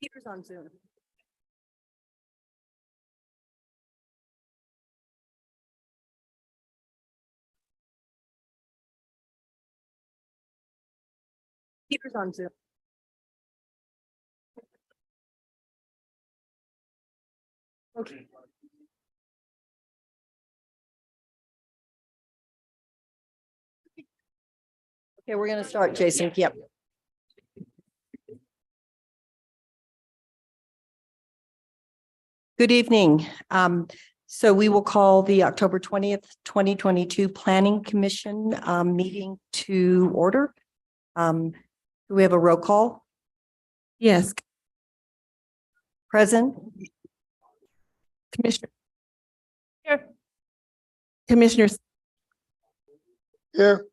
Peter's on Zoom. Peter's on Zoom. Okay. Okay, we're going to start, Jason. Yep. Good evening. So we will call the October 20th, 2022 Planning Commission meeting to order. Do we have a roll call? Yes, Present? Commissioner. Here. Commissioners, Here.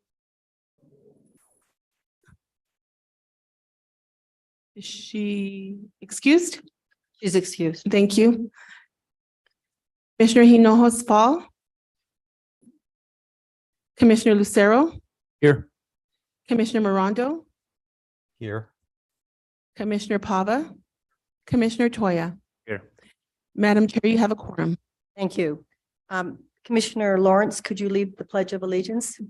is she excused? She's excused. Thank you. Commissioner Hinojos Fall. Commissioner Lucero, Here. Commissioner Morondo, Here. Commissioner Pava, Commissioner Toya. Here. Madam Chair, you have a quorum. Thank you. Commissioner Lawrence, could you lead the Pledge of Allegiance?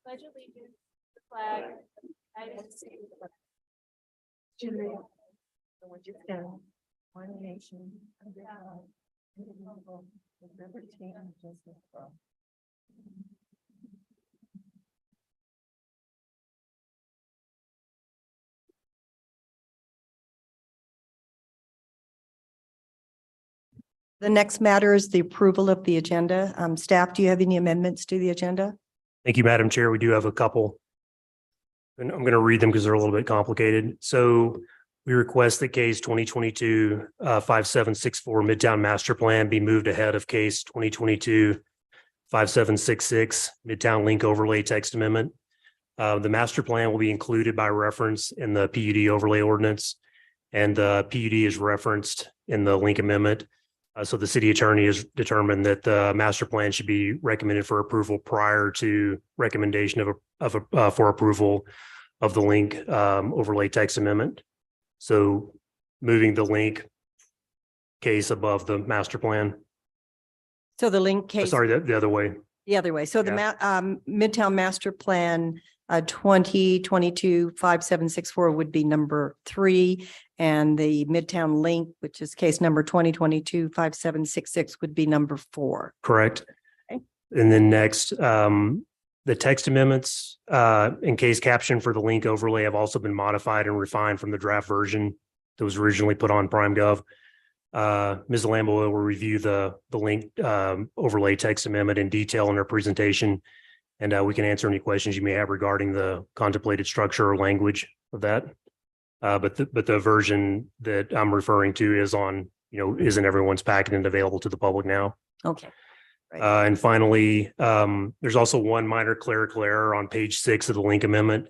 Pledge allegiance to the flag of the United States One nation, under God, indivisible, with liberty and justice for all. The next matter is the approval of the agenda. Staff, do you have any amendments to the agenda? Thank you, Madam Chair. We do have a couple. And I'm going to read them because they're a little bit complicated. So we request that case 2022-5764 Midtown Master Plan be moved ahead of case 2022-5766 Midtown Link Overlay Text Amendment. The master plan will be included by reference in the PUD overlay ordinance, and the PUD is referenced in the link amendment. So the city attorney has determined that the master plan should be recommended for approval prior to recommendation for approval of the link overlay text amendment. So moving the link case above the master plan. So the link case. Sorry, the other way. The other way. So the Midtown Master Plan 2022-5764 would be number 3, and the Midtown Link, which is case number 2022-5766, would be number 4. Correct. Okay. And then next, the text amendments in case caption for the link overlay have also been modified and refined from the draft version that was originally put on PrimeGov. Ms. Lambo will review the link overlay text amendment in detail in her presentation, and we can answer any questions you may have regarding the contemplated structure or language of that. But the version that I'm referring to is on, is in everyone's packet and available to the public now. Okay. Right. And finally, there's also one minor clerical error on page 6 of the link amendment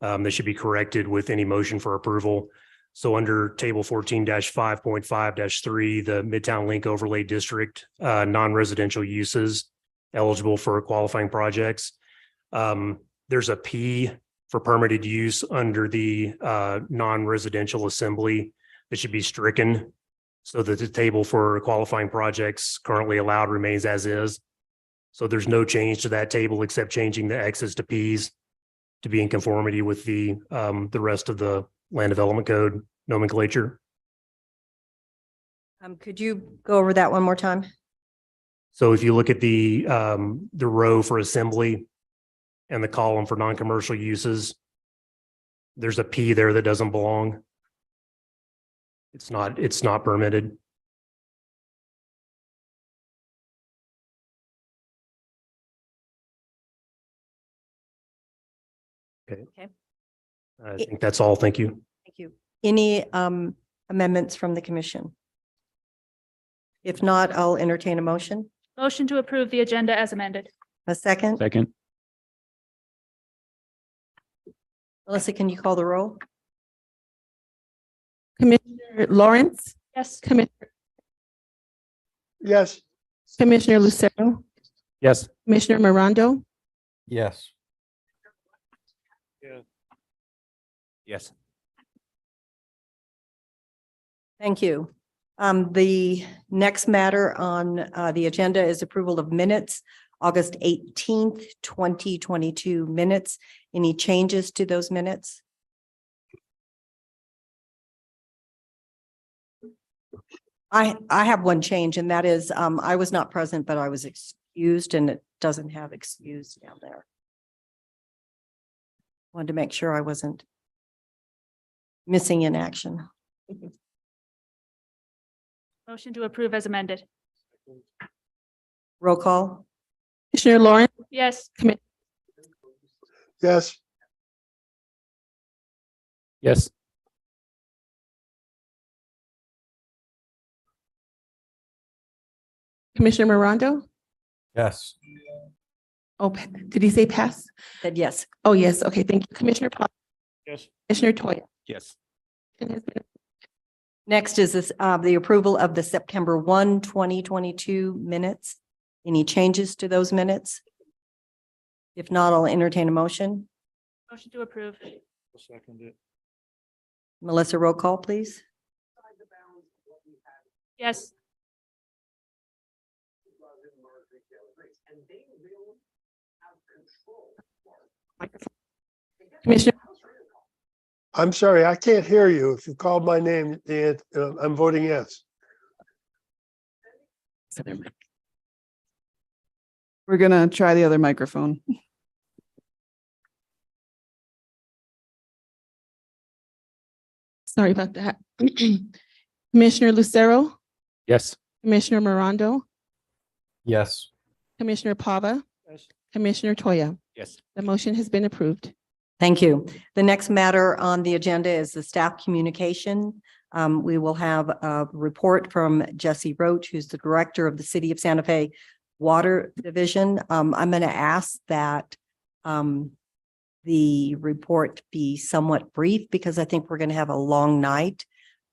that should be corrected with any motion for approval. So under table 14-5.5-3, the Midtown Link Overlay District, non-residential uses eligible for qualifying projects. There's a P for permitted use under the non-residential assembly that should be stricken so that the table for qualifying projects currently allowed remains as is. So there's no change to that table except changing the X's to P's to be in conformity with the rest of the Land Development Code nomenclature. Could you go over that one more time? So if you look at the row for assembly and the column for non-commercial uses, there's a P there that doesn't belong. It's not permitted. Okay. Okay. I think that's all. Thank you. Thank you. Any amendments from the commission? If not, I'll entertain a motion. Motion to approve the agenda as amended. A second. Second. Melissa, can you call the roll? Commissioner Lawrence, Yes. Yes. Commissioner Lucero, Yes. Commissioner Morondo, Yes. Yes. Thank you. The next matter on the agenda is approval of minutes, August 18th, 2022 minutes. Any changes to those minutes? I have one change, and that is I was not present, but I was excused, and it doesn't have excused down there. Wanted to make sure I wasn't missing in action. Motion to approve as amended. Roll call. Commissioner Lawrence, Yes. Yes. Yes. Commissioner Morondo. Yes. Oh, did he say pass? Said yes. Oh, yes. Okay, thank you. Commissioner Pop, Yes. Commissioner Toya. Yes. Next is this, the approval of the September 1, 2022 minutes. Any changes to those minutes? If not, I'll entertain a motion. Motion to approve. Second it. Melissa, roll call, please. Yes. Commissioner, I'm sorry, I can't hear you. If you called my name, I'm voting yes. We're gonna try the other microphone. sorry about that. Commissioner Lucero, Yes. Commissioner Morondo, Yes. Commissioner Pava, Yes. Commissioner Toya. Yes. The motion has been approved. Thank you. The next matter on the agenda is the staff communication. We will have a report from Jesse Roach, who's the director of the City of Santa Fe Water Division. I'm going to ask that the report be somewhat brief because I think we're going to have a long night.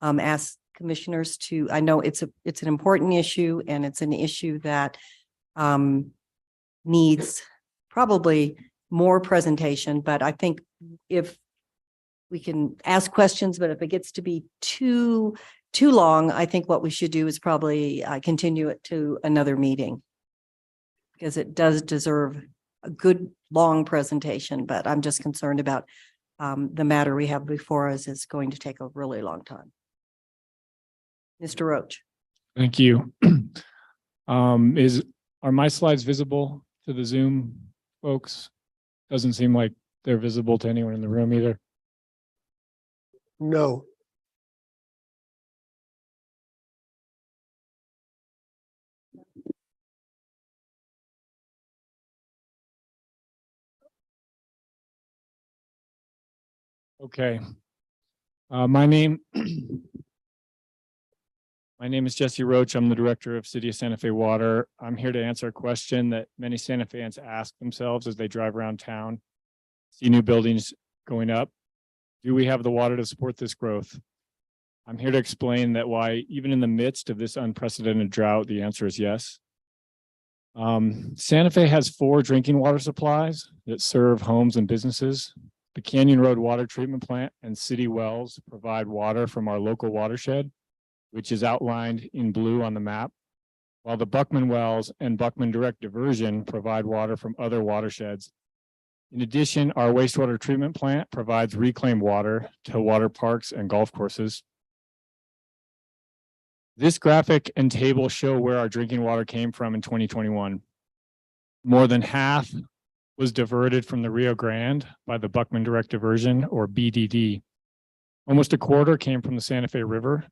Ask commissioners to, I know it's an important issue, and it's an issue that needs probably more presentation, but I think if we can ask questions, but if it gets to be too long, I think what we should do is probably continue it to another meeting, because it does deserve a good long presentation, but I'm just concerned about the matter we have before us is going to take a really long time. Mr. Roach. Thank you. Are my slides visible to the Zoom folks? Doesn't seem like they're visible to anyone in the room either. No. Okay. My name is Jesse Roach. I'm the director of City of Santa Fe Water. I'm here to answer a question that many Santa Feans ask themselves as they drive around town, see new buildings going up. Do we have the water to support this growth? I'm here to explain that why, even in the midst of this unprecedented drought, the answer is yes. Santa Fe has 4 drinking water supplies that serve homes and businesses. The Canyon Road Water Treatment Plant and city wells provide water from our local watershed, which is outlined in blue on the map, while the Buckman wells and Buckman Direct Diversion provide water from other watersheds. In addition, our wastewater treatment plant provides reclaimed water to water parks and golf courses. This graphic and table show where our drinking water came from in 2021. More than half was diverted from the Rio Grande by the Buckman Direct Diversion, or BDD. Almost a quarter came from the Santa Fe River.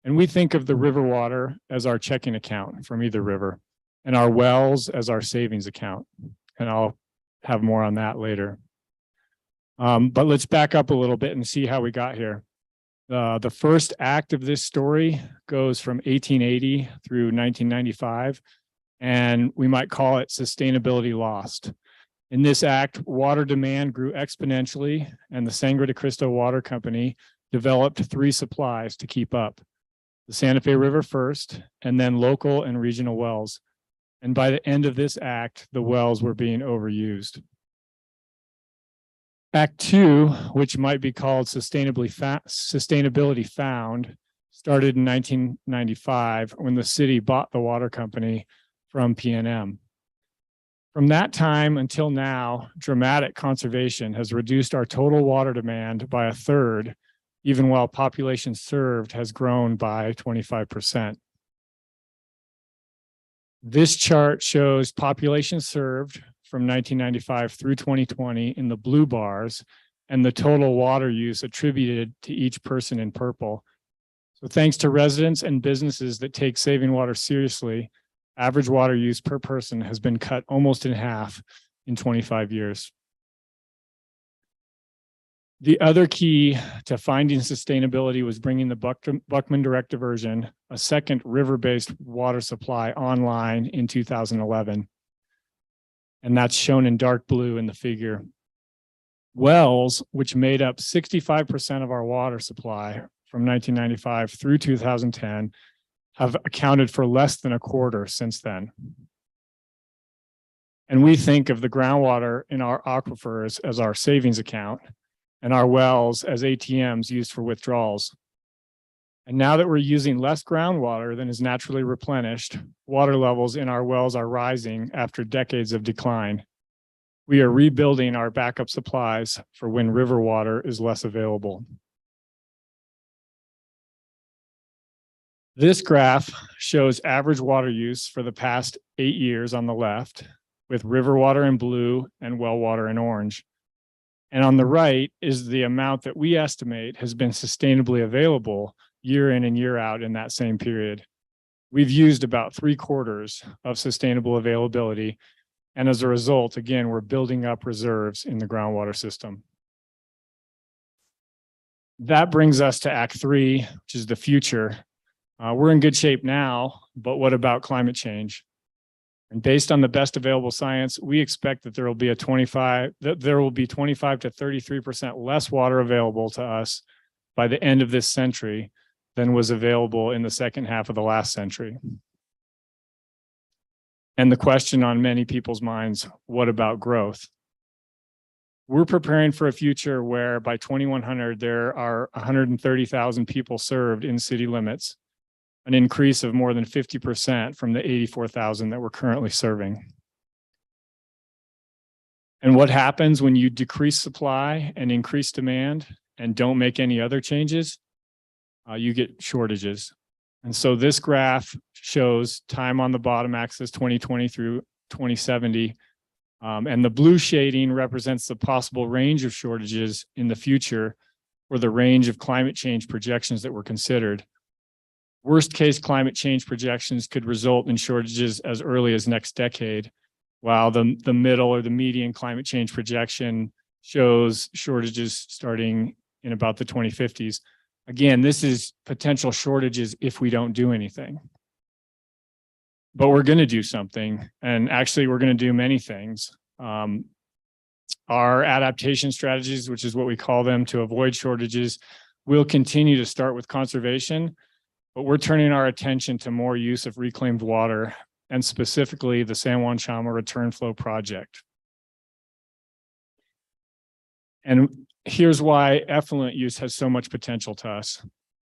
And we think of the river water as our checking account from either river, and our wells as our savings account. And I'll have more on that later. But let's back up a little bit and see how we got here. The first act of this story goes from 1880 through 1995, and we might call it Sustainability Lost. In this act, water demand grew exponentially, and the Sangre de Cristo Water Company developed 3 supplies to keep up. The Santa Fe River first, and then local and regional wells. And by the end of this act, the wells were being overused. Act Two, which might be called Sustainability Found, started in 1995 when the city bought the water company from PNM. From that time until now, dramatic conservation has reduced our total water demand by 1/3, even while population served has grown by 25%. This chart shows population served from 1995 through 2020 in the blue bars and the total water use attributed to each person in purple. So thanks to residents and businesses that take saving water seriously, average water use per person has been cut almost in half in 25 years. The other key to finding sustainability was bringing the Buckman Direct Diversion, a second river-based water supply, online in 2011. And that's shown in dark blue in the figure. Wells, which made up 65% of our water supply from 1995 through 2010, have accounted for less than 1/4 since then. And we think of the groundwater in our aquifers as our savings account and our wells as ATMs used for withdrawals. And now that we're using less groundwater than is naturally replenished, water levels in our wells are rising after decades of decline. We are rebuilding our backup supplies for when river water is less available. This graph shows average water use for the past 8 years on the left, with river water in blue and well water in orange. And on the right is the amount that we estimate has been sustainably available year in and year out in that same period. We've used about 3/4 of sustainable availability. And as a result, again, we're building up reserves in the groundwater system. That brings us to Act 3, which is the future. We're in good shape now, but what about climate change? And based on the best available science, we expect that there will be 25 to 33% less water available to us by the end of this century than was available in the second half of the last century. And the question on many people's minds, what about growth? We're preparing for a future where by 2100, there are 130,000 people served in city limits, an increase of more than 50% from the 84,000 that we're currently serving. And what happens when you decrease supply and increase demand and don't make any other changes? You get shortages. And so this graph shows time on the bottom axis, 2020 through 2070. And the blue shading represents the possible range of shortages in the future or the range of climate change projections that were considered. Worst case climate change projections could result in shortages as early as next decade, while the middle or the median climate change projection shows shortages starting in about the 2050s. Again, this is potential shortages if we don't do anything. But we're going to do something, and actually we're going to do many things. Our adaptation strategies, which is what we call them, to avoid shortages, will continue to start with conservation, but we're turning our attention to more use of reclaimed water, and specifically the San Juan Chama Return Flow Project. And here's why effluent use has so much potential to us.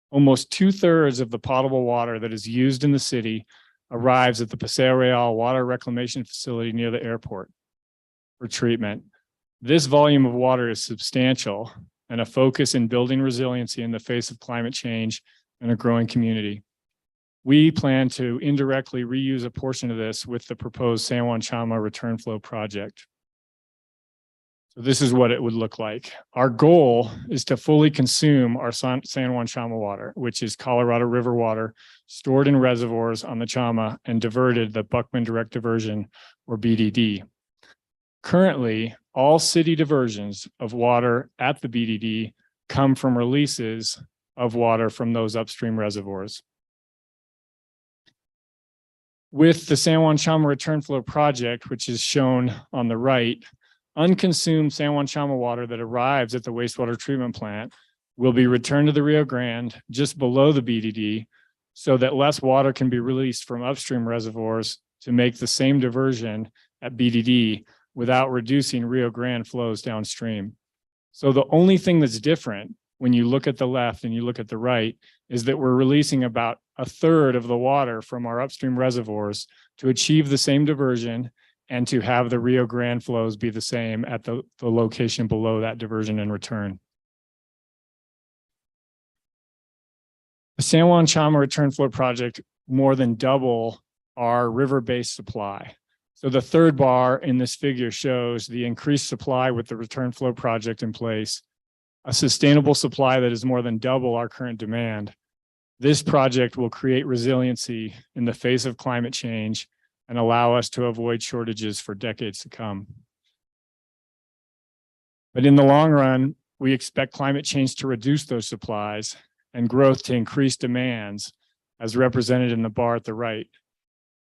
Almost 2/3 of the potable water that is used in the city arrives at the Paseo Real Water Reclamation Facility near the airport for treatment. This volume of water is substantial and a focus in building resiliency in the face of climate change and a growing community. We plan to indirectly reuse a portion of this with the proposed San Juan Chama Return Flow Project. So this is what it would look like. Our goal is to fully consume our San Juan Chama water, which is Colorado River water stored in reservoirs on the Chama and diverted the Buckman Direct Diversion, or BDD. Currently, all city diversions of water at the BDD come from releases of water from those upstream reservoirs. With the San Juan Chama Return Flow Project, which is shown on the right, unconsumed San Juan Chama water that arrives at the wastewater treatment plant will be returned to the Rio Grande just below the BDD so that less water can be released from upstream reservoirs to make the same diversion at BDD without reducing Rio Grande flows downstream. So the only thing that's different when you look at the left and you look at the right is that we're releasing about a third of the water from our upstream reservoirs to achieve the same diversion and to have the Rio Grande flows be the same at the location below that diversion and return. The San Juan Chama return flow project more than double our river-based supply. So the third bar in this figure shows the increased supply with the return flow project in place, a sustainable supply that is more than double our current demand. This project will create resiliency in the face of climate change and allow us to avoid shortages for decades to come. But in the long run, we expect climate change to reduce those supplies and growth to increase demands, as represented in the bar at the right.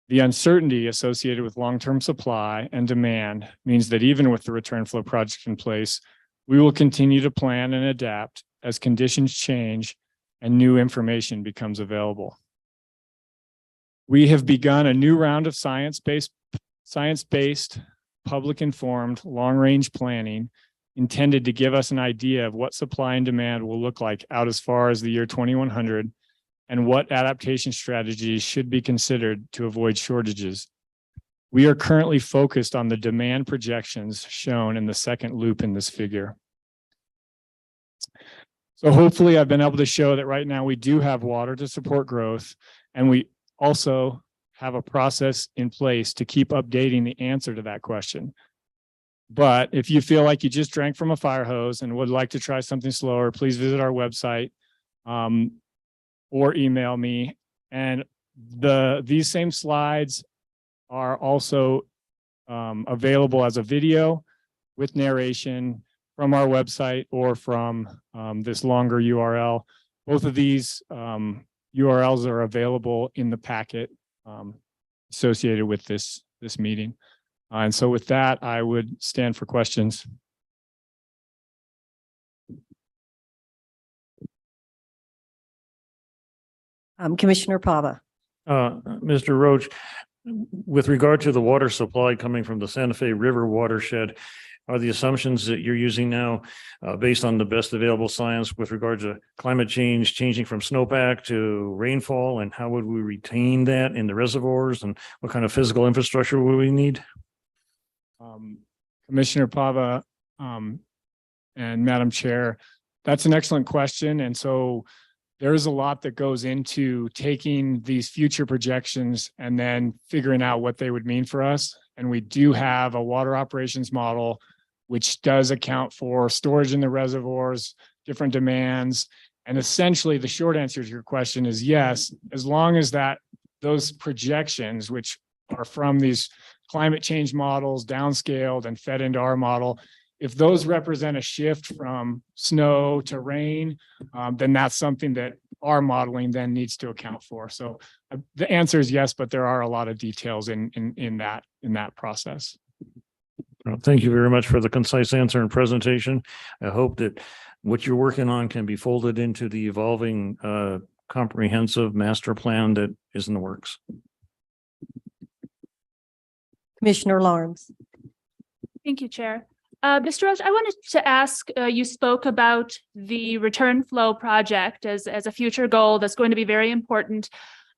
The uncertainty associated with long-term supply and demand means that even with the return flow project in place, we will continue to plan and adapt as conditions change and new information becomes available. We have begun a new round of science-based, public-informed, long-range planning intended to give us an idea of what supply and demand will look like out as far as the year 2100 and what adaptation strategies should be considered to avoid shortages. We are currently focused on the demand projections shown in the second loop in this figure. So hopefully I've been able to show that right now we do have water to support growth, and we also have a process in place to keep updating the answer to that question. But if you feel like you just drank from a fire hose and would like to try something slower, please visit our website or email me. And these same slides are also available as a video with narration from our website or from this longer URL. Both of these URLs are available in the packet associated with this meeting. And so with that, I would stand for questions. Commissioner Pava. Mr. Roach, with regard to the water supply coming from the Santa Fe River watershed, are the assumptions that you're using now based on the best available science with regard to climate change, changing from snowpack to rainfall, and how would we retain that in the reservoirs, and what kind of physical infrastructure would we need? Commissioner Pava and Madam Chair, that's an excellent question. And so there is a lot that goes into taking these future projections and then figuring out what they would mean for us. And we do have a water operations model, which does account for storage in the reservoirs, different demands. And essentially the short answer to your question is yes, as long as those projections, which are from these climate change models, downscaled and fed into our model, if those represent a shift from snow to rain, then that's something that our modeling then needs to account for. So the answer is yes, but there are a lot of details in that process. Well, thank you very much for the concise answer and presentation. I hope that what you're working on can be folded into the evolving comprehensive master plan that is in the works. Commissioner Lawrence. Thank you, Chair. Mr. Roach, I wanted to ask, you spoke about the return flow project as a future goal that's going to be very important.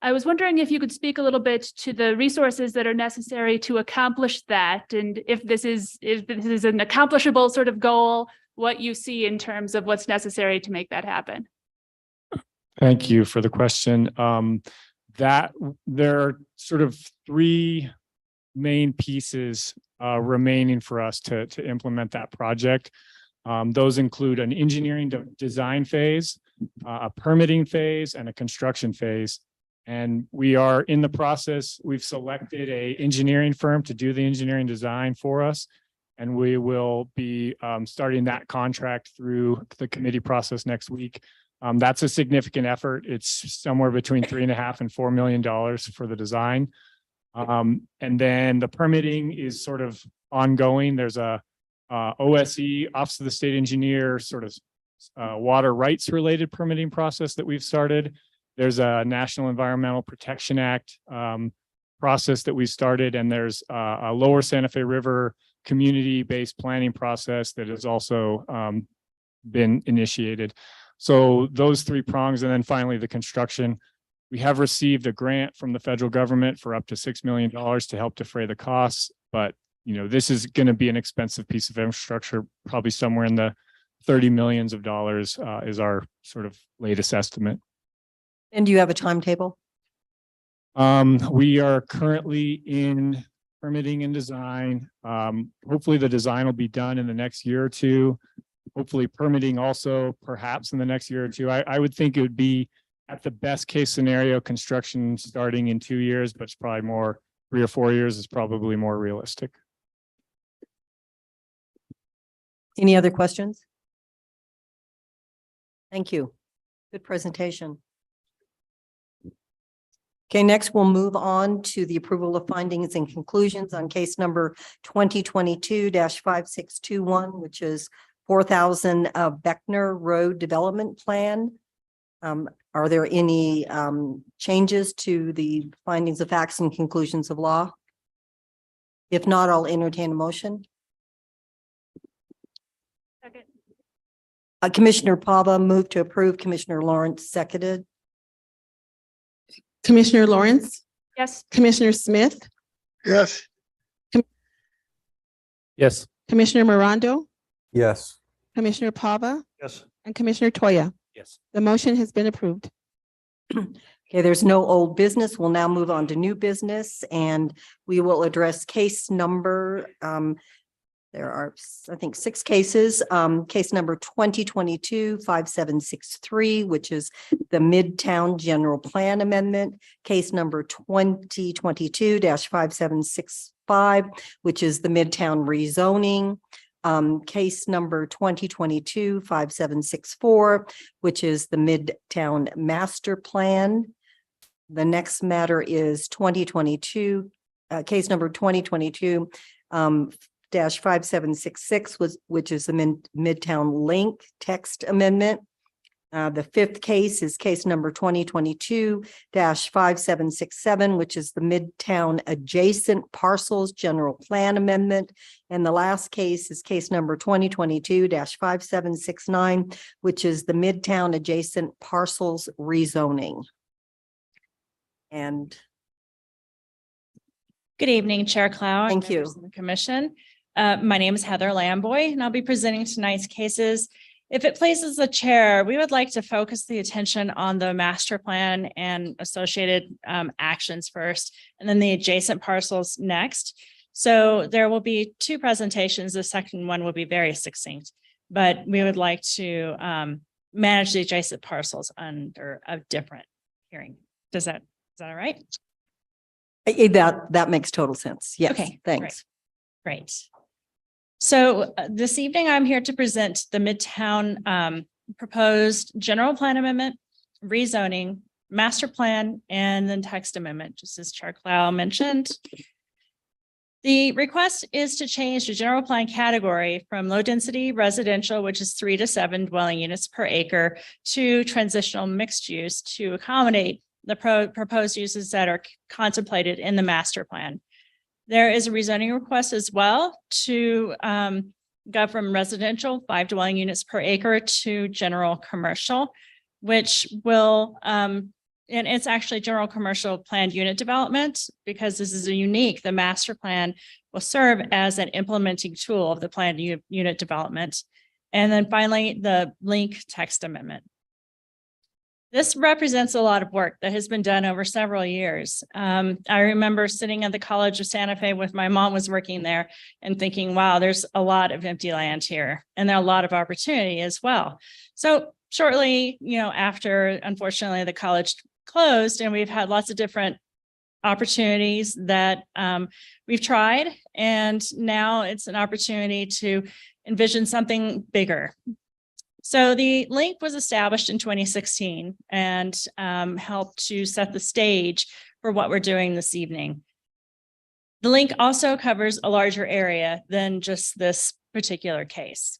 I was wondering if you could speak a little bit to the resources that are necessary to accomplish that, and if this is an accomplishable sort of goal, what you see in terms of what's necessary to make that happen. Thank you for the question. That there are sort of three main pieces remaining for us to implement that project. Those include an engineering design phase, a permitting phase, and a construction phase. And we are in the process. We've selected an engineering firm to do the engineering design for us. And we will be starting that contract through the committee process next week. That's a significant effort. It's somewhere between $3.5 and $4 million for the design. And then the permitting is sort of ongoing. There's a OSE, Office of the State Engineer, sort of water rights related permitting process that we've started. There's a National Environmental Protection Act process that we started, and there's a Lower Santa Fe River community-based planning process that is also been initiated. So those three prongs, and then finally the construction. We have received a grant from the federal government for up to $6 million to help defray the costs. But, this is going to be an expensive piece of infrastructure, probably somewhere in the 30 millions of dollars is our sort of latest estimate. And do you have a timetable? We are currently in permitting and design. Hopefully the design will be done in the next year or two. Hopefully permitting also perhaps in the next year or two. I would think it would be at the best case scenario, construction starting in 2 years, but it's probably more 3 or 4 years is probably more realistic. Any other questions? Thank you. Good presentation. Okay, next we'll move on to the approval of findings and conclusions on case number 2022-5621, which is 4,000 Beckner Road Development Plan. Are there any changes to the findings of facts and conclusions of law? If not, I'll entertain a motion. Second. Commissioner Pava moved to approve. Commissioner Lawrence seconded. Commissioner Lawrence, Yes. Commissioner Smith, Yes. Yes. Commissioner Morondo, Yes. Commissioner Pava, Yes. and Commissioner Toya. Yes. The motion has been approved. Okay, there's no old business. We'll now move on to new business and we will address case number. There are, I think, 6 cases. Case number 2022-5763, which is the Midtown General Plan Amendment. Case number 2022-5765, which is the Midtown rezoning. Case number 2022-5764, which is the Midtown Master Plan. The next matter is 2022, case number 2022 -5766 which is the Midtown Link Text Amendment. The 5th case is case number 2022-5767, which is the Midtown Adjacent Parcels General Plan Amendment. And the last case is case number 2022-5769, which is the Midtown Adjacent Parcels Rezoning. And Good evening, Chair Clow. and Thank you. members of the Commission. My name is Heather Lamboy, and I'll be presenting tonight's cases. If it pleases the chair, we would like to focus the attention on the master plan and associated actions first, and then the adjacent parcels next. So there will be 2 presentations. The second one will be very succinct, but we would like to manage the adjacent parcels under a different hearing. Is that all right? that makes total sense. Yes, Okay, thanks. Great. So this evening, I'm here to present the Midtown proposed general plan amendment, rezoning, master plan, and then text amendment, just as Chair Clow mentioned. The request is to change the general plan category from low density residential, which is 3 to 7 dwelling units per acre, to transitional mixed use to accommodate the proposed uses that are contemplated in the master plan. There is a rezoning request as well to go from residential 5 dwelling units per acre to general commercial, which will, and it's actually general commercial planned unit development, because this is the master plan will serve as an implementing tool of the planned unit development. And then finally, the link text amendment. This represents a lot of work that has been done over several years. I remember sitting at the College of Santa Fe with my mom was working there and thinking, wow, there's a lot of empty land here, and there are a lot of opportunity as well. So shortly, after, unfortunately, the college closed, and we've had lots of different opportunities that we've tried, and now it's an opportunity to envision something bigger. So the link was established in 2016 and helped to set the stage for what we're doing this evening. The link also covers a larger area than just this particular case.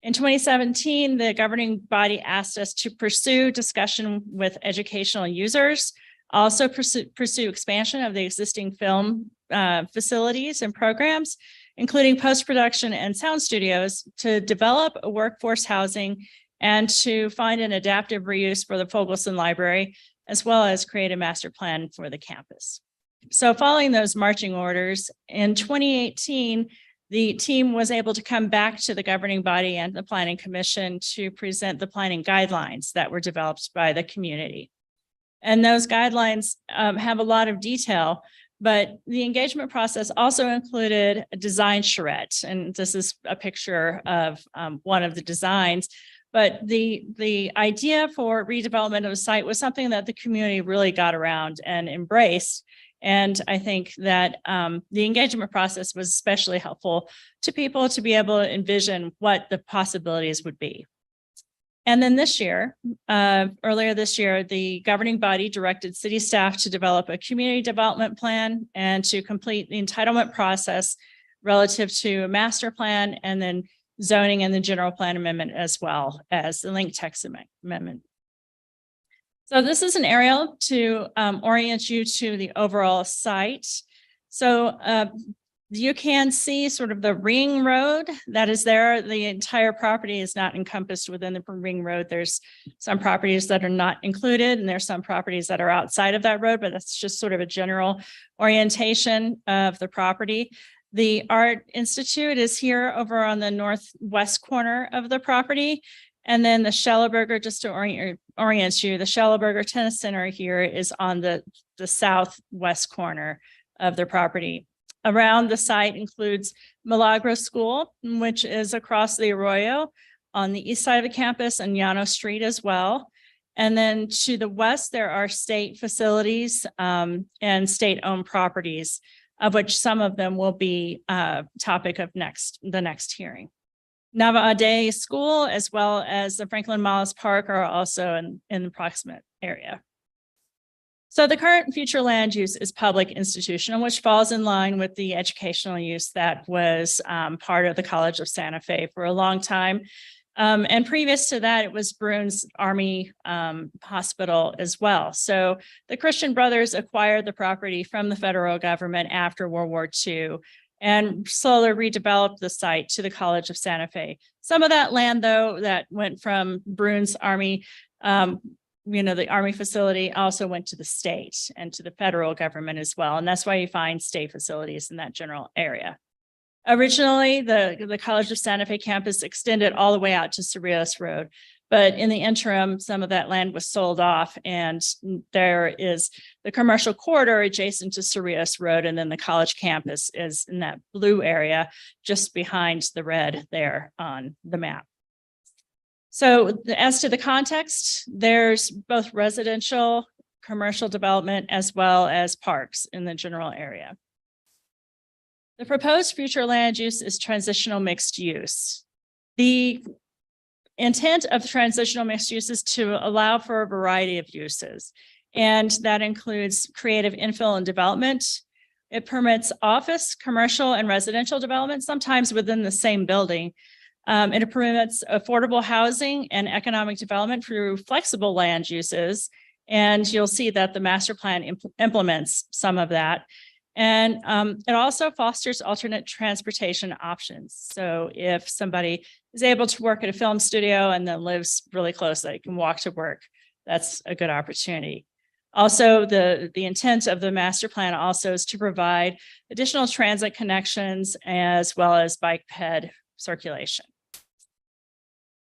In 2017, the governing body asked us to pursue discussion with educational users, also pursue expansion of the existing film facilities and programs, including post-production and sound studios, to develop a workforce housing and to find an adaptive reuse for the Fogelson Library, as well as create a master plan for the campus. So following those marching orders, in 2018, the team was able to come back to the governing body and the Planning Commission to present the planning guidelines that were developed by the community. And those guidelines have a lot of detail, but the engagement process also included a design charrette. And this is a picture of one of the designs. But the idea for redevelopment of a site was something that the community really got around and embraced. And I think that the engagement process was especially helpful to people to be able to envision what the possibilities would be. And then this year, earlier this year, the governing body directed city staff to develop a community development plan and to complete the entitlement process relative to a master plan and then zoning and the general plan amendment, as well as the link text amendment. So this is an aerial to orient you to the overall site. So you can see sort of the ring road that is there. The entire property is not encompassed within the ring road. There's some properties that are not included, and there's some properties that are outside of that road, but that's just sort of a general orientation of the property. The Art Institute is here over on the northwest corner of the property. And then the Schelleberger, just to orient you, the Schelleberger Tennis Center here is on the southwest corner of the property. Around the site includes Milagro School, which is across the Arroyo on the east side of the campus, and Llano Street as well. And then to the west, there are state facilities and state-owned properties, of which some of them will be topic of the next hearing. Nava Ade School, as well as the Franklin Miles Park, are also in the proximate area. So the current and future land use is public institutional, which falls in line with the educational use that was part of the College of Santa Fe for a long time. And previous to that, it was Bruins Army Hospital as well. So the Christian Brothers acquired the property from the federal government after World War II and slowly redeveloped the site to the College of Santa Fe. Some of that land, though, that went from Bruins Army, the Army facility also went to the state and to the federal government as well. And that's why you find state facilities in that general area. Originally, the College of Santa Fe campus extended all the way out to Cerrillos Road, but in the interim, some of that land was sold off, and there is the commercial corridor adjacent to Cerrillos Road, and then the college campus is in that blue area just behind the red there on the map. So as to the context, there's both residential, commercial development, as well as parks in the general area. The proposed future land use is transitional mixed use. The intent of transitional mixed use is to allow for a variety of uses, and that includes creative infill and development. It permits office, commercial, and residential development, sometimes within the same building. It permits affordable housing and economic development through flexible land uses, and you'll see that the master plan implements some of that. And it also fosters alternate transportation options. So if somebody is able to work at a film studio and then lives really close, they can walk to work, that's a good opportunity. Also, the intent of the master plan also is to provide additional transit connections as well as bike ped circulation.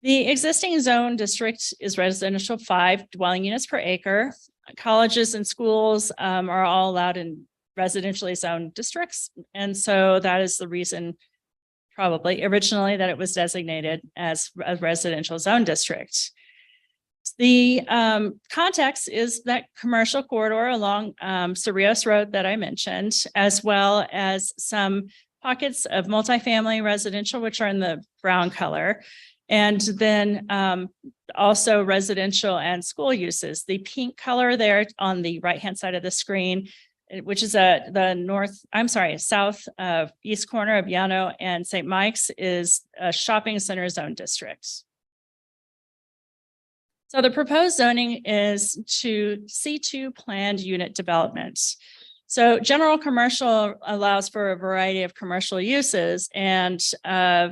The existing zone district is residential 5 dwelling units per acre. Colleges and schools are all allowed in residentially zoned districts. And so that is the reason probably originally that it was designated as a residential zone district. The context is that commercial corridor along Cerrillos Road that I mentioned, as well as some pockets of multifamily residential, which are in the brown color. And then also residential and school uses. The pink color there on the right-hand side of the screen, which is the south east corner of Llano and St. Mike's, is a shopping center zone district. So the proposed zoning is to C2 planned unit development. So general commercial allows for a variety of commercial uses and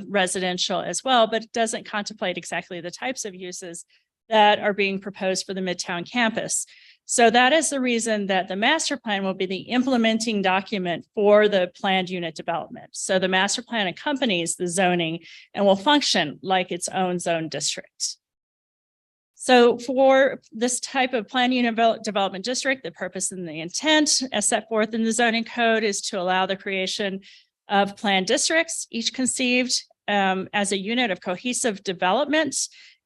residential as well, but it doesn't contemplate exactly the types of uses that are being proposed for the Midtown campus. So that is the reason that the master plan will be the implementing document for the planned unit development. So the master plan accompanies the zoning and will function like its own zone district. So for this type of planned unit development district, the purpose and the intent as set forth in the zoning code is to allow the creation of planned districts, each conceived as a unit of cohesive development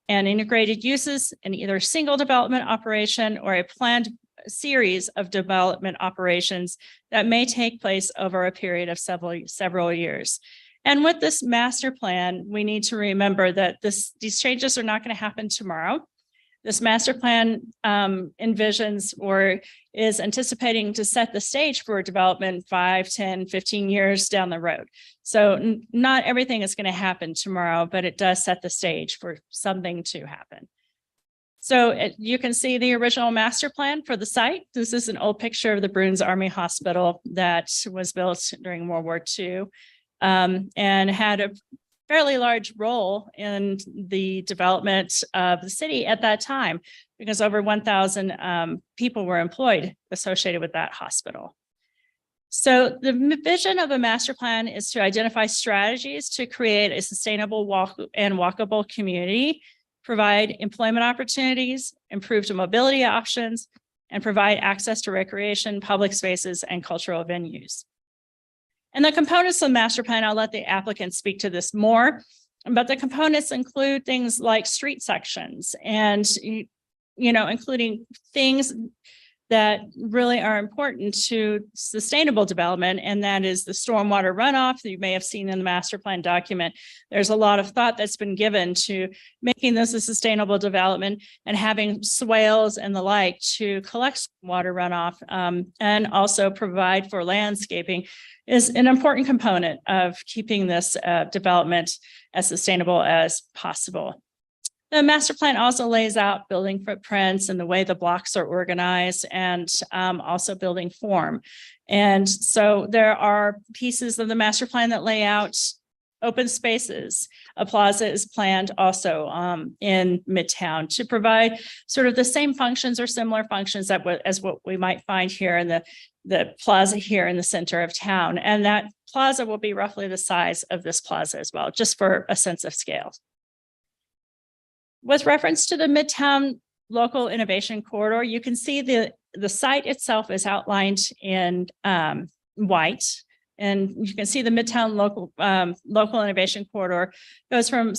and integrated uses in either single development operation or a planned series of development operations that may take place over a period of several years. And with this master plan, we need to remember that these changes are not going to happen tomorrow. This master plan envisions or is anticipating to set the stage for development 5, 10, 15 years down the road. So not everything is going to happen tomorrow, but it does set the stage for something to happen. So you can see the original master plan for the site. This is an old picture of the Bruins Army Hospital that was built during World War II and had a fairly large role in the development of the city at that time, because over 1,000 people were employed associated with that hospital. So the vision of a master plan is to identify strategies to create a sustainable walkable community, provide employment opportunities, improved mobility options, and provide access to recreation, public spaces, and cultural venues. And the components of the master plan, I'll let the applicant speak to this more, but the components include things like street sections and, including things that really are important to sustainable development. And that is the stormwater runoff that you may have seen in the master plan document. There's a lot of thought that's been given to making this a sustainable development and having swales and the like to collect water runoff and also provide for landscaping is an important component of keeping this development as sustainable as possible. The master plan also lays out building footprints and the way the blocks are organized and also building form. And so there are pieces of the master plan that lay out open spaces. A plaza is planned also in Midtown to provide sort of the same functions or similar functions as what we might find here in the plaza here in the center of town. And that plaza will be roughly the size of this plaza as well, just for a sense of scale. With reference to the Midtown Local Innovation Corridor, you can see the site itself is outlined in white. And you can see the Midtown Local Innovation Corridor goes from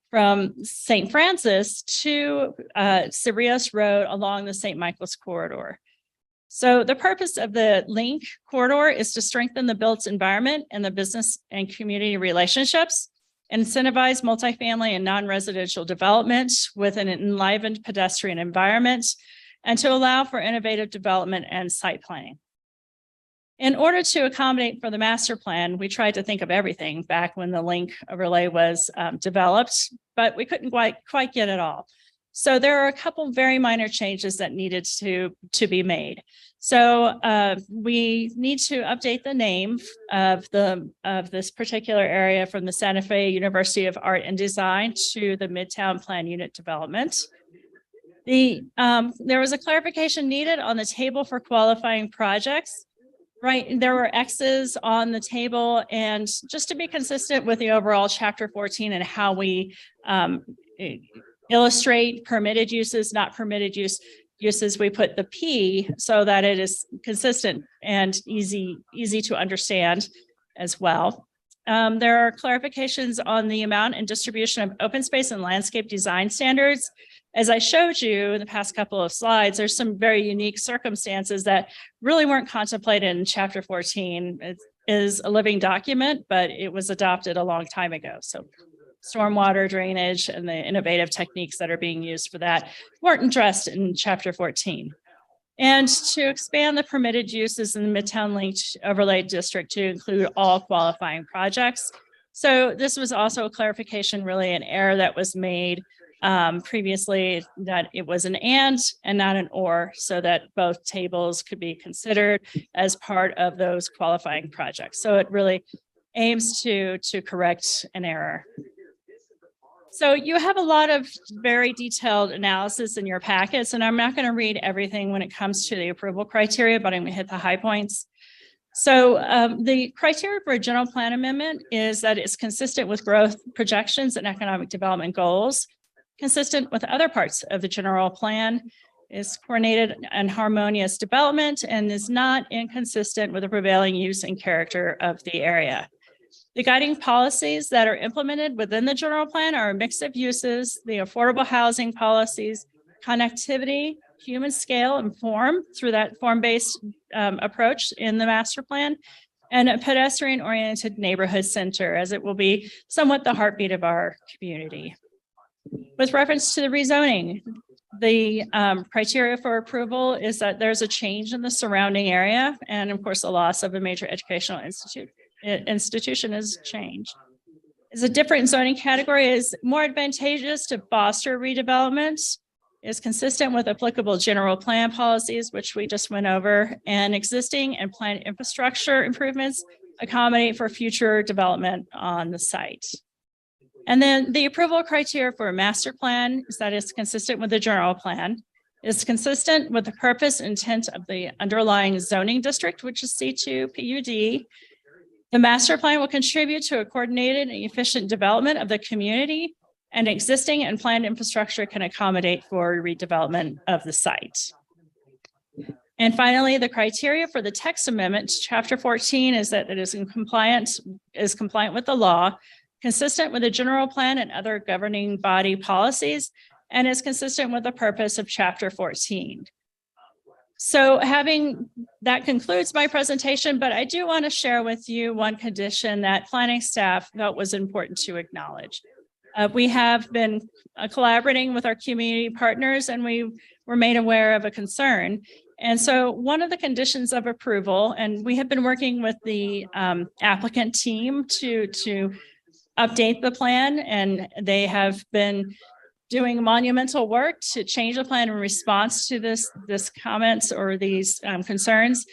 from St. Francis to Cerrillos Road along the St. Michael's corridor. So the purpose of the link corridor is to strengthen the built environment and the business and community relationships, incentivize multifamily and non-residential development with an enlivened pedestrian environment, and to allow for innovative development and site planning. In order to accommodate for the master plan, we tried to think of everything back when the link overlay was developed, but we couldn't quite get it all. So there are a couple very minor changes that needed to be made. So we need to update the name of this particular area from the Santa Fe University of Art and Design to the Midtown Plan Unit Development. There was a clarification needed on the table for qualifying projects. Right, there were X's on the table, and just to be consistent with the overall Chapter 14 and how we illustrate permitted uses, not permitted uses, we put the P so that it is consistent and easy to understand as well. There are clarifications on the amount and distribution of open space and landscape design standards. As I showed you in the past couple of slides, there's some very unique circumstances that really weren't contemplated in Chapter 14. It is a living document, but it was adopted a long time ago. So stormwater drainage and the innovative techniques that are being used for that weren't addressed in Chapter 14. And to expand the permitted uses in the Midtown Linked Overlay District to include all qualifying projects. So this was also a clarification, really an error that was made previously that it was an and not an or, so that both tables could be considered as part of those qualifying projects. So it really aims to correct an error. So you have a lot of very detailed analysis in your packets, and I'm not going to read everything when it comes to the approval criteria, but I'm going to hit the high points. So the criteria for a general plan amendment is that it's consistent with growth projections and economic development goals, consistent with other parts of the general plan, is coordinated and harmonious development, and is not inconsistent with the prevailing use and character of the area. The guiding policies that are implemented within the general plan are a mix of uses, the affordable housing policies, connectivity, human scale and form through that form-based approach in the master plan, and a pedestrian-oriented neighborhood center, as it will be somewhat the heartbeat of our community. With reference to the rezoning, the criteria for approval is that there's a change in the surrounding area, and of course, the loss of a major educational institution is changed. Is a different zoning category is more advantageous to foster redevelopment, is consistent with applicable general plan policies, which we just went over, and existing and planned infrastructure improvements accommodate for future development on the site. And then the approval criteria for a master plan is that it's consistent with the general plan, is consistent with the purpose and intent of the underlying zoning district, which is C2 PUD. The master plan will contribute to a coordinated and efficient development of the community, and existing and planned infrastructure can accommodate for redevelopment of the site. And finally, the criteria for the text amendment to Chapter 14 is that it is compliant with the law, consistent with the general plan and other governing body policies, and is consistent with the purpose of Chapter 14. So that concludes my presentation, but I do want to share with you one condition that planning staff felt was important to acknowledge. We have been collaborating with our community partners, and we were made aware of a concern. And so one of the conditions of approval, and we have been working with the applicant team to update the plan, and they have been doing monumental work to change the plan in response to this comments or these concerns.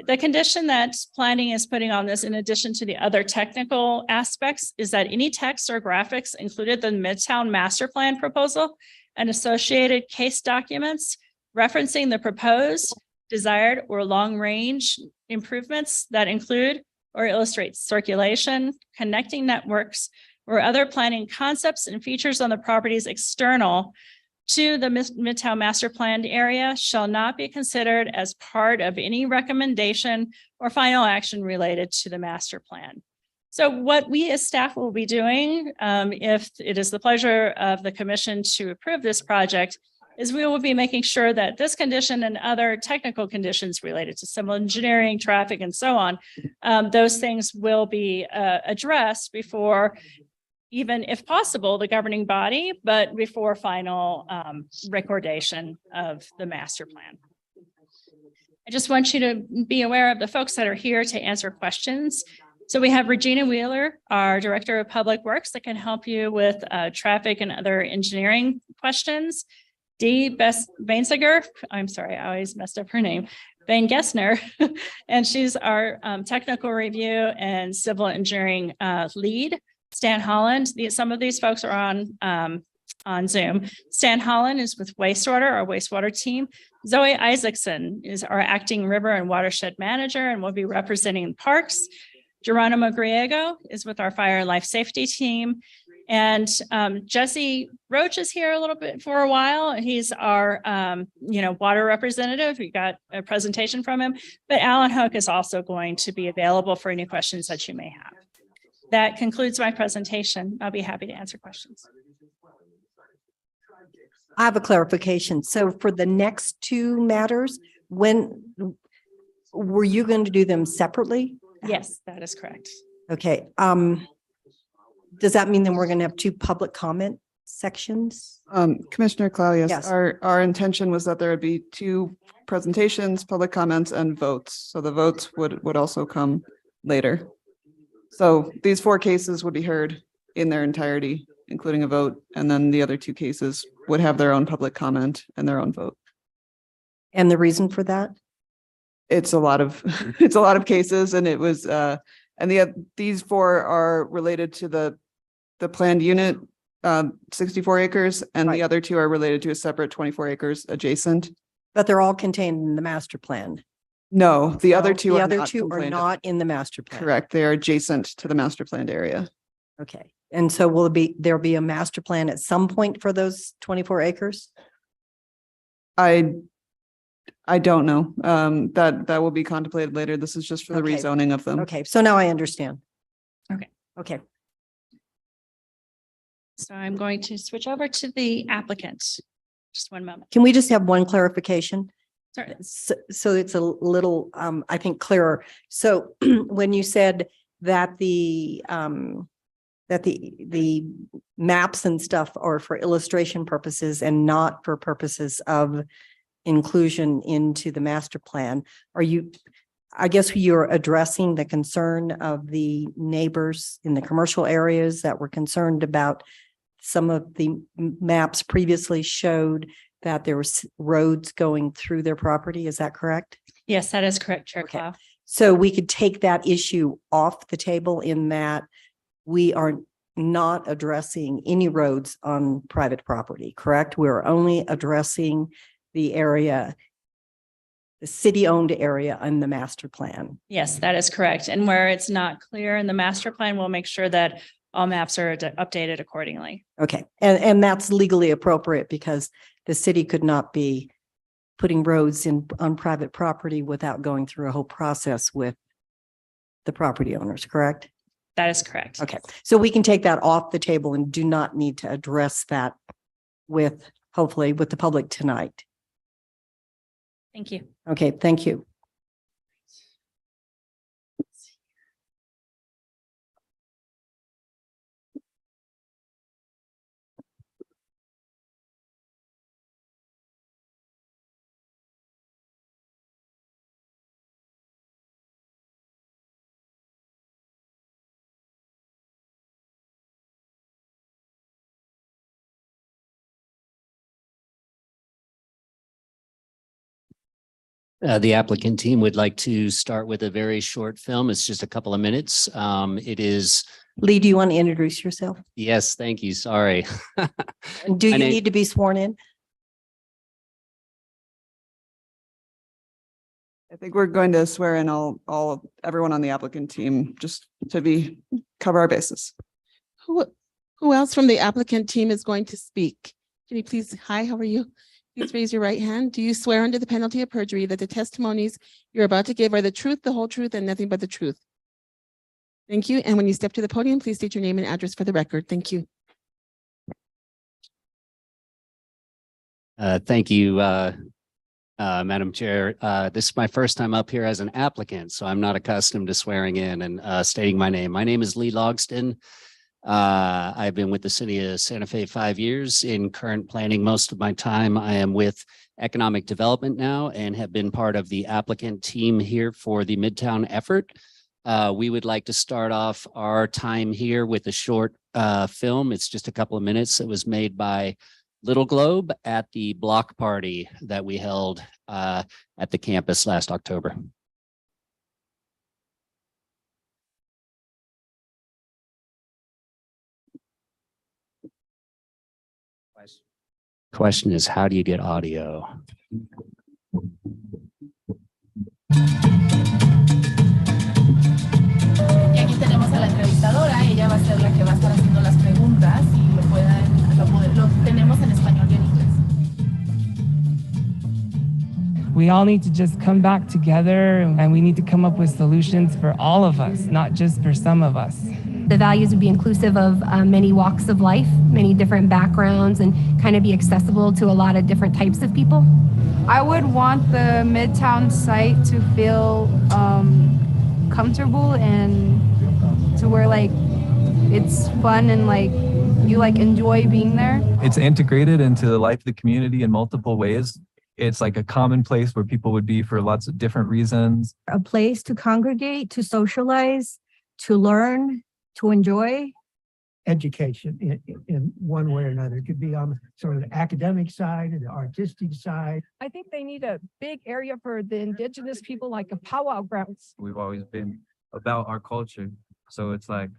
The condition that planning is putting on this, in addition to the other technical aspects, is that any text or graphics included in the Midtown Master Plan proposal and associated case documents referencing the proposed, desired, or long-range improvements that include or illustrate circulation, connecting networks, or other planning concepts and features on the properties external to the Midtown Master Planned area shall not be considered as part of any recommendation or final action related to the master plan. So what we as staff will be doing, if it is the pleasure of the commission to approve this project, is we will be making sure that this condition and other technical conditions related to civil engineering, traffic, and so on, those things will be addressed before, even if possible, the governing body, but before final recordation of the master plan. I just want you to be aware of the folks that are here to answer questions. So we have Regina Wheeler, our Director of Public Works, that can help you with traffic and other engineering questions. Dee Bainsiger, I'm sorry, I always messed up her name, Van Gessner, and she's our technical review and civil engineering lead. Stan Holland, some of these folks are on Zoom. Stan Holland is with wastewater, our wastewater team. Zoe Isaacson is our acting river and watershed manager and will be representing parks. Geronimo Griego is with our fire and life safety team. And Jesse Roach is here a little bit for a while. He's our water representative. We got a presentation from him, but Alan Hook is also going to be available for any questions that you may have. That concludes my presentation. I'll be happy to answer questions. I have a clarification. So for the next two matters, when were you going to do them separately? Yes, that is correct. Okay. Does that mean then we're going to have two public comment sections? Commissioner Claudius, Yes. our intention was that there would be two presentations, public comments, and votes. So the votes would also come later. So these four cases would be heard in their entirety including a vote, and then the other two cases would have their own public comment and their own vote. And the reason for that? It's a lot of, it's a lot of cases, and it was, these four are related to the planned unit, 64 acres, and Right. the other two are related to a separate 24 acres adjacent. But they're all contained in the master plan. No, the other No, two the are other not two are complained of. not in the master plan. Correct. They are adjacent to the master planned area. Okay. And so will there'll be a master plan at some point for those 24 acres? I don't know. That will be contemplated later. This is just for the Okay. rezoning of them. Okay, so now I understand. Okay. Okay, So I'm going to switch over to the applicant. Just one moment. can we just have one clarification? Certainly. So it's a little, I think clearer. So when you said that the maps and stuff are for illustration purposes and not for purposes of inclusion into the master plan, I guess you're addressing the concern of the neighbors in the commercial areas that were concerned about some of the maps previously showed that there was roads going through their property. Is that correct? Yes, that is correct, Chair Okay. Clow. So we could take that issue off the table in that we are not addressing any roads on private property, correct? We're only addressing the area, the city-owned area in the master plan. Yes, that is correct. And where it's not clear in the master plan, we'll make sure that all maps are updated accordingly. Okay, and that's legally appropriate because the city could not be putting roads on private property without going through a whole process with the property owners, correct? That is correct. Okay, so we can take that off the table and do not need to address that hopefully with the public tonight. Thank you. Okay, thank you. The applicant team would like to start with a very short film. It's just a couple of minutes. It is, Lee, do you want to introduce yourself? yes, thank you. Sorry. And do My you name- need to be sworn in? I think we're going to swear in everyone on the applicant team just to cover our bases. Who else from the applicant team is going to speak? Can you please, hi, how are you? Please raise your right hand. Do you swear under the penalty of perjury that the testimonies you're about to give are the truth, the whole truth, and nothing but the truth? Thank you. And when you step to the podium, please state your name and address for the record. Thank you. Thank you, Madam Chair. This is my first time up here as an applicant, so I'm not accustomed to swearing in and stating my name. My name is Lee Logston. I've been with the city of Santa Fe 5 years. In current planning, most of my time I am with economic development now and have been part of the applicant team here for the Midtown effort. We would like to start off our time here with a short film. It's just a couple of minutes. It was made by Little Globe at the block party that we held at the campus last October. Question is, how do you get audio? Y aquí tenemos a la entrevistadora, ella va a ser la que va a estar haciendo las preguntas y lo tenemos en español y en inglés. We all need to just come back together and we need to come up with solutions for all of us, not just for some of us. The values would be inclusive of many walks of life, many different backgrounds, and kind of be accessible to a lot of different types of people. I would want the Midtown site to feel comfortable and to where like it's fun and like you like enjoy being there. It's integrated into the life of the community in multiple ways. It's like a common place where people would be for lots of different reasons. A place to congregate, to socialize, to learn, to enjoy. education in one way or another. It could be on sort of the academic side or the artistic side. I think they need a big area for the indigenous people, like a powwow grounds. We've always been about our culture. So it's like,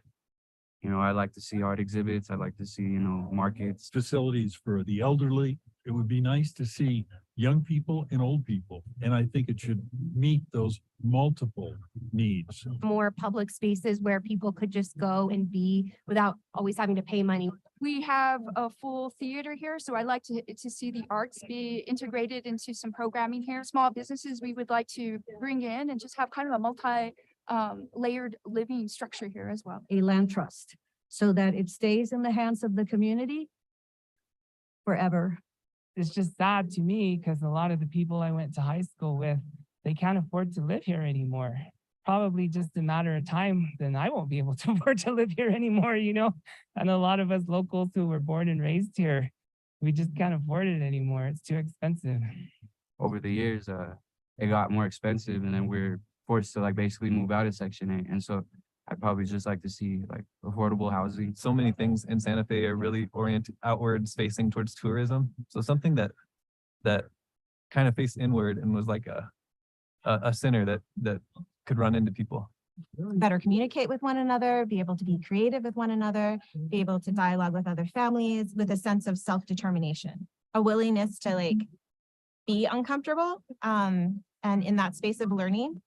you know, I like to see art exhibits. I like to see, you know, markets. Facilities for the elderly. It would be nice to see young people and old people. And I think it should meet those multiple needs. More public spaces where people could just go and be without always having to pay money. We have a full theater here, so I like to see the arts be integrated into some programming here. Small businesses we would like to bring in and just have kind of a multi layered living structure here as well. A land trust so that it stays in the hands of the community forever. It's just sad to me because a lot of the people I went to high school with, they can't afford to live here anymore. Probably just a matter of time, then I won't be able to afford to live here anymore, you know? And a lot of us locals who were born and raised here, we just can't afford it anymore. It's too expensive. Over the years, it got more expensive, and then we're forced to like basically move out of Section 8. And so I'd probably just like to see like affordable housing. So many things in Santa Fe are really oriented outwards, facing towards tourism. So something that kind of faced inward and was like a center that could run into people. Better communicate with one another, be able to be creative with one another, be able to dialogue with other families with a sense of self-determination, a willingness to like be uncomfortable and in that space of learning.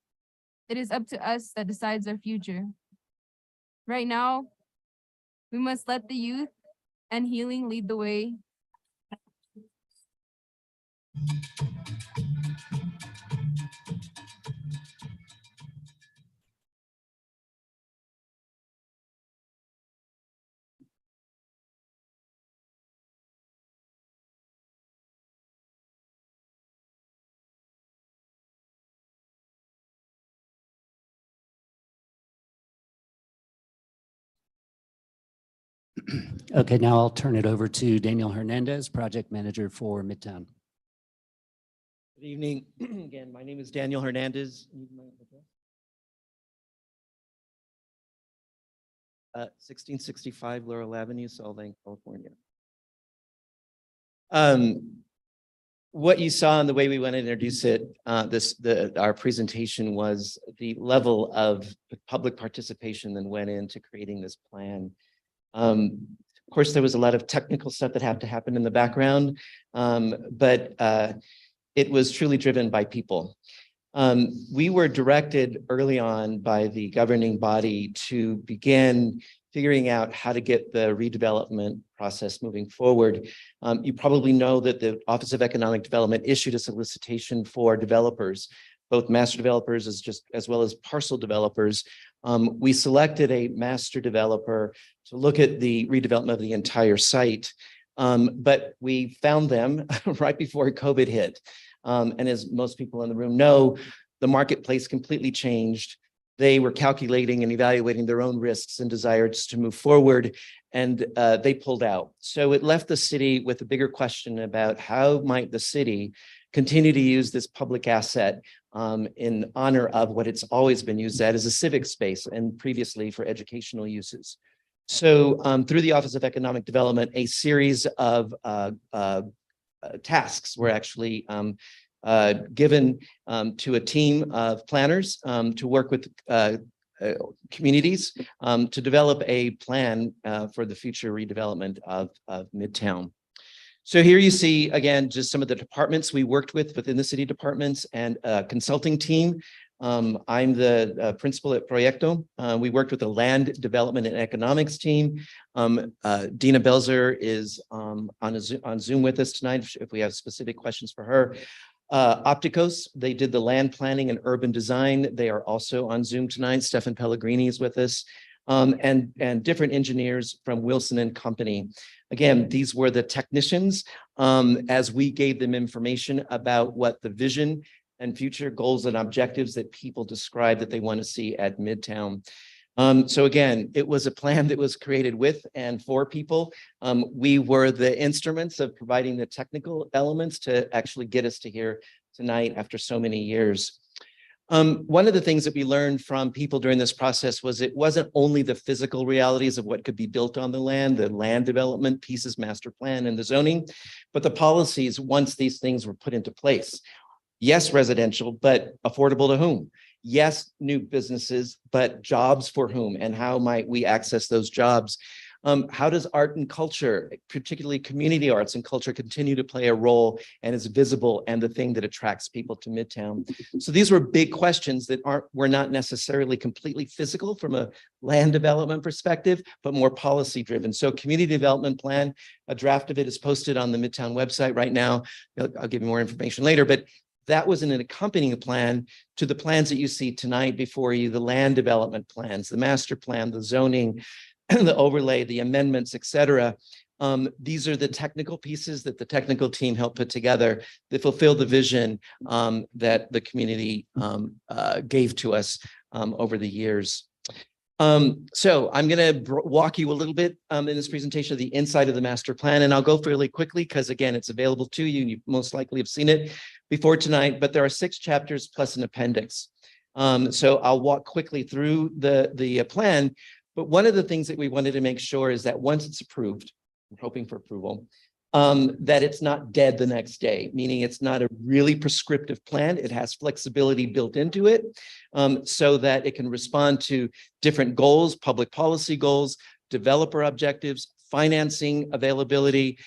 It is up to us that decides our future. Right now, we must let the youth and healing lead the way. Okay, now I'll turn it over to Daniel Hernandez, Project Manager for Midtown. Good evening. Again, my name is Daniel Hernandez. 1665 Laurel Avenue, Salt Lake, California. What you saw and the way we want to introduce it, our presentation was the level of public participation that went into creating this plan. Of course, there was a lot of technical stuff that had to happen in the background, but it was truly driven by people. We were directed early on by the governing body to begin figuring out how to get the redevelopment process moving forward. You probably know that the Office of Economic Development issued a solicitation for developers, both master developers as well as parcel developers. We selected a master developer to look at the redevelopment of the entire site, but we found them right before COVID hit. And as most people in the room know, the marketplace completely changed. They were calculating and evaluating their own risks and desires to move forward, and they pulled out. So it left the city with a bigger question about how might the city continue to use this public asset in honor of what it's always been used at as a civic space and previously for educational uses. So through the Office of Economic Development, a series of tasks were actually given to a team of planners to work with communities to develop a plan for the future redevelopment of Midtown. So here you see, again, just some of the departments we worked with within the city departments and a consulting team. I'm the principal at Proyecto. We worked with the land development and economics team. Dina Belzer is on Zoom with us tonight if we have specific questions for her. Opticos, they did the land planning and urban design. They are also on Zoom tonight. Stefan Pellegrini is with us. And different engineers from Wilson and Company. Again, these were the technicians as we gave them information about what the vision and future goals and objectives that people describe that they want to see at Midtown. So again, it was a plan that was created with and for people. We were the instruments of providing the technical elements to actually get us to here tonight after so many years. One of the things that we learned from people during this process was it wasn't only the physical realities of what could be built on the land development pieces, master plan and the zoning, but the policies once these things were put into place. Yes, residential, but affordable to whom? Yes, new businesses, but jobs for whom? And how might we access those jobs? How does art and culture, particularly community arts and culture, continue to play a role and is visible and the thing that attracts people to Midtown? So these were big questions that were not necessarily completely physical from a land development perspective, but more policy driven. So community development plan, a draft of it is posted on the Midtown website right now. I'll give you more information later, but that was an accompanying plan to the plans that you see tonight before you, the land development plans, the master plan, the zoning, the overlay, the amendments, et cetera. These are the technical pieces that the technical team helped put together that fulfill the vision that the community gave to us over the years. So I'm going to walk you a little bit in this presentation of the inside of the master plan, and I'll go fairly quickly because, again, it's available to you. You most likely have seen it before tonight, but there are 6 chapters plus an appendix. So I'll walk quickly through the plan. But one of the things that we wanted to make sure is that once it's approved, we're hoping for approval, that it's not dead the next day, meaning it's not a really prescriptive plan. It has flexibility built into it so that it can respond to different goals, public policy goals, developer objectives, financing availability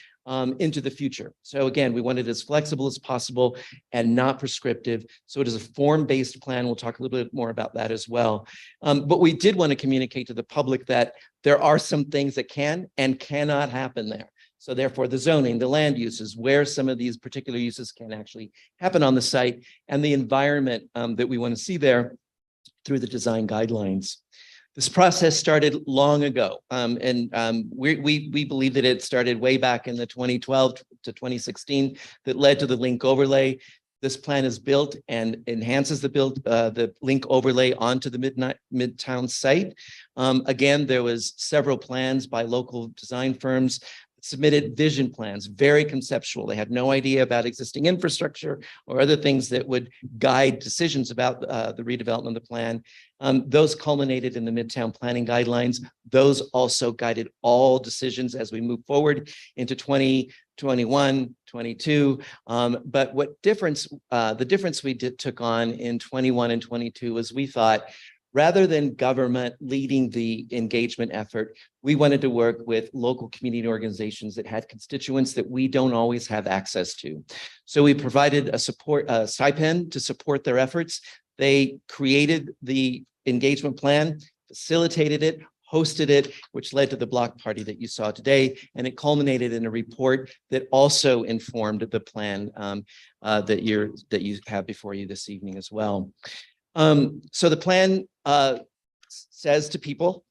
into the future. So again, we want it as flexible as possible and not prescriptive. So it is a form-based plan. We'll talk a little bit more about that as well. But we did want to communicate to the public that there are some things that can and cannot happen there. So therefore, the zoning, the land uses, where some of these particular uses can actually happen on the site, and the environment that we want to see there through the design guidelines. This process started long ago, and we believe that it started way back in the 2012 to 2016 that led to the link overlay. This plan is built and enhances the link overlay onto the Midtown site. Again, there was several plans by local design firms submitted vision plans, very conceptual. They had no idea about existing infrastructure or other things that would guide decisions about the redevelopment of the plan. Those culminated in the Midtown planning guidelines. Those also guided all decisions as we move forward into 2021, 22. But what difference, the difference we took on in 21 and 22 was we thought, rather than government leading the engagement effort, we wanted to work with local community organizations that had constituents that we don't always have access to. So we provided a stipend to support their efforts. They created the engagement plan, facilitated it, hosted it, which led to the block party that you saw today. And it culminated in a report that also informed the plan that you have before you this evening as well. So the plan says to people,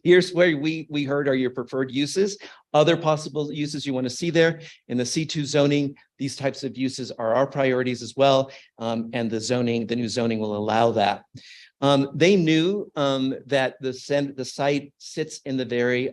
here's where we heard are your preferred uses, other possible uses you want to see there. In the C2 zoning, these types of uses are our priorities as well. And the new zoning will allow that. They knew that the site sits in the very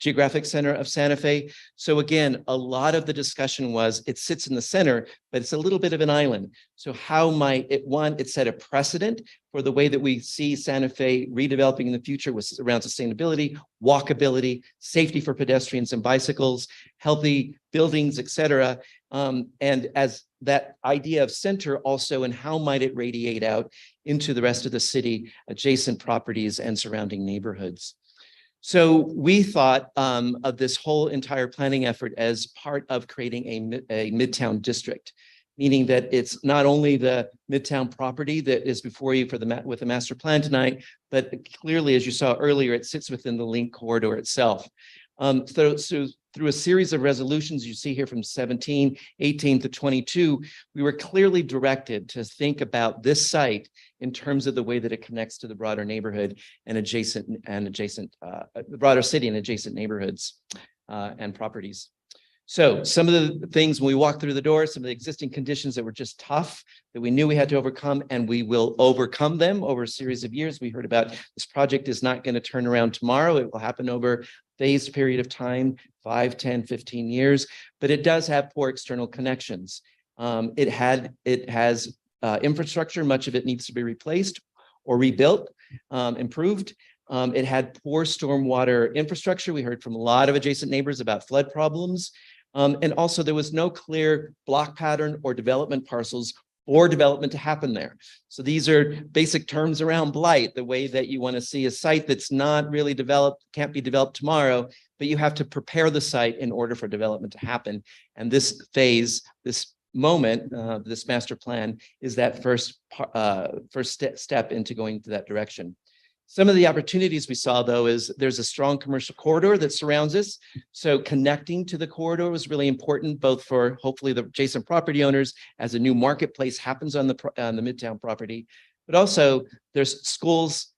geographic center of Santa Fe. So again, a lot of the discussion was it sits in the center, but it's a little bit of an island. So how might it set a precedent for the way that we see Santa Fe redeveloping in the future with around sustainability, walkability, safety for pedestrians and bicycles, healthy buildings, et cetera. And as that idea of center also, and how might it radiate out into the rest of the city, adjacent properties and surrounding neighborhoods. So we thought of this whole entire planning effort as part of creating a Midtown district, meaning that it's not only the Midtown property that is before you with the master plan tonight, but clearly, as you saw earlier, it sits within the link corridor itself. So through a series of resolutions you see here from 17, 18 to 22, we were clearly directed to think about this site in terms of the way that it connects to the broader neighborhood and the broader city and adjacent neighborhoods and properties. So some of the things when we walk through the door, some of the existing conditions that were just tough, that we knew we had to overcome, and we will overcome them over a series of years. We heard about this project is not going to turn around tomorrow. It will happen over a phased period of time, 5, 10, 15 years, but it does have poor external connections. It has infrastructure. Much of it needs to be replaced or rebuilt, improved. It had poor stormwater infrastructure. We heard from a lot of adjacent neighbors about flood problems. And also there was no clear block pattern or development parcels or development to happen there. So these are basic terms around blight, the way that you want to see a site that's not really developed, can't be developed tomorrow, but you have to prepare the site in order for development to happen. And this phase, this moment, this master plan is that first step into going to that direction. Some of the opportunities we saw, though, is there's a strong commercial corridor that surrounds us. So connecting to the corridor was really important, both for hopefully the adjacent property owners as a new marketplace happens on the Midtown property, but also there's schools,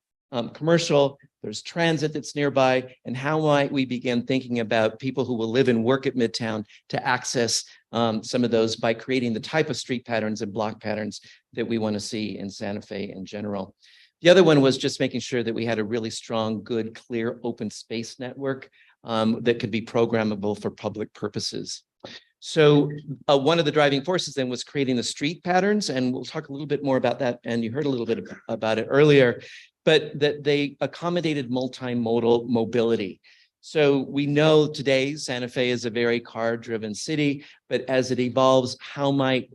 commercial, there's transit that's nearby, and how might we begin thinking about people who will live and work at Midtown to access some of those by creating the type of street patterns and block patterns that we want to see in Santa Fe in general. The other one was just making sure that we had a really strong, good, clear, open space network that could be programmable for public purposes. So one of the driving forces then was creating the street patterns, and we'll talk a little bit more about that, and you heard a little bit about it earlier, but that they accommodated multimodal mobility. So we know today Santa Fe is a very car-driven city, but as it evolves, how might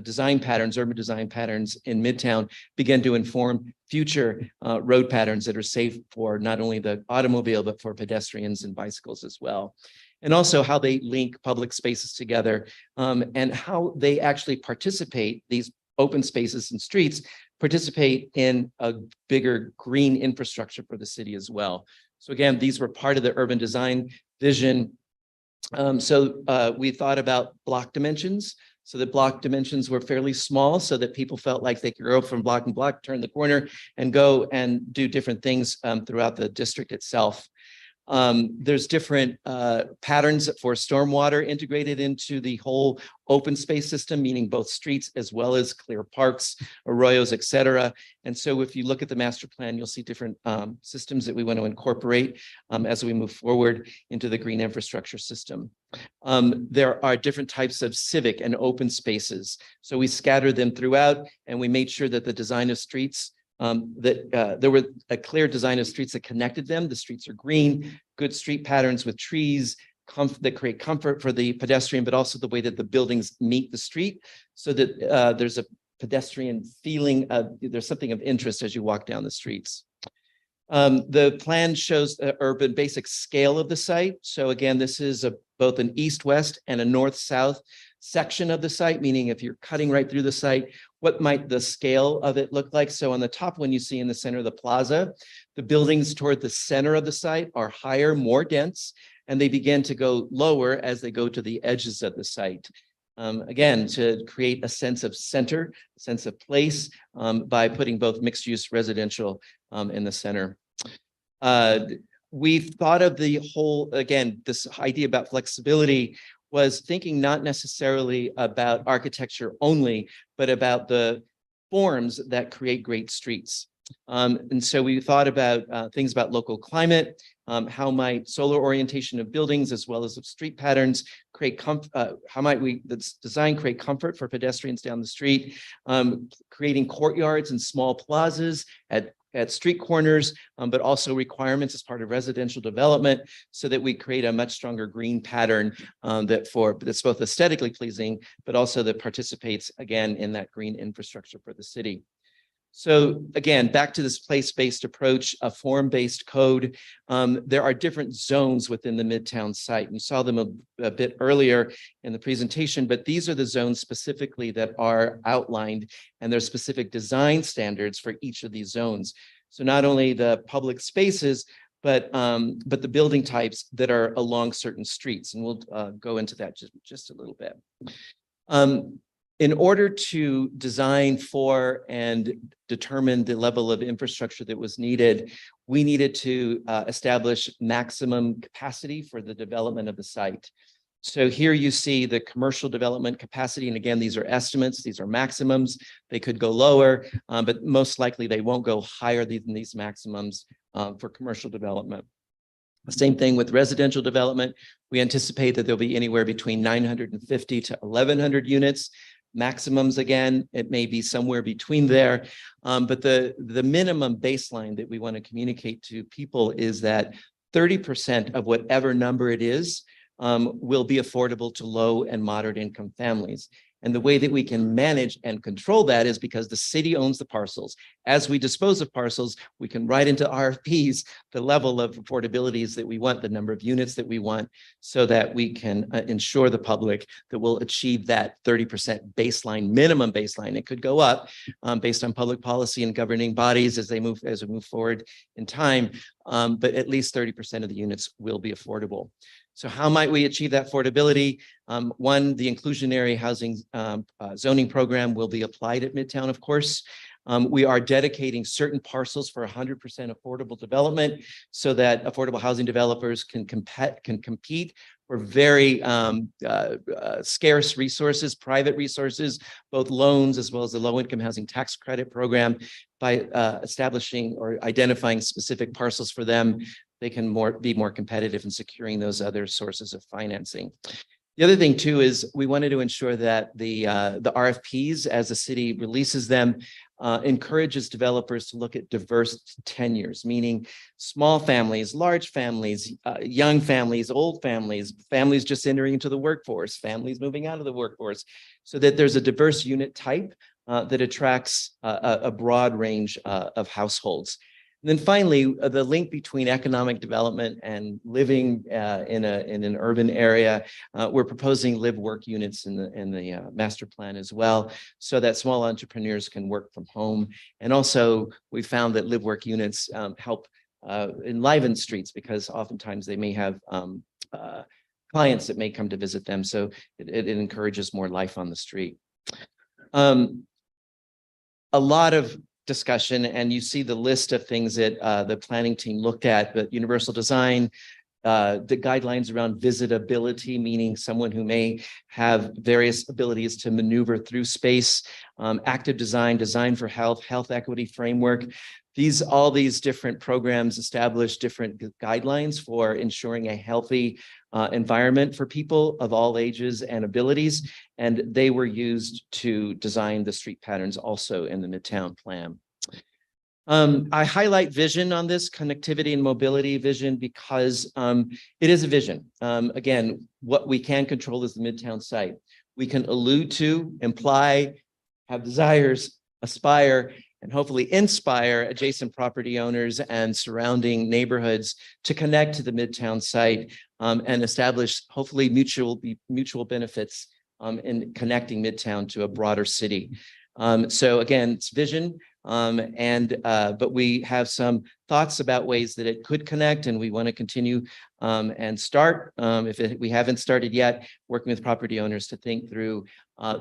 design patterns, urban design patterns in Midtown begin to inform future road patterns that are safe for not only the automobile, but for pedestrians and bicycles as well. And also how they link public spaces together and how they actually participate, these open spaces and streets, participate in a bigger green infrastructure for the city as well. So again, these were part of the urban design vision. We thought about block dimensions. So the block dimensions were fairly small so that people felt like they could go from block and block, turn the corner and go and do different things throughout the district itself. There's different patterns for stormwater integrated into the whole open space system, meaning both streets as well as clear parks, arroyos, et cetera. And so if you look at the master plan, you'll see different systems that we want to incorporate as we move forward into the green infrastructure system. There are different types of civic and open spaces. So we scattered them throughout, and we made sure that the design of streets there were a clear design of streets that connected them. The streets are green, good street patterns with trees that create comfort for the pedestrian, but also the way that the buildings meet the street so that there's a pedestrian feeling of, there's something of interest as you walk down the streets. The plan shows the urban basic scale of the site. So again, this is both an east-west and a north-south section of the site, meaning if you're cutting right through the site, what might the scale of it look like? So on the top one you see in the center of the plaza, the buildings toward the center of the site are higher, more dense, and they begin to go lower as they go to the edges of the site. Again, to create a sense of center, a sense of place by putting both mixed use residential in the center. We've thought of the whole, again, this idea about flexibility was thinking not necessarily about architecture only, but about the forms that create great streets. And so we thought about things about local climate, how might solar orientation of buildings as well as of street patterns create how might the design create comfort for pedestrians down the street, creating courtyards and small plazas at street corners, but also requirements as part of residential development so that we create a much stronger green pattern that's both aesthetically pleasing, but also that participates again in that green infrastructure for the city. So again, back to this place-based approach, a form-based code. There are different zones within the Midtown site. And you saw them a bit earlier in the presentation, but these are the zones specifically that are outlined, and there's specific design standards for each of these zones. So not only the public spaces, but the building types that are along certain streets. And we'll go into that just a little bit. In order to design for and determine the level of infrastructure that was needed, we needed to establish maximum capacity for the development of the site. So here you see the commercial development capacity. And again, these are estimates, these are maximums. They could go lower, but most likely they won't go higher than these maximums for commercial development. The same thing with residential development. We anticipate that there'll be anywhere between 950 to 1,100 units. maximums again, it may be somewhere between there. But the minimum baseline that we want to communicate to people is that 30% of whatever number it is will be affordable to low and moderate income families. And the way that we can manage and control that is because the city owns the parcels. As we dispose of parcels, we can write into RFPs the level of affordabilities that we want, the number of units that we want, so that we can ensure the public that we'll achieve that 30% baseline, minimum baseline. It could go up based on public policy and governing bodies as we move forward in time, but at least 30% of the units will be affordable. So how might we achieve that affordability? One, the inclusionary housing zoning program will be applied at Midtown, of course. We are dedicating certain parcels for 100% affordable development so that affordable housing developers can compete for very scarce resources, private resources, both loans as well as the low-income housing tax credit program. By establishing or identifying specific parcels for them, they can be more competitive in securing those other sources of financing. The other thing too is we wanted to ensure that the RFPs, as the city releases them, encourages developers to look at diverse tenures, meaning small families, large families, young families, old families, families just entering into the workforce, families moving out of the workforce, so that there's a diverse unit type that attracts a broad range of households. And then finally, the link between economic development and living in an urban area. We're proposing live-work units in the master plan as well, so that small entrepreneurs can work from home. And also, we found that live-work units help enliven streets, because oftentimes they may have clients that may come to visit them. So it encourages more life on the street. A lot of discussion, and you see the list of things that the planning team looked at, but universal design, the guidelines around visitability, meaning someone who may have various abilities to maneuver through space, active design, design for health, health equity framework. All these different programs establish different guidelines for ensuring a healthy environment for people of all ages and abilities, and they were used to design the street patterns also in the Midtown plan. I highlight vision on this, connectivity and mobility vision, because it is a vision. Again, what we can control is the Midtown site. We can allude to, imply, have desires, aspire, and hopefully inspire adjacent property owners and surrounding neighborhoods to connect to the Midtown site and establish hopefully mutual benefits in connecting Midtown to a broader city. So again, it's vision, but we have some thoughts about ways that it could connect, and we want to continue and start, we haven't started yet, working with property owners to think through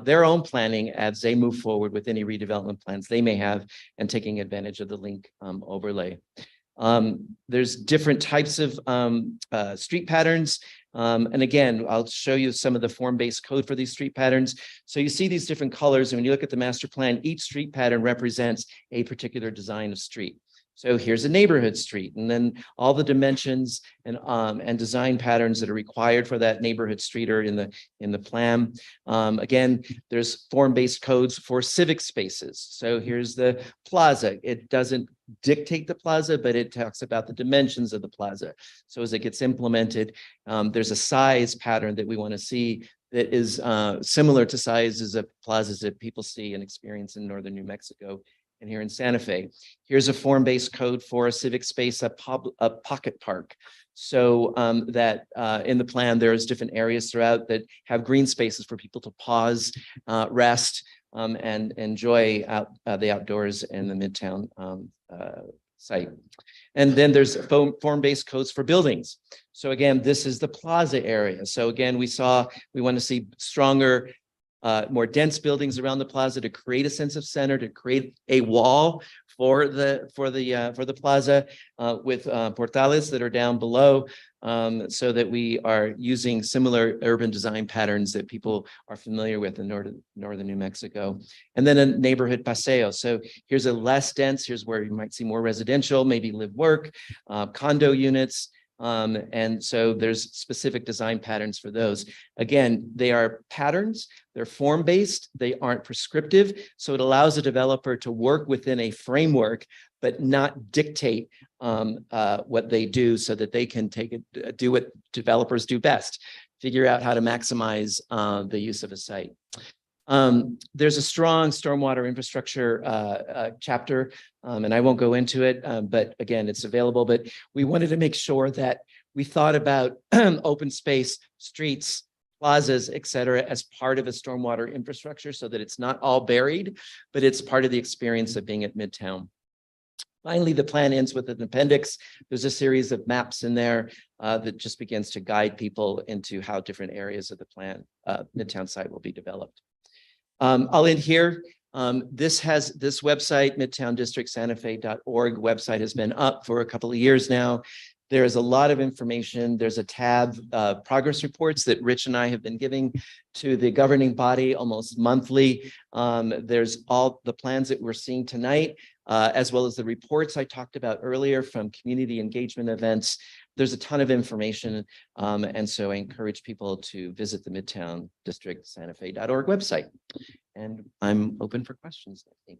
their own planning as they move forward with any redevelopment plans they may have, and taking advantage of the link overlay. There's different types of street patterns. And again, I'll show you some of the form-based code for these street patterns. So you see these different colors, and when you look at the master plan, each street pattern represents a particular design of street. So here's a neighborhood street, and then all the dimensions and design patterns that are required for that neighborhood street are in the plan. Again, there's form-based codes for civic spaces. So here's the plaza. It doesn't dictate the plaza, but it talks about the dimensions of the plaza. So as it gets implemented, there's a size pattern that we want to see that is similar to sizes of plazas that people see and experience in northern New Mexico and here in Santa Fe. Here's a form-based code for a civic space, a pocket park. So that in the plan, there's different areas throughout that have green spaces for people to pause, rest, and enjoy the outdoors in the Midtown site. And then there's form-based codes for buildings. So again, this is the plaza area. So again, we want to see stronger, more dense buildings around the plaza to create a sense of center, to create a wall for the plaza with portales that are down below, so that we are using similar urban design patterns that people are familiar with in northern New Mexico. And then a neighborhood paseo. So here's a less dense, here's where you might see more residential, maybe live work, condo units, And so there's specific design patterns for those. Again, they are patterns, they're form-based, they aren't prescriptive. So it allows a developer to work within a framework, but not dictate what they do, so that they can do what developers do best, figure out how to maximize the use of a site. There's a strong stormwater infrastructure chapter, and I won't go into it, but again, it's available. But we wanted to make sure that we thought about open space, streets, plazas, et cetera, as part of a stormwater infrastructure, so that it's not all buried, but it's part of the experience of being at Midtown. Finally, the plan ends with an appendix. There's a series of maps in there that just begins to guide people into how different areas of the plan Midtown site will be developed. I'll end here. This website, midtowndistrictsantafe.org website, has been up for a couple of years now. There is a lot of information. There's a tab, progress reports, that Rich and I have been giving to the governing body almost monthly. There's all the plans that we're seeing tonight, as well as the reports I talked about earlier from community engagement events. There's a ton of information. And so I encourage people to visit the Midtown District Santa website. And I'm open for questions, I think.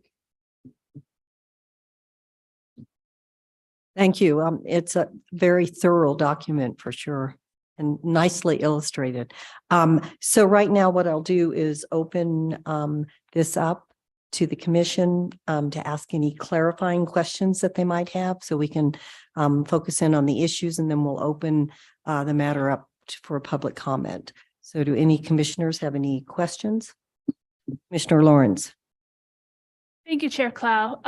Thank you. It's a very thorough document for sure, and nicely illustrated. So right now what I'll do is open this up to the commission to ask any clarifying questions that they might have, so we can focus in on the issues, and then we'll open the matter up for a public comment. So do any commissioners have any questions? Commissioner Lawrence. Thank you, Chair Clow.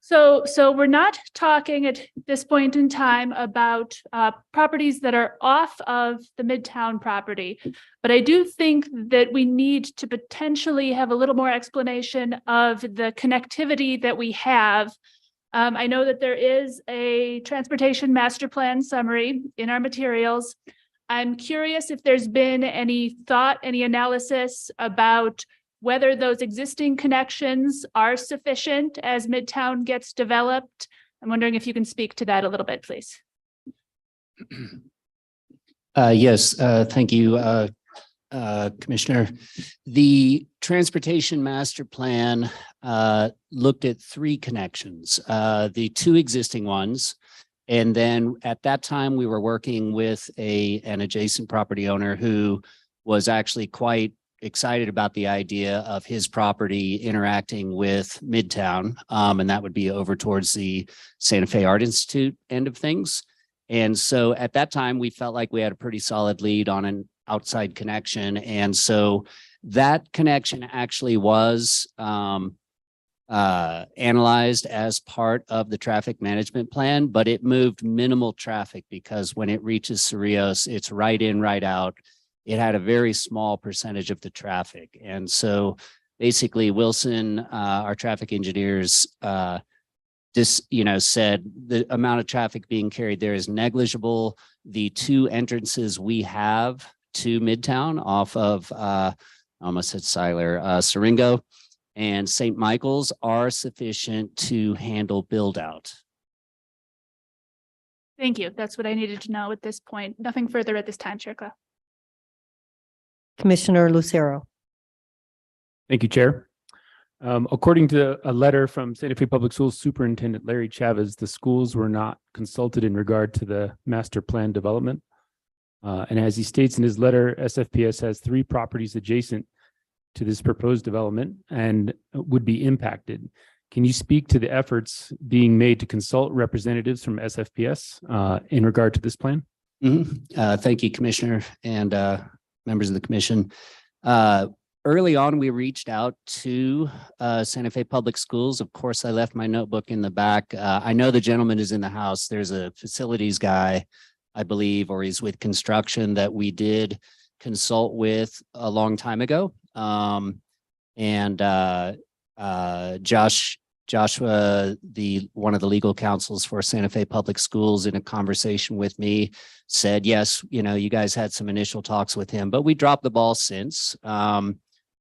So we're not talking at this point in time about properties that are off of the Midtown property, but I do think that we need to potentially have a little more explanation of the connectivity that we have. I know that there is a transportation master plan summary in our materials. I'm curious if there's been any thought, any analysis about whether those existing connections are sufficient as Midtown gets developed. I'm wondering if you can speak to that a little bit, please. Yes, thank you, Commissioner. The Transportation Master Plan looked at 3 connections, the 2 existing ones. And then at that time, we were working with an adjacent property owner who was actually quite excited about the idea of his property interacting with Midtown. And that would be over towards the Santa Fe Art Institute end of things. And so at that time, we felt like we had a pretty solid lead on an outside connection. And so that connection actually was analyzed as part of the traffic management plan, but it moved minimal traffic because when it reaches Cerrillos, it's right in, right out. It had a very small percentage of the traffic. And so basically Wilson, our traffic engineers, said the amount of traffic being carried there is negligible. The 2 entrances we have to Midtown off of, I almost said Siringo and St. Michael's are sufficient to handle build out. Thank you. That's what I needed to know at this point. Nothing further at this time, Chair Clow. Commissioner Lucero. Thank you, Chair. According to a letter from Santa Fe Public Schools Superintendent Larry Chavez, the schools were not consulted in regard to the master plan development. And as he states in his letter, SFPS has 3 properties adjacent to this proposed development and would be impacted. Can you speak to the efforts being made to consult representatives from SFPS in regard to this plan? Thank you, Commissioner, and members of the commission. Early on, we reached out to Santa Fe Public Schools. Of course, I left my notebook in the back. I know the gentleman is in the house. There's a facilities guy, I believe, or he's with construction that we did consult with a long time ago. Joshua, one of the legal counsels for Santa Fe Public Schools, in a conversation with me, said, yes, you guys had some initial talks with him, but we dropped the ball since.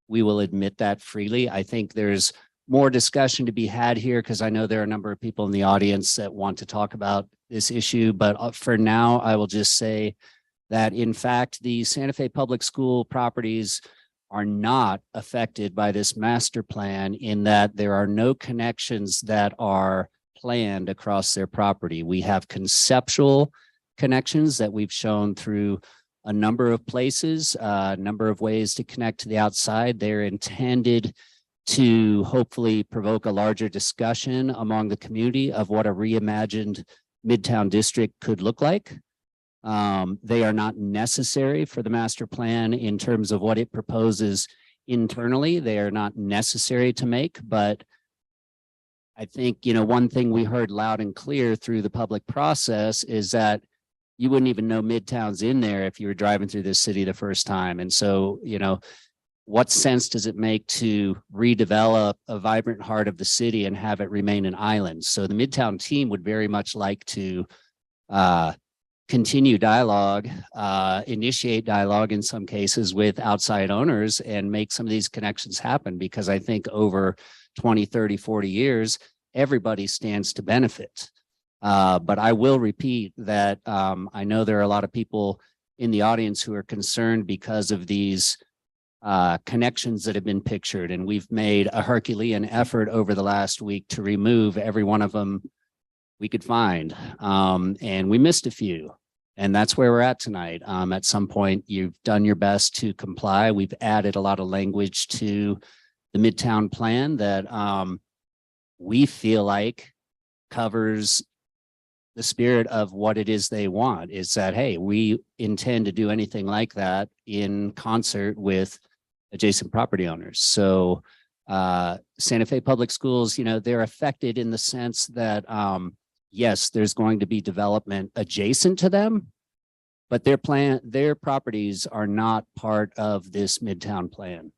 We will admit that freely. I think there's more discussion to be had here because I know there are a number of people in the audience that want to talk about this issue, but for now, I will just say that in fact, the Santa Fe Public School properties are not affected by this master plan in that there are no connections that are planned across their property. We have conceptual connections that we've shown through a number of places, a number of ways to connect to the outside. They're intended to hopefully provoke a larger discussion among the community of what a reimagined Midtown district could look like. They are not necessary for the master plan in terms of what it proposes internally. They are not necessary to make, but I think, one thing we heard loud and clear through the public process is that you wouldn't even know Midtown's in there if you were driving through this city the first time. And so, what sense does it make to redevelop a vibrant heart of the city and have it remain an island? So the Midtown team would very much like to continue dialogue, initiate dialogue in some cases with outside owners and make some of these connections happen, because I think over 20, 30, 40 years, everybody stands to benefit. But I will repeat that I know there are a lot of people in the audience who are concerned because of these connections that have been pictured. And we've made a Herculean effort over the last week to remove every one of them we could find. And we missed a few. And that's where we're at tonight. At some point, you've done your best to comply. We've added a lot of language to the Midtown plan that we feel like covers the spirit of what it is they want, is that, hey, we intend to do anything like that in concert with adjacent property owners. So Santa Fe Public Schools, they're affected in the sense that, yes, there's going to be development adjacent to them, but their properties are not part of this Midtown plan.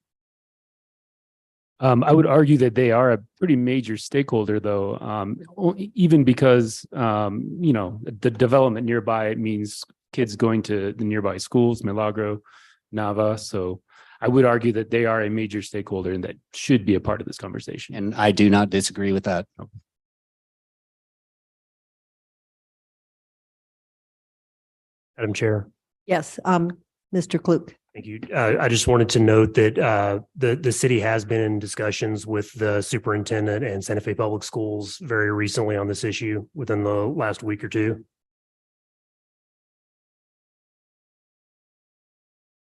I would argue that they are a pretty major stakeholder, though, even because, the development nearby means kids going to the nearby schools, Milagro, Nava. So I would argue that they are a major stakeholder and that should be a part of this conversation. And I do not disagree with that. Madam Chair. Yes, Mr. Klug. Thank you. I just wanted to note that the city has been in discussions with the superintendent and Santa Fe Public Schools very recently on this issue within the last week or two.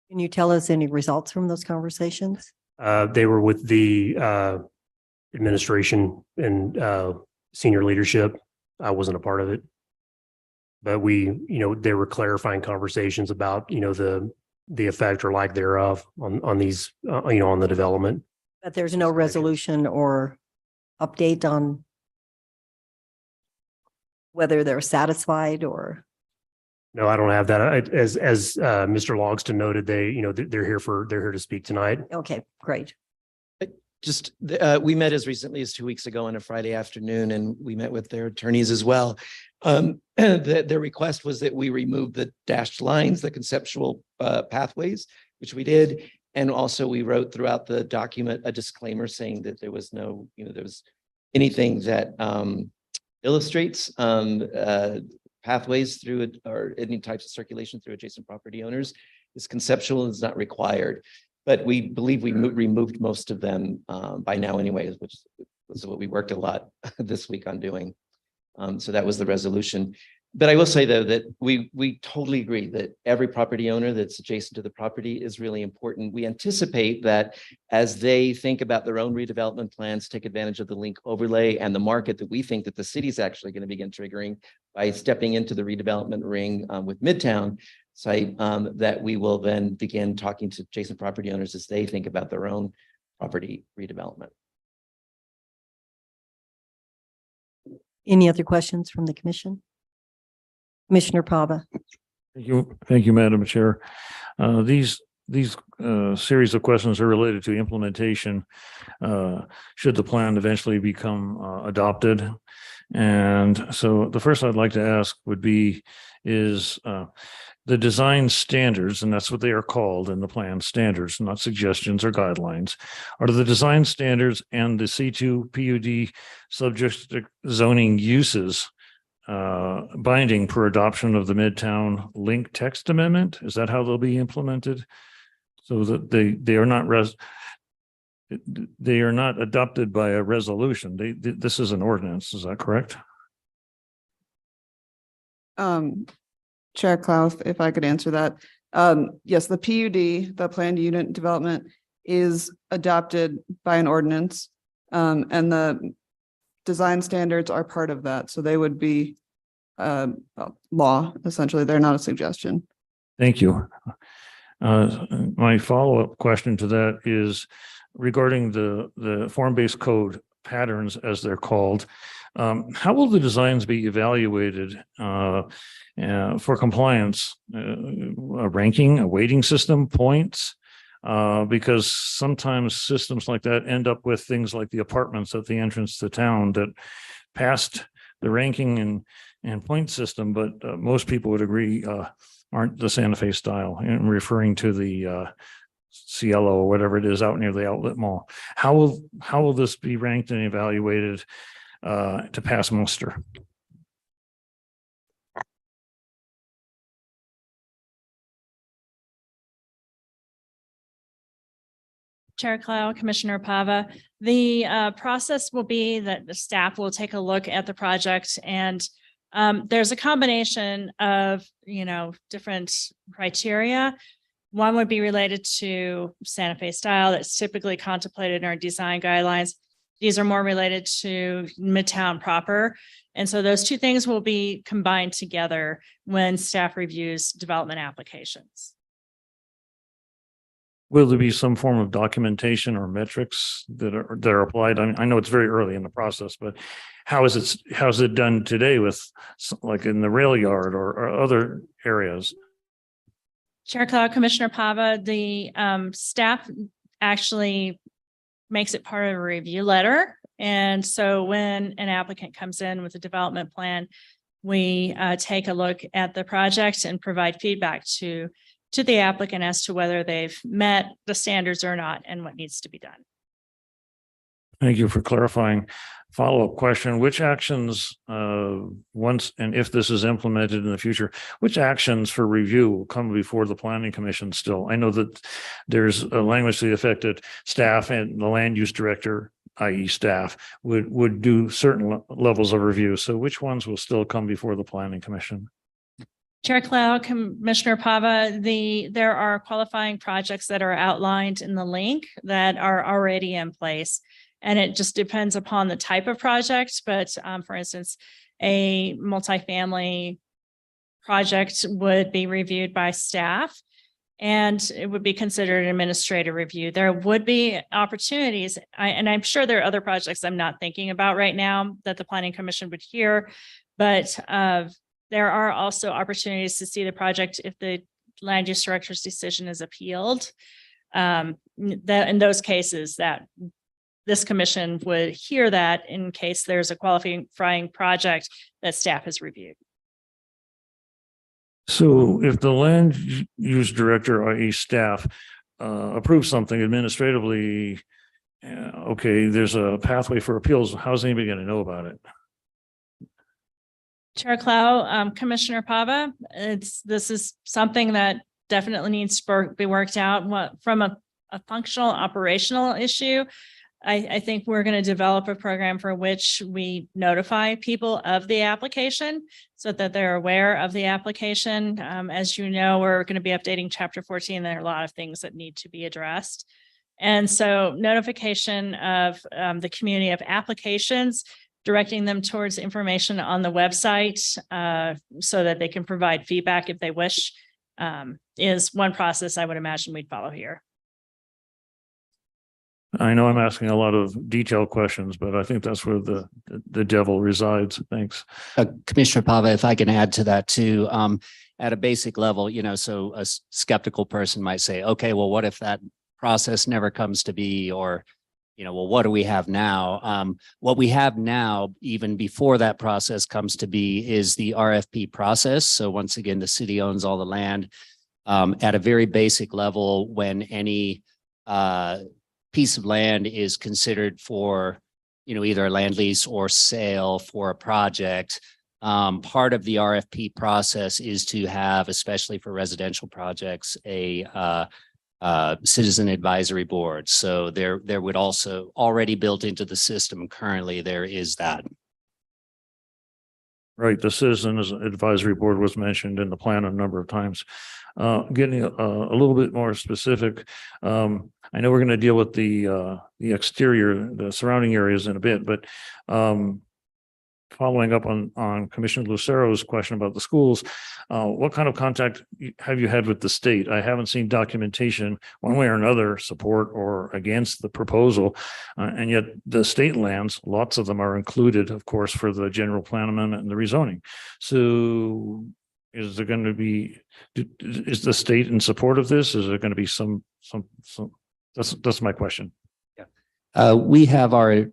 Can you tell us any results from those conversations? They were with the administration and senior leadership. I wasn't a part of it. But they were clarifying conversations about, the effect or lack thereof on these, on the development. But there's no resolution or update on whether they're satisfied or? No, I don't have that. As Mr. Logston noted, they're here to speak tonight. Okay, great. We met as recently as 2 weeks ago on a Friday afternoon, and we met with their attorneys as well. Their request was that we remove the dashed lines, the conceptual pathways, which we did. And also we wrote throughout the document a disclaimer saying that there was no, there was anything that illustrates pathways through it or any types of circulation through adjacent property owners is conceptual and is not required. But we believe we removed most of them by now anyways, which was what we worked a lot this week on doing. So that was the resolution. But I will say, though, that we totally agree that every property owner that's adjacent to the property is really important. We anticipate that as they think about their own redevelopment plans, take advantage of the link overlay and the market that we think that the city's actually going to begin triggering by stepping into the redevelopment ring with Midtown site, that we will then begin talking to adjacent property owners as they think about their own property redevelopment. Any other questions from the commission? Commissioner Pava. Thank you, Madam Chair. These series of questions are related to implementation. Should the plan eventually become adopted? And so the first I'd like to ask would be, is the design standards, and that's what they are called in the plan, standards, not suggestions or guidelines, are the design standards and the C2 PUD subject to zoning uses binding per adoption of the Midtown Link text amendment? Is that how they'll be implemented? So that they are not they are not adopted by a resolution. This is an ordinance. Is that correct? Chair Klaus, if I could answer that. Yes, the PUD, the planned unit development, is adopted by an ordinance. And the design standards are part of that. So they would be law, essentially. They're not a suggestion. Thank you. My follow-up question to that is regarding the form-based code patterns, as they're called. How will the designs be evaluated for compliance? A ranking, a weighting system, points? Because sometimes systems like that end up with things like the apartments at the entrance to town that passed the ranking and point system, but most people would agree aren't the Santa Fe style. And referring to the Cielo or whatever it is out near the outlet mall. How will this be ranked and evaluated to pass muster? Chair Clow, Commissioner Pava, the process will be that the staff will take a look at the project, and there's a combination of, different criteria. One would be related to Santa Fe style that's typically contemplated in our design guidelines. These are more related to Midtown proper. And so those two things will be combined together when staff reviews development applications. Will there be some form of documentation or metrics that are applied? I know it's very early in the process, but how's it done today with like in the rail yard or other areas? Chair Cloud, Commissioner Pava, the staff actually makes it part of a review letter. And so when an applicant comes in with a development plan, we take a look at the project and provide feedback to the applicant as to whether they've met the standards or not and what needs to be done. Thank you for clarifying. Follow-up question, which actions, once and if this is implemented in the future, which actions for review will come before the planning commission still? I know that there's a language to the effect that staff and the land use director, i.e. staff, would do certain levels of review. So which ones will still come before the planning commission? Chair Cloud, Commissioner Pava, there are qualifying projects that are outlined in the link that are already in place. And it just depends upon the type of project. But for instance, a multifamily project would be reviewed by staff and it would be considered an administrative review. There would be opportunities, and I'm sure there are other projects I'm not thinking about right now that the Planning Commission would hear, but there are also opportunities to see the project if the land use director's decision is appealed. That in those cases that this commission would hear that in case there's a qualifying project that staff has reviewed. So if the land use director, i.e. staff, approves something administratively, okay, there's a pathway for appeals. How's anybody going to know about it? Chair Clow, Commissioner Pava, this is something that definitely needs to be worked out. From a functional operational issue, I think we're going to develop a program for which we notify people of the application so that they're aware of the application. As you know, we're going to be updating Chapter 14. There are a lot of things that need to be addressed. And so notification of the community of applications, directing them towards information on the website so that they can provide feedback if they wish, is one process I would imagine we'd follow here. I know I'm asking a lot of detailed questions, but I think that's where the devil resides. Thanks. Commissioner Pava, if I can add to that too, at a basic level, so a skeptical person might say, okay, well, what if that process never comes to be, or, well, what do we have now? What we have now, even before that process comes to be, is the RFP process. So once again, the city owns all the land. At a very basic level, when any piece of land is considered for, either a land lease or sale for a project, part of the RFP process is to have, especially for residential projects, a citizen advisory board. So there would also already built into the system currently, there is that. Right, the Citizens Advisory Board was mentioned in the plan a number of times. Getting a little bit more specific, I know we're going to deal with the exterior, the surrounding areas in a bit, but following up on Commissioner Lucero's question about the schools, what kind of contact have you had with the state? I haven't seen documentation one way or another, support or against the proposal. And yet the state lands, lots of them are included, of course, for the general plan amendment and the rezoning. So is there going to be, is the state in support of this? Is there going to be some, that's my question. We have our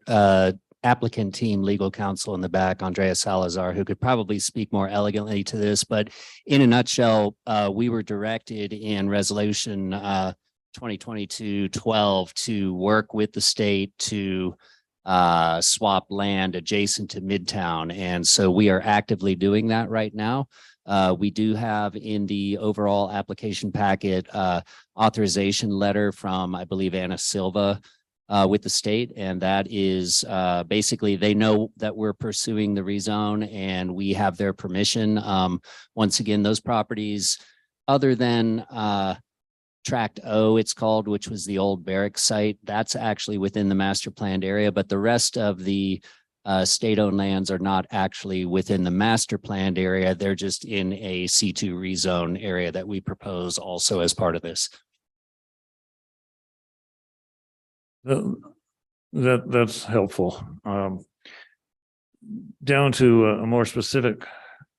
applicant team, legal counsel in the back, Andrea Salazar, who could probably speak more elegantly to this. But in a nutshell, we were directed in resolution 2022-12 to work with the state to swap land adjacent to Midtown. And so we are actively doing that right now. We do have in the overall application packet authorization letter from, I believe, Anna Silva with the state. And that is basically, they know that we're pursuing the rezone and we have their permission. Once again, those properties, other than Tract O, it's called, which was the old barracks site, that's actually within the master planned area, but the rest of the state-owned lands are not actually within the master planned area. They're just in a C2 rezone area that we propose also as part of this. That's helpful. Down to a more specific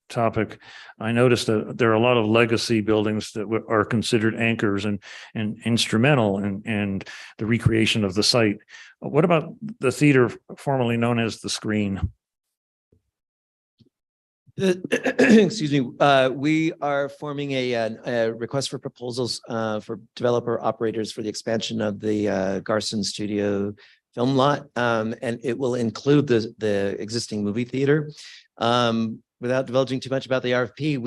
topic, I noticed that there are a lot of legacy buildings that are considered anchors and instrumental in the recreation of the site. What about the theater formerly known as the Screen? Excuse me, we are forming a request for proposals for developer operators for the expansion of the Garson Studio film lot, and it will include the existing movie theater. Without divulging too much about the RFP,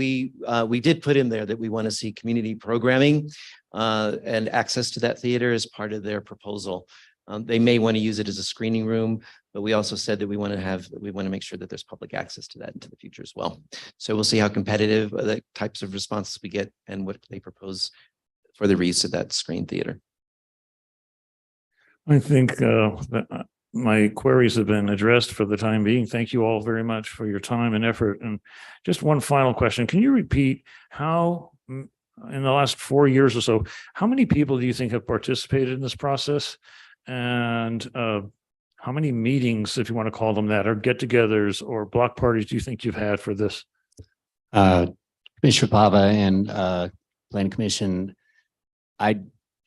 we did put in there that we want to see community programming and access to that theater as part of their proposal. They may want to use it as a screening room, but we also said that we want to make sure that there's public access to that into the future as well. So we'll see how competitive the types of responses we get and what they propose for the reuse of that screen theater. I think that my queries have been addressed for the time being. Thank you all very much for your time and effort. And just one final question. Can you repeat how, in the last 4 years or so, how many people do you think have participated in this process? And how many meetings, if you want to call them that, or get-togethers or block parties do you think you've had for this? Commissioner Pava and Planning Commission, I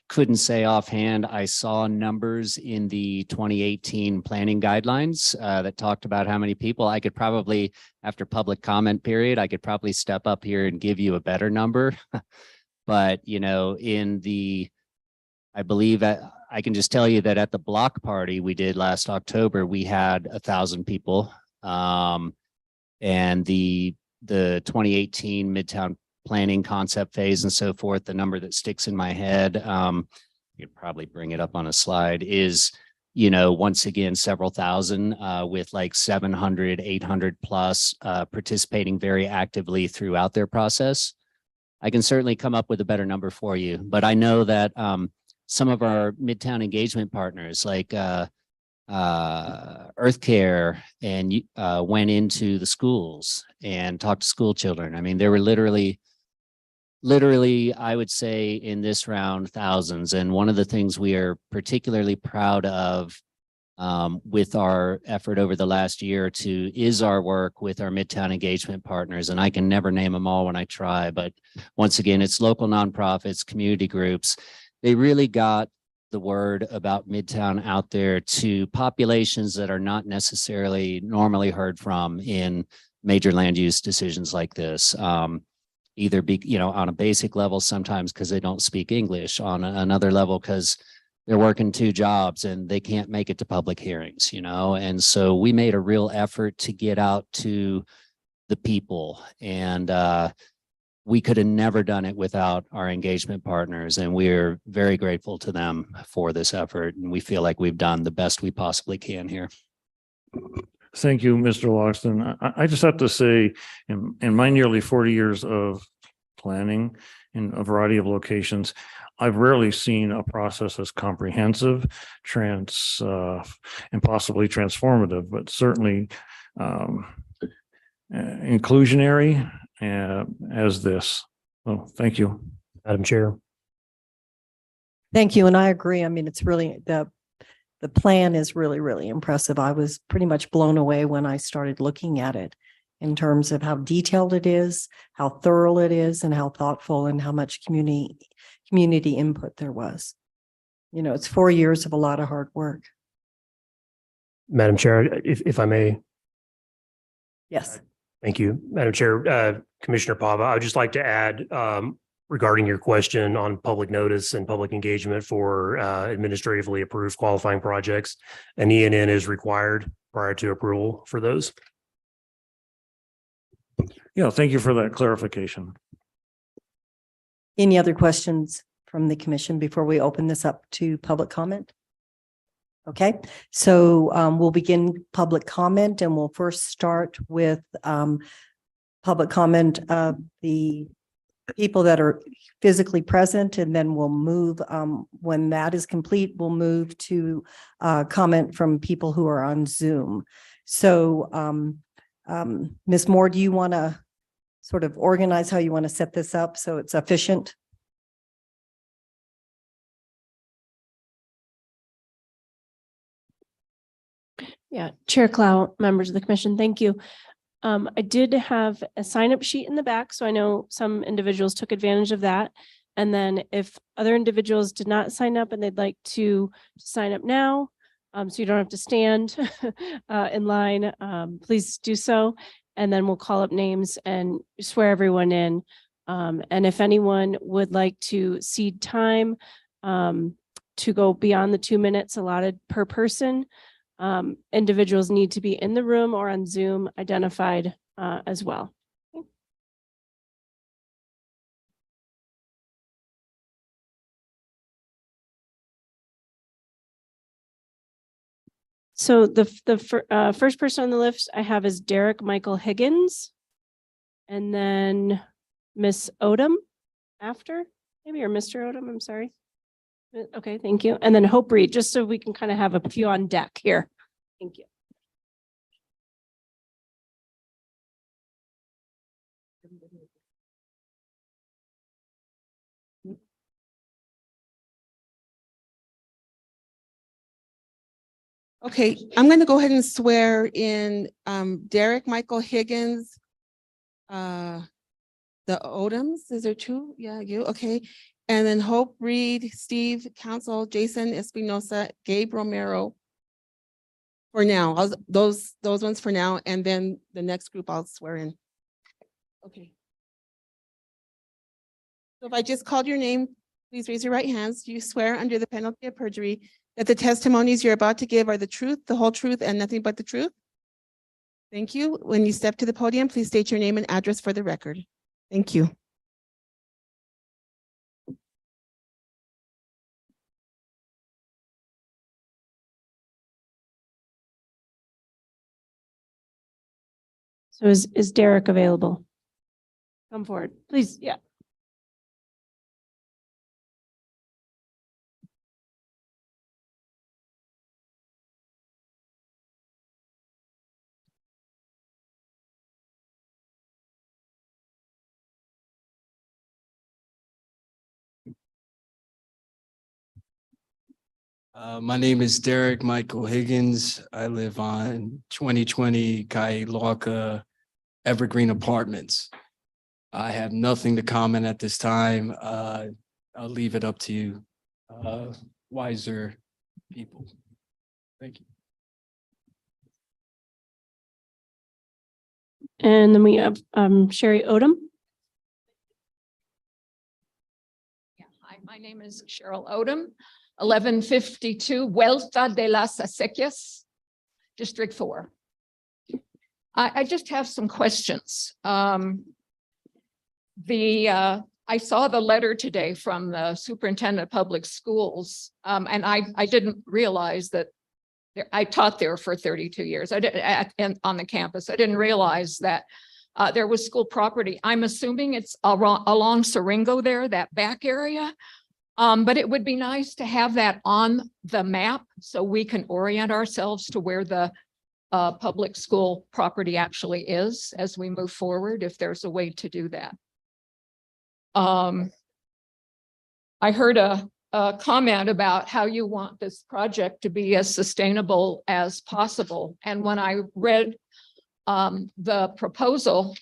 couldn't say offhand. I saw numbers in the 2018 planning guidelines that talked about how many people. I could probably, after public comment period, I could probably step up here and give you a better number. But, you know, I believe I can just tell you that at the block party we did last October, we had 1,000 people. And the 2018 Midtown planning concept phase and so forth, the number that sticks in my head, you could probably bring it up on a slide, is, you know, once again, several thousand with like 700, 800 plus participating very actively throughout their process. I can certainly come up with a better number for you, but I know that some of our Midtown engagement partners like Earth Care and went into the schools and talked to school children. I mean, there were literally, I would say in this round, thousands. And one of the things we are particularly proud of with our effort over the last year or two is our work with our Midtown engagement partners. And I can never name them all when I try, but once again, it's local nonprofits, community groups. They really got the word about Midtown out there to populations that are not necessarily normally heard from in major land use decisions like this. Either be, you know, on a basic level, sometimes because they don't speak English, on another level because they're working 2 jobs and they can't make it to public hearings, you know? And so we made a real effort to get out to the people. And we could have never done it without our engagement partners. And we're very grateful to them for this effort. And we feel like we've done the best we possibly can here. Thank you, Mr. Loxton. I just have to say, in my nearly 40 years of planning in a variety of locations, I've rarely seen a process as comprehensive, and possibly transformative, but certainly inclusionary as this. So thank you. Madam Chair. Thank you. And I agree. I mean, it's really the plan is really, really impressive. I was pretty much blown away when I started looking at it in terms of how detailed it is, how thorough it is, and how thoughtful and how much community input there was. You know, it's 4 years of a lot of hard work. Madam Chair, if I may. Yes. Thank you, Madam Chair. Commissioner Pava, I would just like to add regarding your question on public notice and public engagement for administratively approved qualifying projects. An ENN is required prior to approval for those. Yeah, thank you for that clarification. Any other questions from the commission before we open this up to public comment? Okay, so we'll begin public comment, and we'll first start with public comment of the people that are physically present, and then we'll move, when that is complete, we'll move to comment from people who are on Zoom. So Ms. Moore, do you want to sort of organize how you want to set this up so it's efficient? Yeah, Chair Clow, members of the commission, thank you. I did have a sign-up sheet in the back, so I know some individuals took advantage of that. And then if other individuals did not sign up and they'd like to sign up now, so you don't have to stand in line, please do so. And then we'll call up names and swear everyone in. And if anyone would like to cede time to go beyond the 2 minutes allotted per person, individuals need to be in the room or on Zoom identified as well. So the first person on the list I have is Derek Michael Higgins, and then Miss Odom after, maybe, or Mr. Odom, I'm sorry. Okay, thank you. And then Hope Reed, just so we can kind of have a few on deck here. Thank you. Okay, I'm going to go ahead and swear in Derek Michael Higgins, the Odoms. Is there two? Yeah, you. Okay. And then Hope Reed, Steve Council, Jason Espinosa, Gabe Romero. For now, those ones for now, and then the next group I'll swear in. Okay. So if I just called your name, please raise your right hands. Do you swear under the penalty of perjury that the testimonies you're about to give are the truth, the whole truth, and nothing but the truth? Thank you. When you step to the podium, please state your name and address for the record. Thank you. So is Derek available? Come forward, please. Yeah. My name is Derek Michael Higgins. I live on 2020 Kailauka Evergreen Apartments. I have nothing to comment at this time. I'll leave it up to you, wiser people. Thank you. And then we have Sherry Odom. Hi, my name is Cheryl Odom, 1152 Huerta de las Acequias, District 4. I just have some questions. I saw the letter today from the superintendent of public schools, and I didn't realize that I taught there for 32 years. I did on the campus. I didn't realize that there was school property. I'm assuming it's along Siringo there, that back area. But it would be nice to have that on the map so we can orient ourselves to where the public school property actually is as we move forward, if there's a way to do that. I heard a comment about how you want this project to be as sustainable as possible. And when I read the proposal,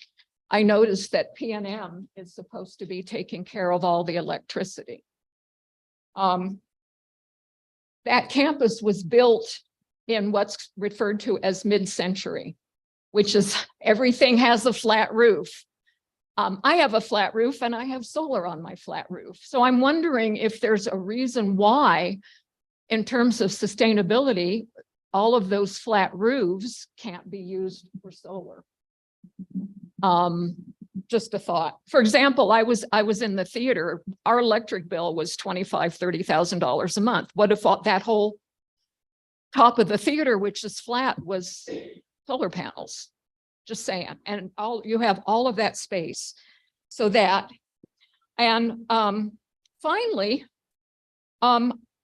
I noticed that PNM is supposed to be taking care of all the electricity. That campus was built in what's referred to as mid-century, which is everything has a flat roof. I have a flat roof and I have solar on my flat roof. So I'm wondering if there's a reason why, in terms of sustainability, all of those flat roofs can't be used for solar. Just a thought. For example, I was in the theater. Our electric bill was $25,000–$30,000 a month. What if that whole top of the theater, which is flat, was solar panels? Just saying. And you have all of that space. So that, and finally,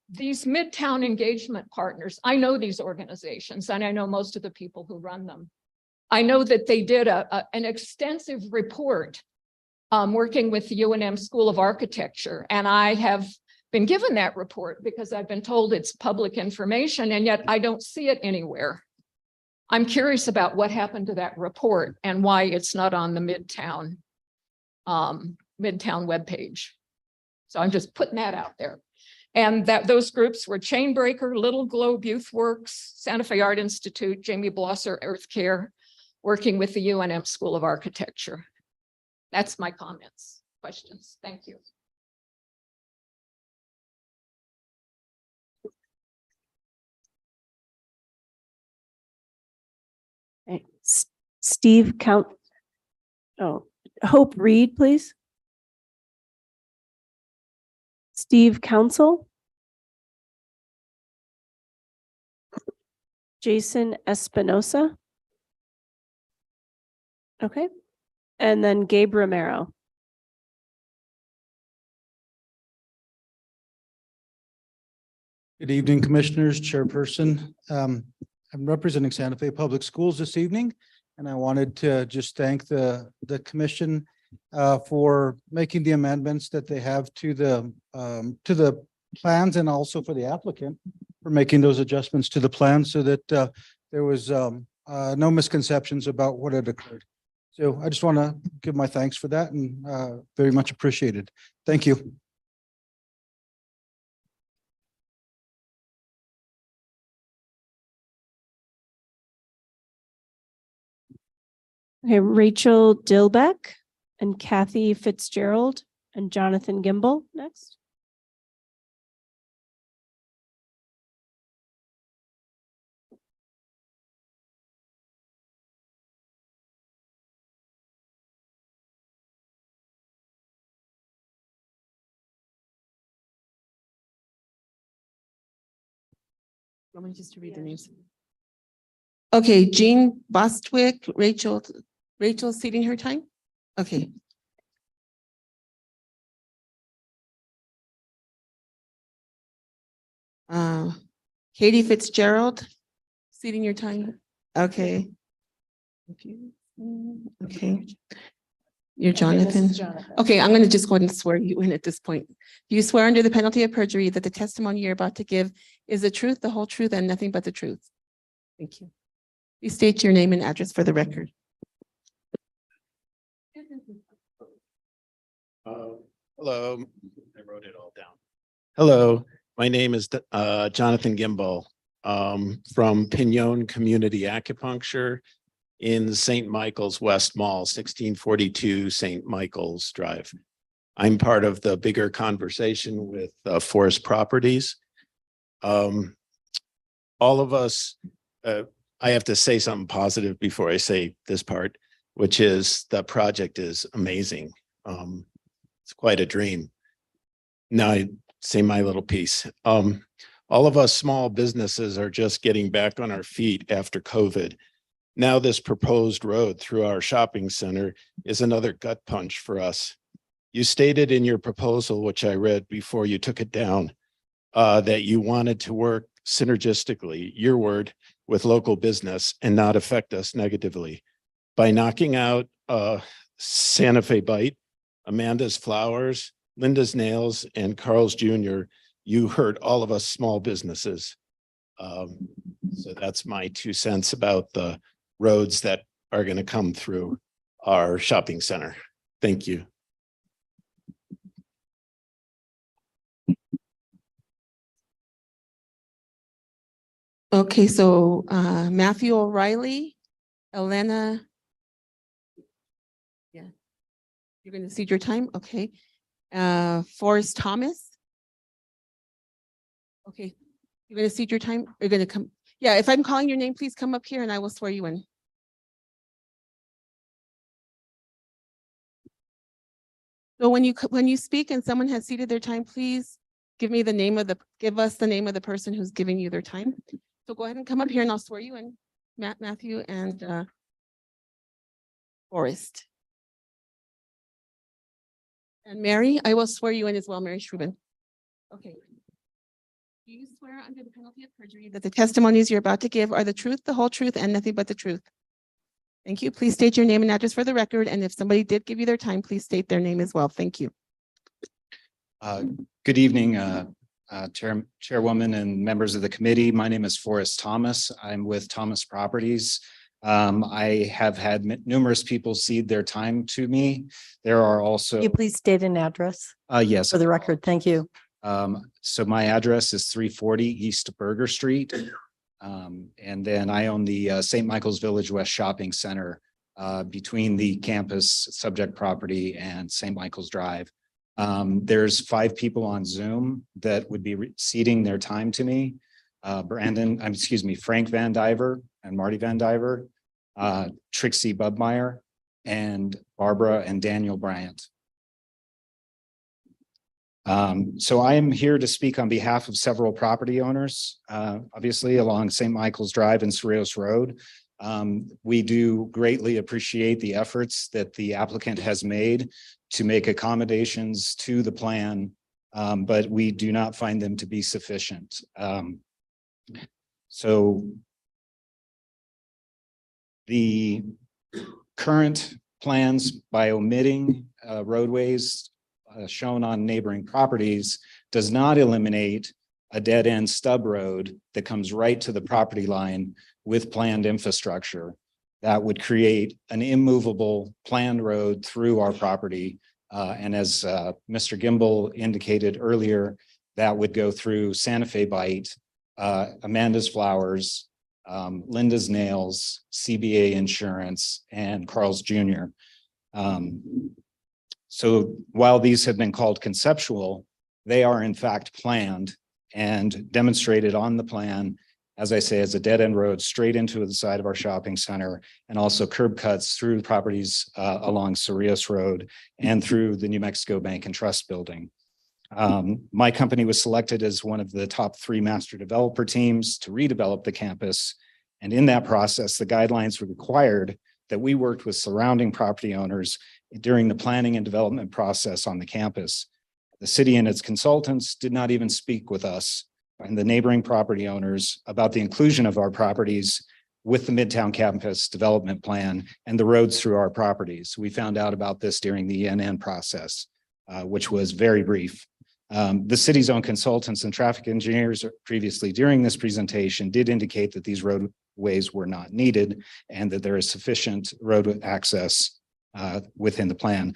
these Midtown engagement partners, I know these organizations and I know most of the people who run them. I know that they did an extensive report working with the UNM School of Architecture. And I have been given that report because I've been told it's public information, and yet I don't see it anywhere. I'm curious about what happened to that report and why it's not on the Midtown webpage. So I'm just putting that out there. And that those groups were Chainbreaker, Little Globe Youth Works, Santa Fe Art Institute, Jamie Blosser, Earth Care, working with the UNM School of Architecture. That's my comments, questions. Thank you. Okay. Steve Hope Reed, please. Steve Council. Jason Espinosa. Okay. And then Gabe Romero. Good evening, Commissioners, Chairperson. I'm representing Santa Fe Public Schools this evening, and I wanted to just thank the Commission for making the amendments that they have to the plans, and also for the applicant for making those adjustments to the plan so that there was no misconceptions about what had occurred. So I just want to give my thanks for that, and very much appreciated. Thank you. Okay, Rachel Dilbeck and Kathy Fitzgerald and Jonathan Gimbel next. Want me just to read the names? Okay, Jean Bostwick, Rachel ceding her time? Okay. Katie Fitzgerald, ceding your time? Okay. Okay. You're Jonathan? Okay, I'm going to just go ahead and swear you in at this point. Do you swear under the penalty of perjury that the testimony you're about to give is the truth, the whole truth, and nothing but the truth? Thank you. Please state your name and address for the record. Hello, I wrote it all down. Hello, my name is Jonathan Gimbel from Pinon Community Acupuncture in St. Michael's West Mall, 1642 St. Michael's Drive. I'm part of the bigger conversation with Forest Properties. All of us, I have to say something positive before I say this part, which is the project is amazing. It's quite a dream. Now I say my little piece. All of us small businesses are just getting back on our feet after COVID. Now this proposed road through our shopping center is another gut punch for us. You stated in your proposal, which I read before you took it down, that you wanted to work synergistically, your word, with local business and not affect us negatively. By knocking out Santa Fe Bite, Amanda's Flowers, Linda's Nails, and Carl's Jr., you hurt all of us small businesses. So that's my 2 cents about the roads that are going to come through our shopping center. Thank you. Okay, so Matthew O'Reilly, Elena. Yeah, you're going to cede your time. Okay. Forrest Thomas. Okay, you're going to cede your time. You're going to come. Yeah, if I'm calling your name, please come up here and I will swear you in. So when you speak and someone has ceded their time, please give us the name of the person who's giving you their time. So go ahead and come up here and I'll swear you in, Matthew and Forrest. And Mary, I will swear you in as well, Mary Shrubin. Okay. Do you swear under the penalty of perjury that the testimonies you're about to give are the truth, the whole truth, and nothing but the truth? Thank you. Please state your name and address for the record. And if somebody did give you their time, please state their name as well. Thank you. Good evening, Chairwoman and members of the committee. My name is Forrest Thomas. I'm with Thomas Properties. I have had numerous people cede their time to me. There are also. Can you please state an address? Yes. For the record, thank you. So my address is 340 East Burger Street. And then I own the St. Michael's Village West Shopping Center between the campus subject property and St. Michael's Drive. There's 5 people on Zoom that would be ceding their time to me. Frank Van Diver and Marty Van Diver, Trixie Bubmeyer, and Barbara and Daniel Bryant. So I am here to speak on behalf of several property owners, obviously along St. Michael's Drive and Cerrillos Road. We do greatly appreciate the efforts that the applicant has made to make accommodations to the plan, but we do not find them to be sufficient. So the current plans, by omitting roadways shown on neighboring properties, does not eliminate a dead end stub road that comes right to the property line with planned infrastructure that would create an immovable planned road through our property. And as Mr. Gimbel indicated earlier, that would go through Santa Fe Bite, Amanda's Flowers, Linda's Nails, CBA Insurance, and Carl's Jr. So while these have been called conceptual, they are in fact planned and demonstrated on the plan, as I say, as a dead end road straight into the side of our shopping center, and also curb cuts through properties along Cerrillos Road and through the New Mexico Bank and Trust building. My company was selected as one of the top 3 master developer teams to redevelop the campus. And in that process, the guidelines were required that we worked with surrounding property owners during the planning and development process on the campus. The city and its consultants did not even speak with us and the neighboring property owners about the inclusion of our properties with the Midtown Campus Development Plan and the roads through our properties. We found out about this during the ENN process, which was very brief. The city's own consultants and traffic engineers previously during this presentation did indicate that these roadways were not needed and that there is sufficient road access within the plan.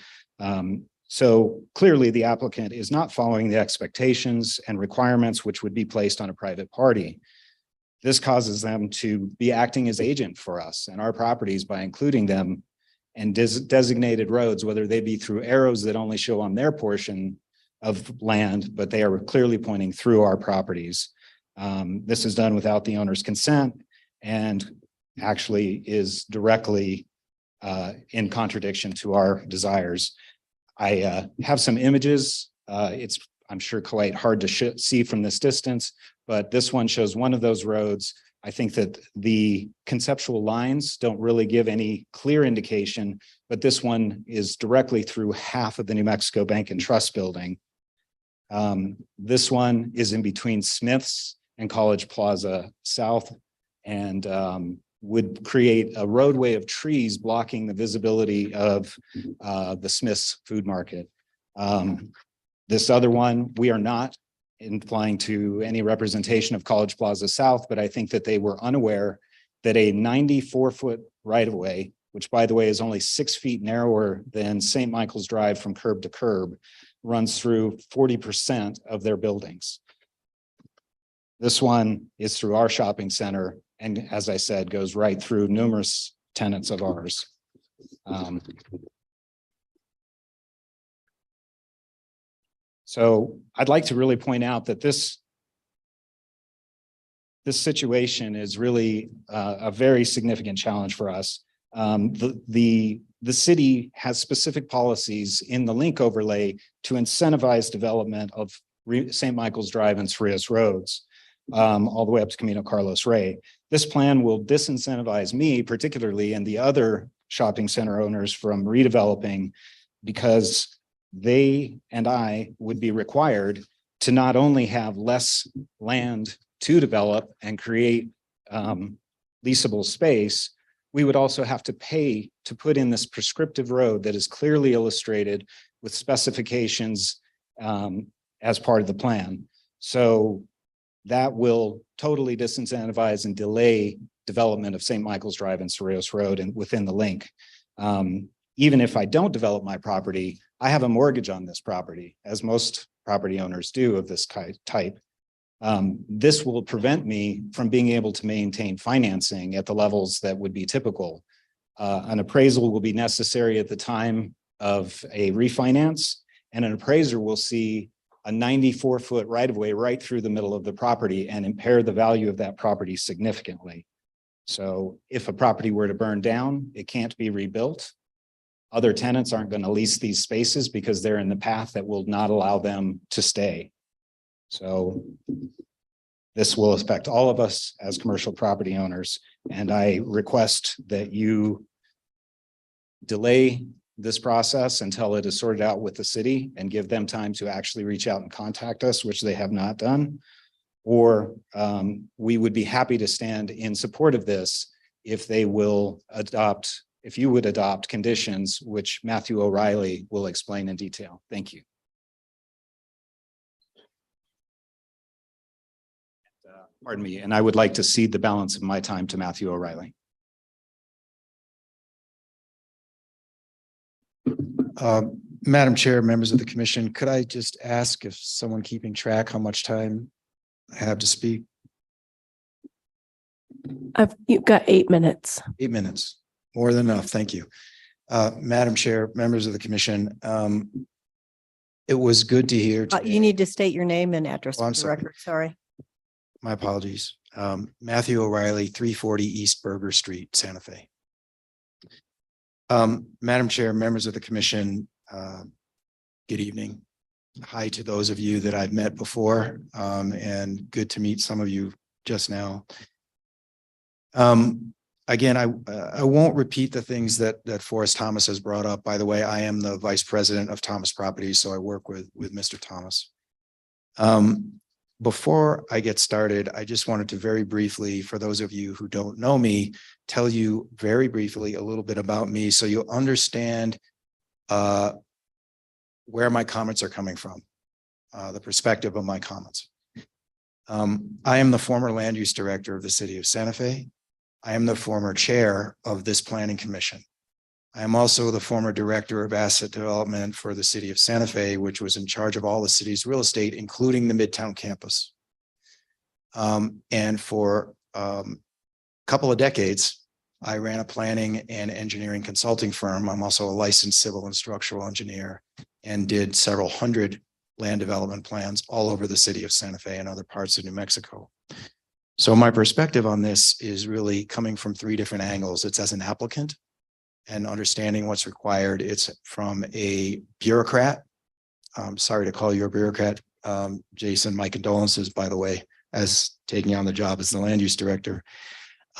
So clearly the applicant is not following the expectations and requirements which would be placed on a private party. This causes them to be acting as agent for us and our properties by including them in designated roads, whether they be through arrows that only show on their portion of land, but they are clearly pointing through our properties. This is done without the owner's consent, and actually is directly in contradiction to our desires. I have some images. It's, I'm sure, quite hard to see from this distance, but this one shows one of those roads. I think that the conceptual lines don't really give any clear indication, but this one is directly through half of the New Mexico Bank and Trust building. This one is in between Smith's and College Plaza South, and would create a roadway of trees blocking the visibility of the Smith's Food Market. This other one, we are not implying to any representation of College Plaza South, but I think that they were unaware that a 94-foot right-of-way, which by the way is only 6 feet narrower than St. Michael's Drive from curb to curb, runs through 40% of their buildings. This one is through our shopping center, and as I said, goes right through numerous tenants of ours. So I'd like to really point out that this situation is really a very significant challenge for us. The city has specific policies in the link overlay to incentivize development of St. Michael's Drive and Cerrillos Roads, all the way up to Camino Carlos Rey. This plan will disincentivize me particularly and the other shopping center owners from redeveloping, because they and I would be required to not only have less land to develop and create leasable space, we would also have to pay to put in this prescriptive road that is clearly illustrated with specifications as part of the plan. So that will totally disincentivize and delay development of St. Michael's Drive and Cerrillos Road and within the link. Even if I don't develop my property, I have a mortgage on this property, as most property owners do of this type. This will prevent me from being able to maintain financing at the levels that would be typical. An appraisal will be necessary at the time of a refinance, and an appraiser will see a 94-foot right-of-way right through the middle of the property and impair the value of that property significantly. So if a property were to burn down, it can't be rebuilt. Other tenants aren't going to lease these spaces because they're in the path that will not allow them to stay. So this will affect all of us as commercial property owners, and I request that you delay this process until it is sorted out with the city and give them time to actually reach out and contact us, which they have not done. Or we would be happy to stand in support of this if they will adopt, if you would adopt conditions which Matthew O'Reilly will explain in detail. Thank you. Pardon me, and I would like to cede the balance of my time to Matthew O'Reilly. Madam Chair, members of the commission, could I just ask if someone keeping track how much time I have to speak? You've got 8 minutes. 8 minutes, more than enough. Thank you. Madam Chair, members of the commission, it was good to hear. You need to state your name and address Oh, I'm for the sorry. record. Sorry. My apologies. Matthew O'Reilly, 340 East Burger Street, Santa Fe. Madam Chair, members of the commission, good evening. Hi to those of you that I've met before, and good to meet some of you just now. Again, I won't repeat the things that Forrest Thomas has brought up. By the way, I am the vice president of Thomas Properties, so I work with Mr. Thomas. Before I get started, I just wanted to very briefly, for those of you who don't know me, tell you very briefly a little bit about me so you'll understand where my comments are coming from, the perspective of my comments. I am the former land use director of the city of Santa Fe. I am the former chair of this planning commission. I am also the former director of asset development for the city of Santa Fe, which was in charge of all the city's real estate, including the Midtown campus. And for a couple of decades, I ran a planning and engineering consulting firm. I'm also a licensed civil and structural engineer and did several hundred land development plans all over the city of Santa Fe and other parts of New Mexico. So my perspective on this is really coming from three different angles. It's as an applicant and understanding what's required. It's from a bureaucrat. I'm sorry to call you a bureaucrat, Jason. My condolences, by the way, as taking on the job as the land use director.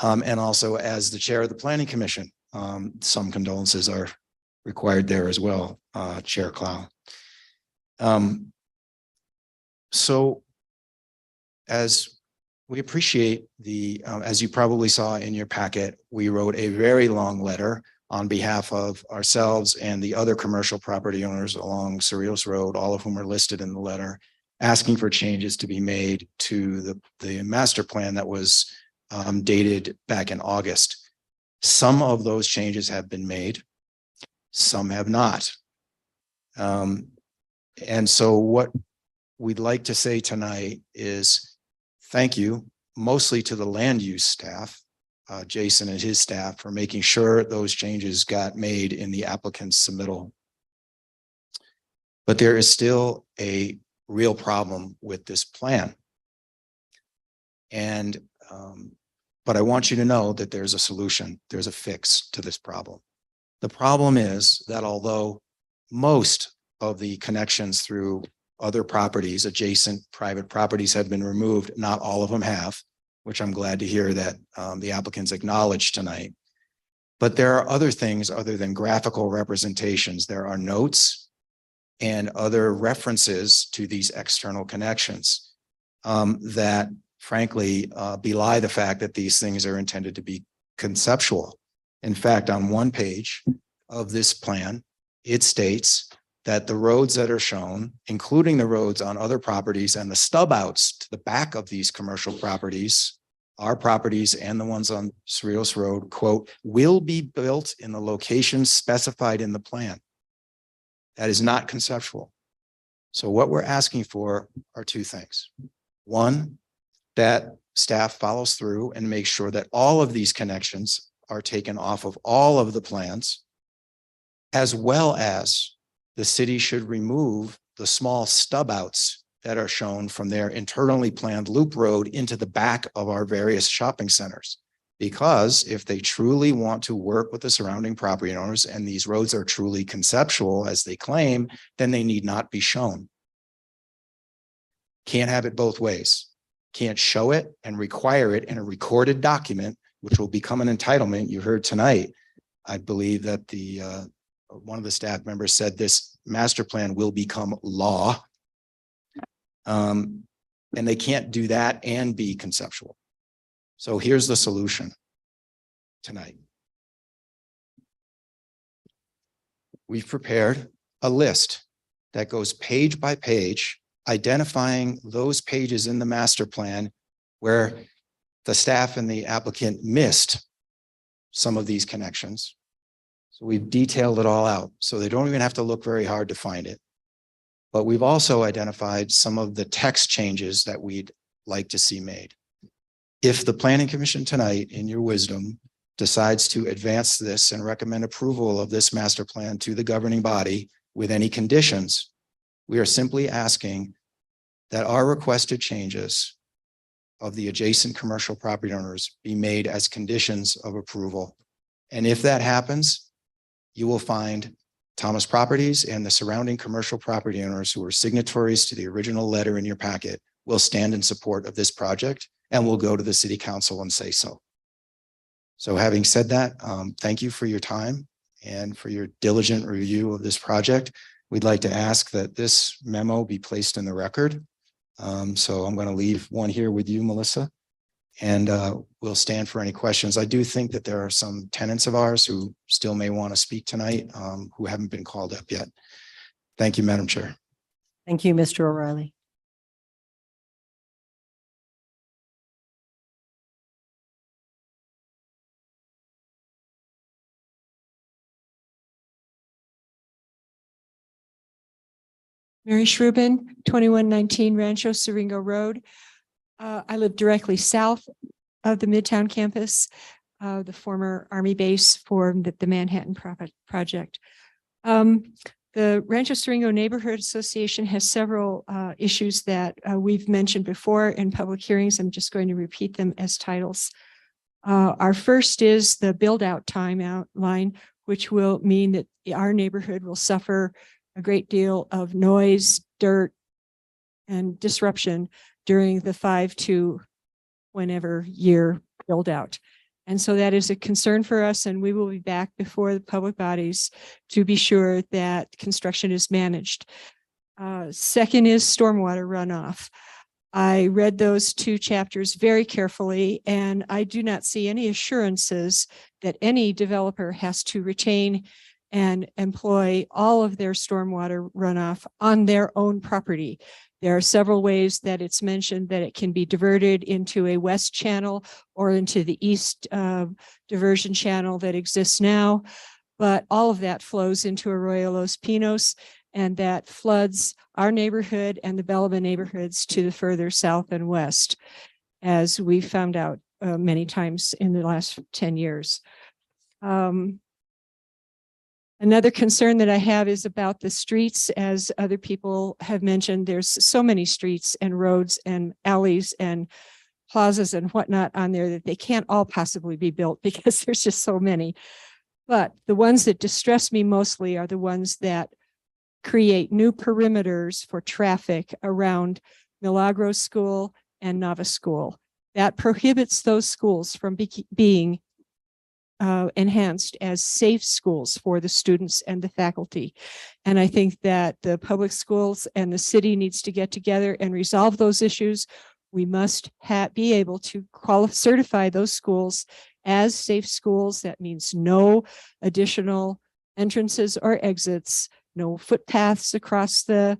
And also as the chair of the planning commission. Some condolences are required there as well, Chair Clow. So as we appreciate the, as you probably saw in your packet, we wrote a very long letter on behalf of ourselves and the other commercial property owners along Cerritos Road, all of whom are listed in the letter, asking for changes to be made to the master plan that was dated back in August. Some of those changes have been made, some have not. And so what we'd like to say tonight is thank you mostly to the land use staff, Jason and his staff, for making sure those changes got made in the applicant's submittal. But there is still a real problem with this plan. And, but I want you to know that there's a solution, there's a fix to this problem. The problem is that although most of the connections through other properties, adjacent private properties have been removed, not all of them have, which I'm glad to hear that the applicants acknowledged tonight. But there are other things other than graphical representations. There are notes and other references to these external connections that frankly belie the fact that these things are intended to be conceptual. In fact, on one page of this plan, it states that the roads that are shown, including the roads on other properties and the stub outs to the back of these commercial properties, our properties and the ones on Cerritos Road, quote, will be built in the locations specified in the plan. That is not conceptual. So what we're asking for are two things. One, that staff follows through and makes sure that all of these connections are taken off of all of the plans, as well as the city should remove the small stub outs that are shown from their internally planned loop road into the back of our various shopping centers. Because if they truly want to work with the surrounding property owners and these roads are truly conceptual as they claim, then they need not be shown. Can't have it both ways. Can't show it and require it in a recorded document, which will become an entitlement. You heard tonight, I believe that the one of the staff members said this master plan will become law. And they can't do that and be conceptual. So here's the solution tonight. We've prepared a list that goes page by page, identifying those pages in the master plan where the staff and the applicant missed some of these connections. So we've detailed it all out, so they don't even have to look very hard to find it. But we've also identified some of the text changes that we'd like to see made. If the Planning Commission tonight, in your wisdom, decides to advance this and recommend approval of this master plan to the governing body with any conditions, we are simply asking that our requested changes of the adjacent commercial property owners be made as conditions of approval. And if that happens, you will find Thomas Properties and the surrounding commercial property owners who are signatories to the original letter in your packet will stand in support of this project and will go to the city council and say so. So having said that, thank you for your time and for your diligent review of this project. We'd like to ask that this memo be placed in the record. So I'm going to leave one here with you, Melissa, and we'll stand for any questions. I do think that there are some tenants of ours who still may want to speak tonight who haven't been called up yet. Thank you, Madam Chair. Thank you, Mr. O'Reilly. Mary Shrubin, 2119 Rancho Siringo Road. I live directly south of the Midtown campus, the former Army base for the Manhattan Project. The Rancho Siringo Neighborhood Association has several issues that we've mentioned before in public hearings. I'm just going to repeat them as titles. Our first is the build out timeout line, which will mean that our neighborhood will suffer a great deal of noise, dirt, and disruption during the 5 to whenever year build out. And so that is a concern for us, and we will be back before the public bodies to be sure that construction is managed. Second is stormwater runoff. I read those 2 chapters very carefully, and I do not see any assurances that any developer has to retain and employ all of their stormwater runoff on their own property. There are several ways that it's mentioned that it can be diverted into a west channel or into the east diversion channel that exists now, but all of that flows into Arroyo Los Pinos, and that floods our neighborhood and the Bellama neighborhoods to the further south and west, as we found out many times in the last 10 years. Another concern that I have is about the streets. As other people have mentioned, there's so many streets and roads and alleys and plazas and whatnot on there that they can't all possibly be built because there's just so many. But the ones that distress me mostly are the ones that create new perimeters for traffic around Milagros School and Nava School. That prohibits those schools from being enhanced as safe schools for the students and the faculty. And I think that the public schools and the city needs to get together and resolve those issues. We must be able to certify those schools as safe schools. That means no additional entrances or exits, no footpaths across the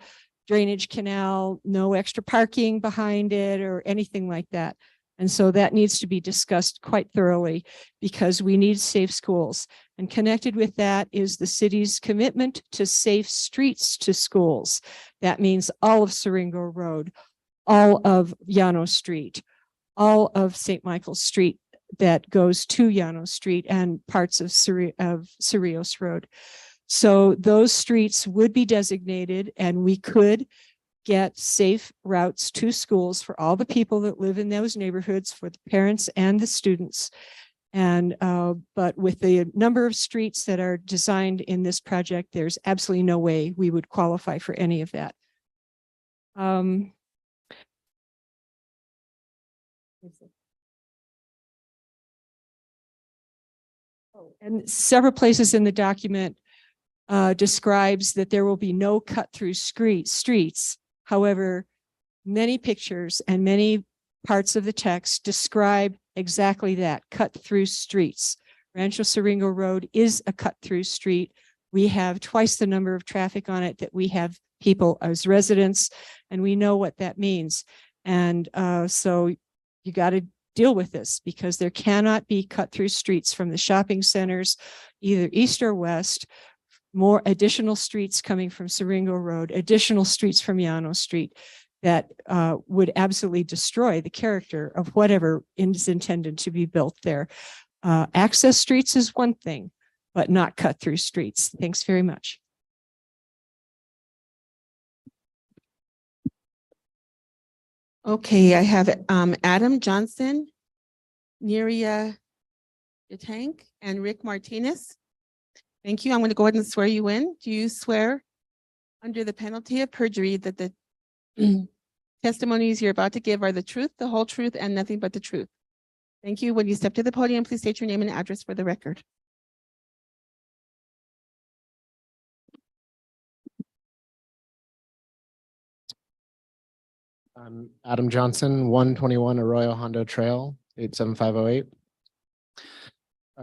drainage canal, no extra parking behind it or anything like that. And so that needs to be discussed quite thoroughly because we need safe schools. And connected with that is the city's commitment to safe streets to schools. That means all of Siringo Road, all of Llano Street, all of St. Michael's Street that goes to Llano Street and parts of Cerrillos Road. So those streets would be designated and we could get safe routes to schools for all the people that live in those neighborhoods, for the parents and the students. And but with the number of streets that are designed in this project, there's absolutely no way we would qualify for any of that. And several places in the document describes that there will be no cut through streets. However, many pictures and many parts of the text describe exactly that, cut through streets. Rancho Siringo Road is a cut through street. We have twice the number of traffic on it that we have people as residents, and we know what that means. And so you got to deal with this because there cannot be cut through streets from the shopping centers, either east or west. More additional streets coming from Siringo Road, additional streets from Llano Street that would absolutely destroy the character of whatever is intended to be built there. Access streets is one thing, but not cut through streets. Thanks very much. Okay, I have Adam Johnson, Neria Yatank, and Rick Martinez. Thank you. I'm going to go ahead and swear you in. Do you swear under the penalty of perjury that the testimonies you're about to give are the truth, the whole truth, and nothing but the truth? Thank you. When you step to the podium, please state your name and address for the record. I'm Adam Johnson, 121 Arroyo Hondo Trail, 87508.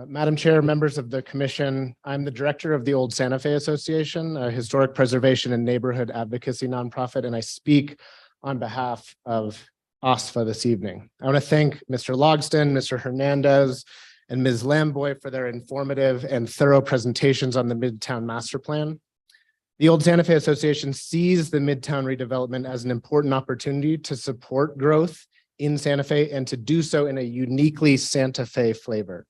Madam Chair, members of the commission, I'm the director of the Old Santa Fe Association, a historic preservation and neighborhood advocacy nonprofit, and I speak on behalf of OSFA this evening. I want to thank Mr. Logston, Mr. Hernandez, and Ms. Lamboy for their informative and thorough presentations on the Midtown Master Plan. The Old Santa Fe Association sees the Midtown redevelopment as an important opportunity to support growth in Santa Fe and to do so in a uniquely Santa Fe flavor.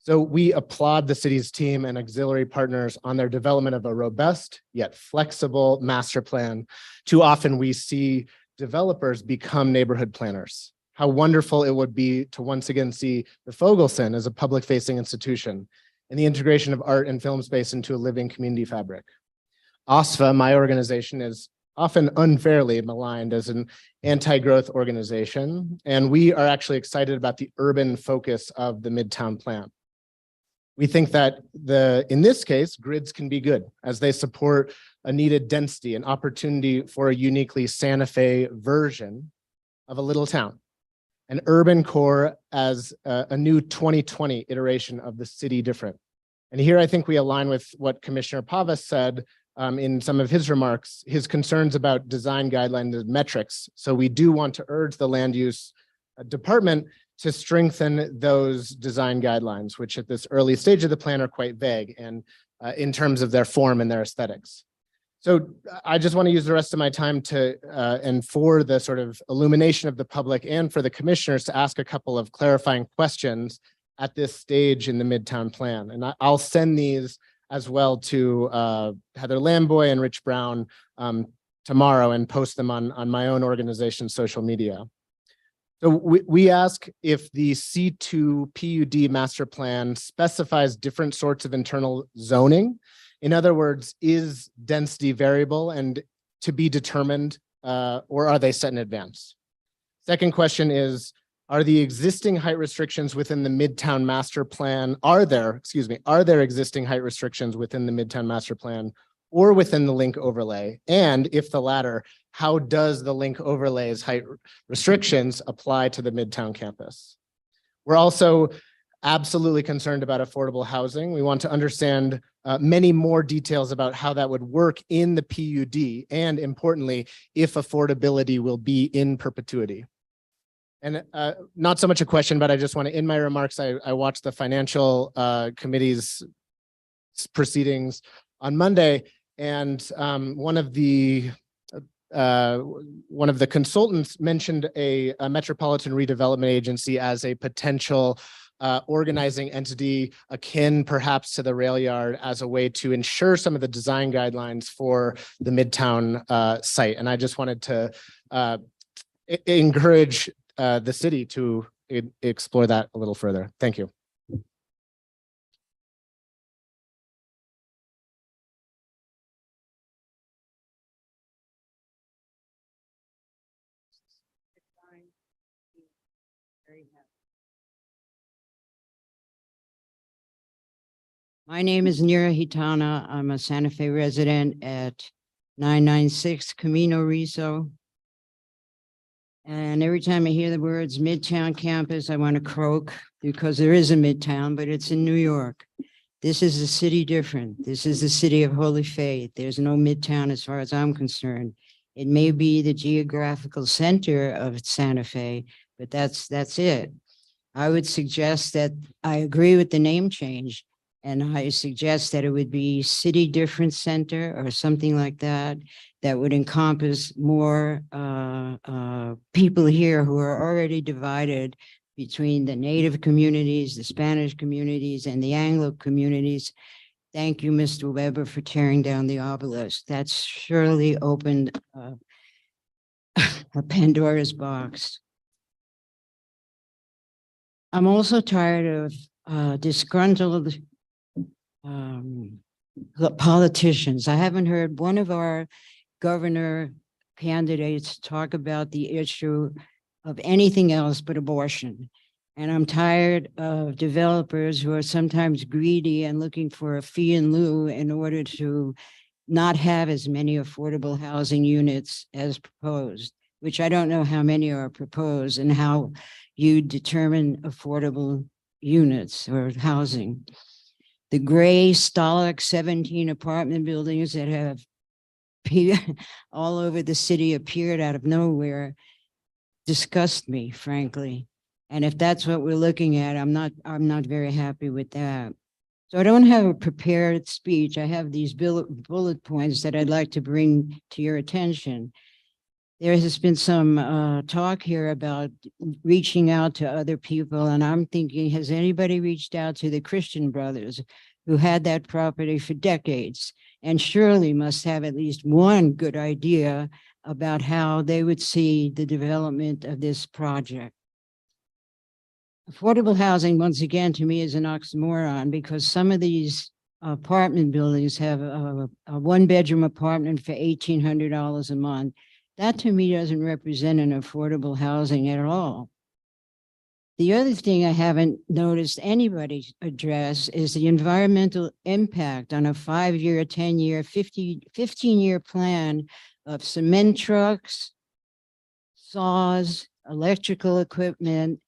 So we applaud the city's team and auxiliary partners on their development of a robust yet flexible master plan. Too often we see developers become neighborhood planners. How wonderful it would be to once again see the Fogelson as a public-facing institution and the integration of art and film space into a living community fabric. OSFA, my organization, is often unfairly maligned as an anti-growth organization, and we are actually excited about the urban focus of the Midtown plan. We think that in this case, grids can be good as they support a needed density and opportunity for a uniquely Santa Fe version of a little town. An urban core as a new 2020 iteration of the city different. And here I think we align with what Commissioner Pavas said in some of his remarks, his concerns about design guidelines and metrics. So we do want to urge the land use department to strengthen those design guidelines, which at this early stage of the plan are quite vague and in terms of their form and their aesthetics. So I just want to use the rest of my time to and for the sort of illumination of the public and for the commissioners to ask a couple of clarifying questions at this stage in the Midtown plan. And I'll send these as well to Heather Lamboy and Rich Brown tomorrow and post them on my own organization's social media. So we ask if the C2 PUD master plan specifies different sorts of internal zoning. In other words, is density variable and to be determined, or are they set in advance? Second question is, are the existing height restrictions within the Midtown master plan, are there existing height restrictions within the Midtown master plan or within the link overlay? And if the latter, how does the link overlay's height restrictions apply to the Midtown campus? We're also absolutely concerned about affordable housing. We want to understand many more details about how that would work in the PUD, and importantly, if affordability will be in perpetuity. And not so much a question, but I just want to, in my remarks, I watched the financial committee's proceedings on Monday, and one of the consultants mentioned a metropolitan redevelopment agency as a potential organizing entity akin perhaps to the rail yard as a way to ensure some of the design guidelines for the Midtown site. And I just wanted to encourage the city to explore that a little further. Thank you. My name is Nira Hitana. I'm a Santa Fe resident at 996 Camino Rizzo. And every time I hear the words Midtown campus, I want to croak because there is a Midtown, but it's in New York. This is a city different. This is the city of Holy Faith. There's no Midtown as far as I'm concerned. It may be the geographical center of Santa Fe, but that's it. I would suggest that I agree with the name change. And I suggest that it would be City Difference Center or something like that, that would encompass more people here who are already divided between the Native communities, the Spanish communities, and the Anglo communities. Thank you, Mr. Weber, for tearing down the obelisk. That's surely opened a Pandora's box. I'm also tired of disgruntled politicians. I haven't heard one of our governor candidates talk about the issue of anything else but abortion. And I'm tired of developers who are sometimes greedy and looking for a fee in lieu in order to not have as many affordable housing units as proposed, which I don't know how many are proposed and how you determine affordable units or housing. The gray Stalag 17 apartment buildings that have all over the city appeared out of nowhere disgust me, frankly. And if that's what we're looking at, I'm not very happy with that. So I don't have a prepared speech. I have these bullet points that I'd like to bring to your attention. There has been some talk here about reaching out to other people, and I'm thinking, has anybody reached out to the Christian Brothers who had that property for decades and surely must have at least one good idea about how they would see the development of this project? Affordable housing, once again, to me is an oxymoron because some of these apartment buildings have a one-bedroom apartment for $1,800 a month. That to me doesn't represent an affordable housing at all. The other thing I haven't noticed anybody address is the environmental impact on a 5-year, 10-year, 15-year plan of cement trucks, saws, electrical equipment,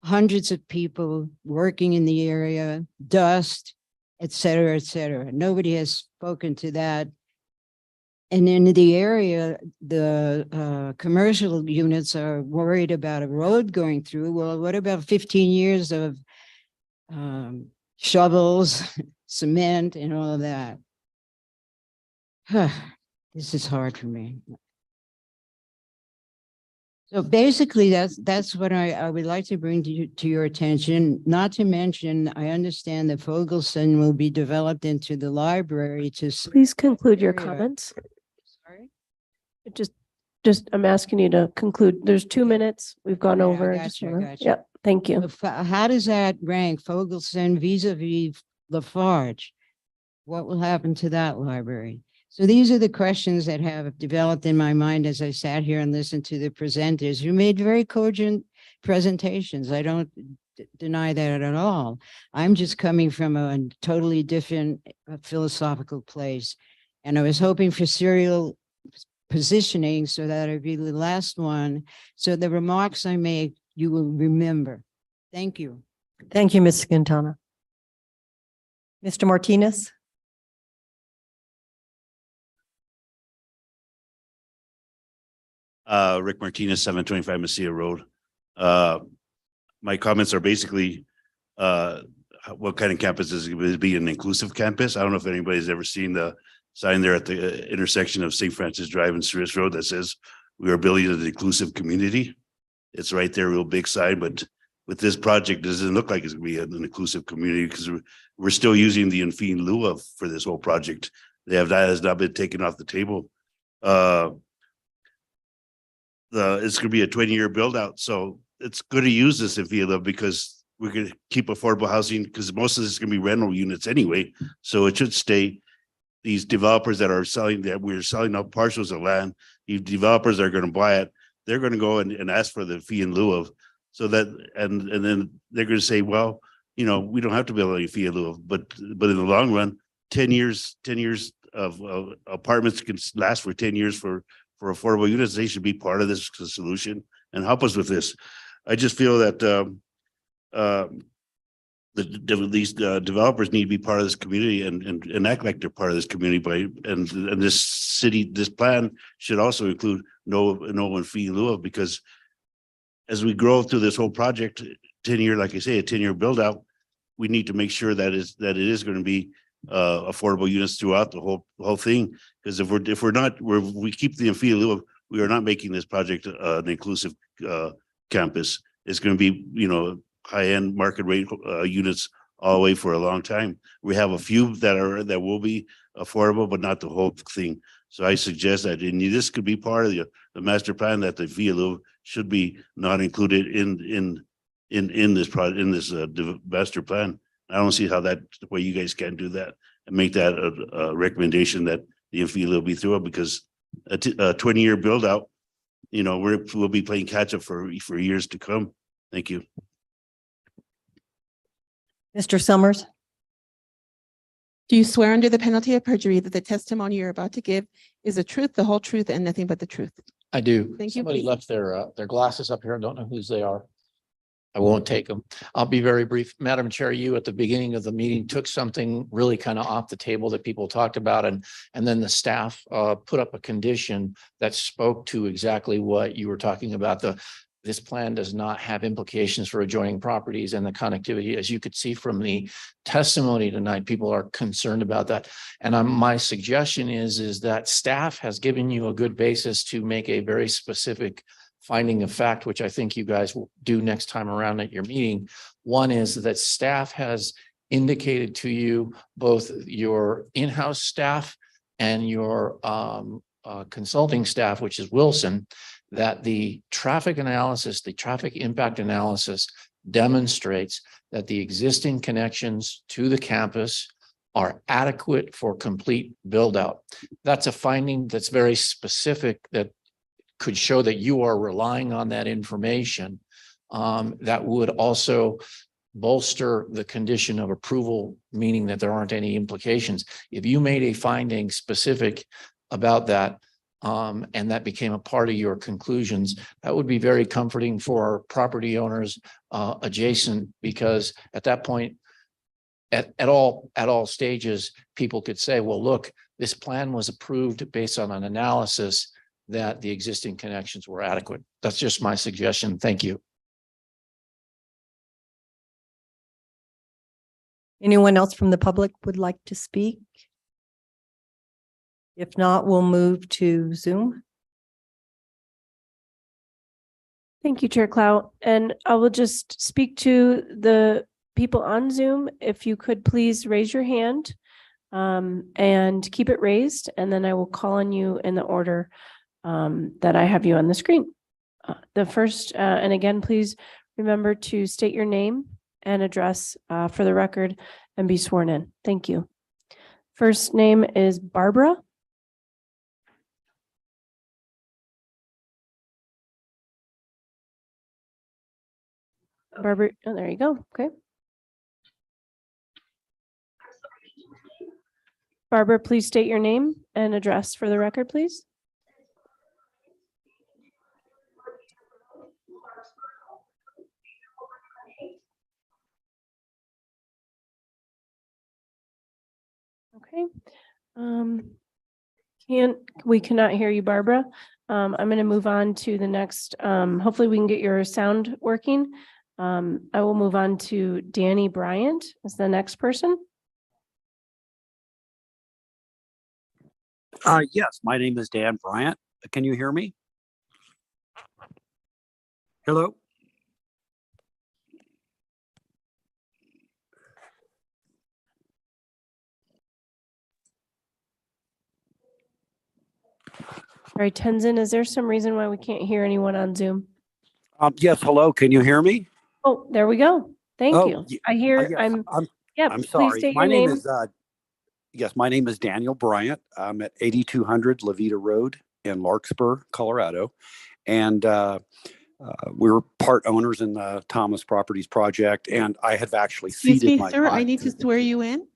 hundreds of people working in the area, dust, et cetera, et cetera. Nobody has spoken to that. And in the area, the commercial units are worried about a road going through. Well, what about 15 years of shovels, cement, and all of that? This is hard for me. So basically, that's what I would like to bring to your attention. Not to mention, I understand that Fogelson will be developed into the library to. Please conclude your area. comments. Sorry? Just, I'm asking you to conclude. There's 2 minutes. We've gone Okay, over. I I got just you, I wanna- got you. Yep, thank you. How does that rank Fogelson vis-a-vis Lafarge? What will happen to that library? So these are the questions that have developed in my mind as I sat here and listened to the presenters who made very cogent presentations. I don't deny that at all. I'm just coming from a totally different philosophical place. And I was hoping for serial positioning so that I'd be the last one. So the remarks I make, you will remember. Thank you. Thank you, Ms. Quintana. Mr. Martinez? Rick Martinez, 725 Mesilla Road. My comments are basically, what kind of campus is it going to be? An inclusive campus? I don't know if anybody's ever seen the sign there at the intersection of St. Francis Drive and Ceres Road that says we are building an inclusive community. It's right there, real big sign, but with this project, it doesn't look like it's gonna be an inclusive community because we're still using the in fee in lieu of for this whole project. That has not been taken off the table. It's gonna be a 20-year build out, so it's good to use this in fee in lieu because we're gonna keep affordable housing because most of this is gonna be rental units anyway, so it should stay. These developers that are selling that we're selling out parcels of land, these developers are gonna buy it, they're gonna go and ask for the fee in lieu of. So that, and then they're gonna say, well, you know, we don't have to build any fee in lieu of, but in the long run, 10 years of apartments can last for 10 years for affordable units. They should be part of this solution and help us with this. I just feel that these developers need to be part of this community and act like they're part of this community and this city, this plan should also include no fee in lieu of, because as we grow through this whole project, 10-year, like I say, a 10-year build out, we need to make sure that it is going to be affordable units throughout the whole thing. Because if we keep the fee in lieu of, we are not making this project an inclusive campus. It's going to be, you know, high-end market rate units all the way for a long time. We have a few that will be affordable, but not the whole thing. So I suggest that this could be part of the master plan, that the fee in lieu should be not included in this project, in this master plan. I don't see how the way you guys can do that and make that a recommendation that the fee in lieu be through it, because a 20-year build out, you know, we'll be playing catch up for years to come. Thank you. Mr. Summers? Do you swear under the penalty of perjury that the testimony you're about to give is the truth, the whole truth, and nothing but the truth? I do. Thank you. Somebody left their glasses up here. I don't know whose they are. I won't take them. I'll be very brief. Madam Chair, you at the beginning of the meeting took something really kind of off the table that people talked about, and then the staff put up a condition that spoke to exactly what you were talking about. this plan does not have implications for adjoining properties and the connectivity. As you could see from the testimony tonight, people are concerned about that. And my suggestion is that staff has given you a good basis to make a very specific finding of fact, which I think you guys will do next time around at your meeting. One is that staff has indicated to you, both your in-house staff and your consulting staff, which is Wilson, that the traffic analysis, the traffic impact analysis demonstrates that the existing connections to the campus are adequate for complete build out. That's a finding that's very specific that could show that you are relying on that information. That would also bolster the condition of approval, meaning that there aren't any implications. If you made a finding specific about that, and that became a part of your conclusions, that would be very comforting for property owners adjacent, because at that point, at all stages, people could say, well, look, this plan was approved based on an analysis that the existing connections were adequate. That's just my suggestion. Thank you. Anyone else from the public would like to speak? If not, we'll move to Zoom. Thank you, Chair Clow. And I will just speak to the people on Zoom. If you could please raise your hand and keep it raised, and then I will call on you in the order that I have you on the screen. The first, and again, please remember to state your name and address for the record and be sworn in. Thank you. First name is Barbara. Barbara, oh, there you go. Okay. Barbara, please state your name and address for the record, please. Okay. We cannot hear you, Barbara. I'm going to move on to the next. Hopefully we can get your sound working. I will move on to Danny Bryant as the next person. Yes, my name is Dan Bryant. Can you hear me? Hello? All right, Tenzin, is there some reason why we can't hear anyone on Zoom? Yes, hello. Can you hear me? Oh, there we go. Thank you. I hear, yes, yeah, I'm please sorry. state My your name name. is, yes, my name is Daniel Bryant. I'm at 8200 Levita Road in Larkspur, Colorado. And we're part owners in the Thomas Properties project. And I have actually Excuse ceded me, my sir, I time. need to swear you in.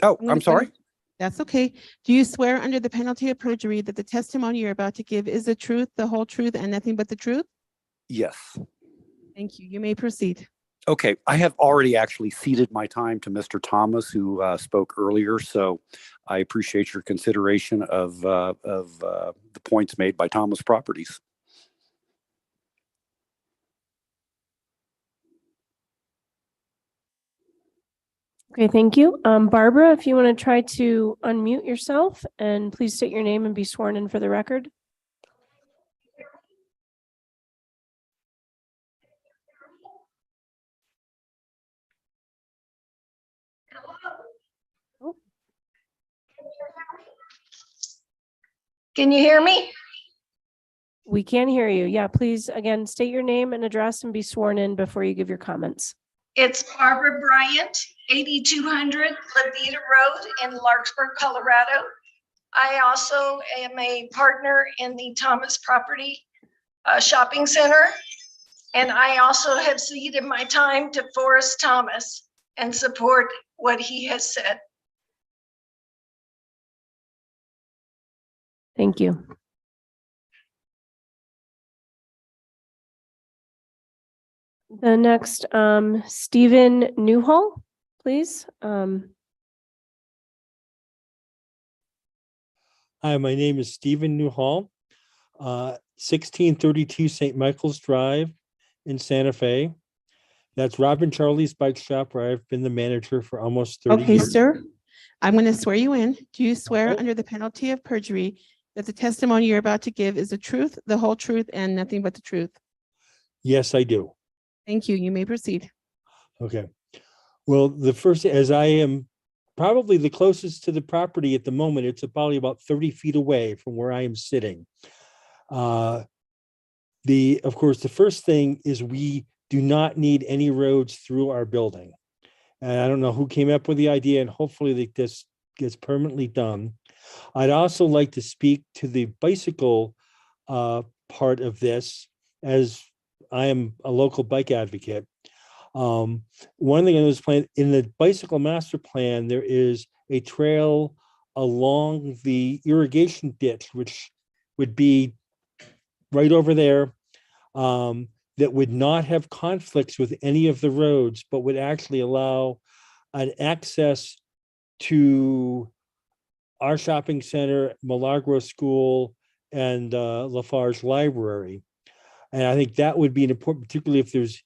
Oh, gonna I'm sorry. That's okay. Do you swear under the penalty of perjury that the testimony you're about to give is the truth, the whole truth, and nothing but the truth? Yes. Thank you. You may proceed. Okay, I have already actually ceded my time to Mr. Thomas, who spoke earlier. So I appreciate your consideration of the points made by Thomas Properties. Okay, thank you. Barbara, if you want to try to unmute yourself and please state your name and be sworn in for the record. Can you hear me? We can hear you. Yeah, please, again, state your name and address and be sworn in before you give your comments. It's Barbara Bryant, 8200 Levita Road in Larkspur, Colorado. I also am a partner in the Thomas Property Shopping Center. And I also have ceded my time to Forrest Thomas and support what he has said. Thank you. The next, Stephen Newhall, please. Hi, my name is Stephen Newhall, 1632 St. Michael's Drive in Santa Fe. That's Robin Charlie's Bike Shop, where I've been the manager for almost 30 Okay, years. sir. I'm going to swear you in. Do you swear Okay. under the penalty of perjury that the testimony you're about to give is the truth, the whole truth, and nothing but the truth? Yes, I do. Thank you. You may proceed. Okay. Well, the first, as I am probably the closest to the property at the moment, it's probably about 30 feet away from where I am sitting. Of course, the first thing is we do not need any roads through our building. And I don't know who came up with the idea, and hopefully that this gets permanently done. I'd also like to speak to the bicycle part of this, as I am a local bike advocate. One thing I was planning in the bicycle master plan, there is a trail along the irrigation ditch, which would be right over there, that would not have conflicts with any of the roads, but would actually allow an access to our shopping center, Milagro School, and Lafarge Library. And I think that would be an important, particularly if there's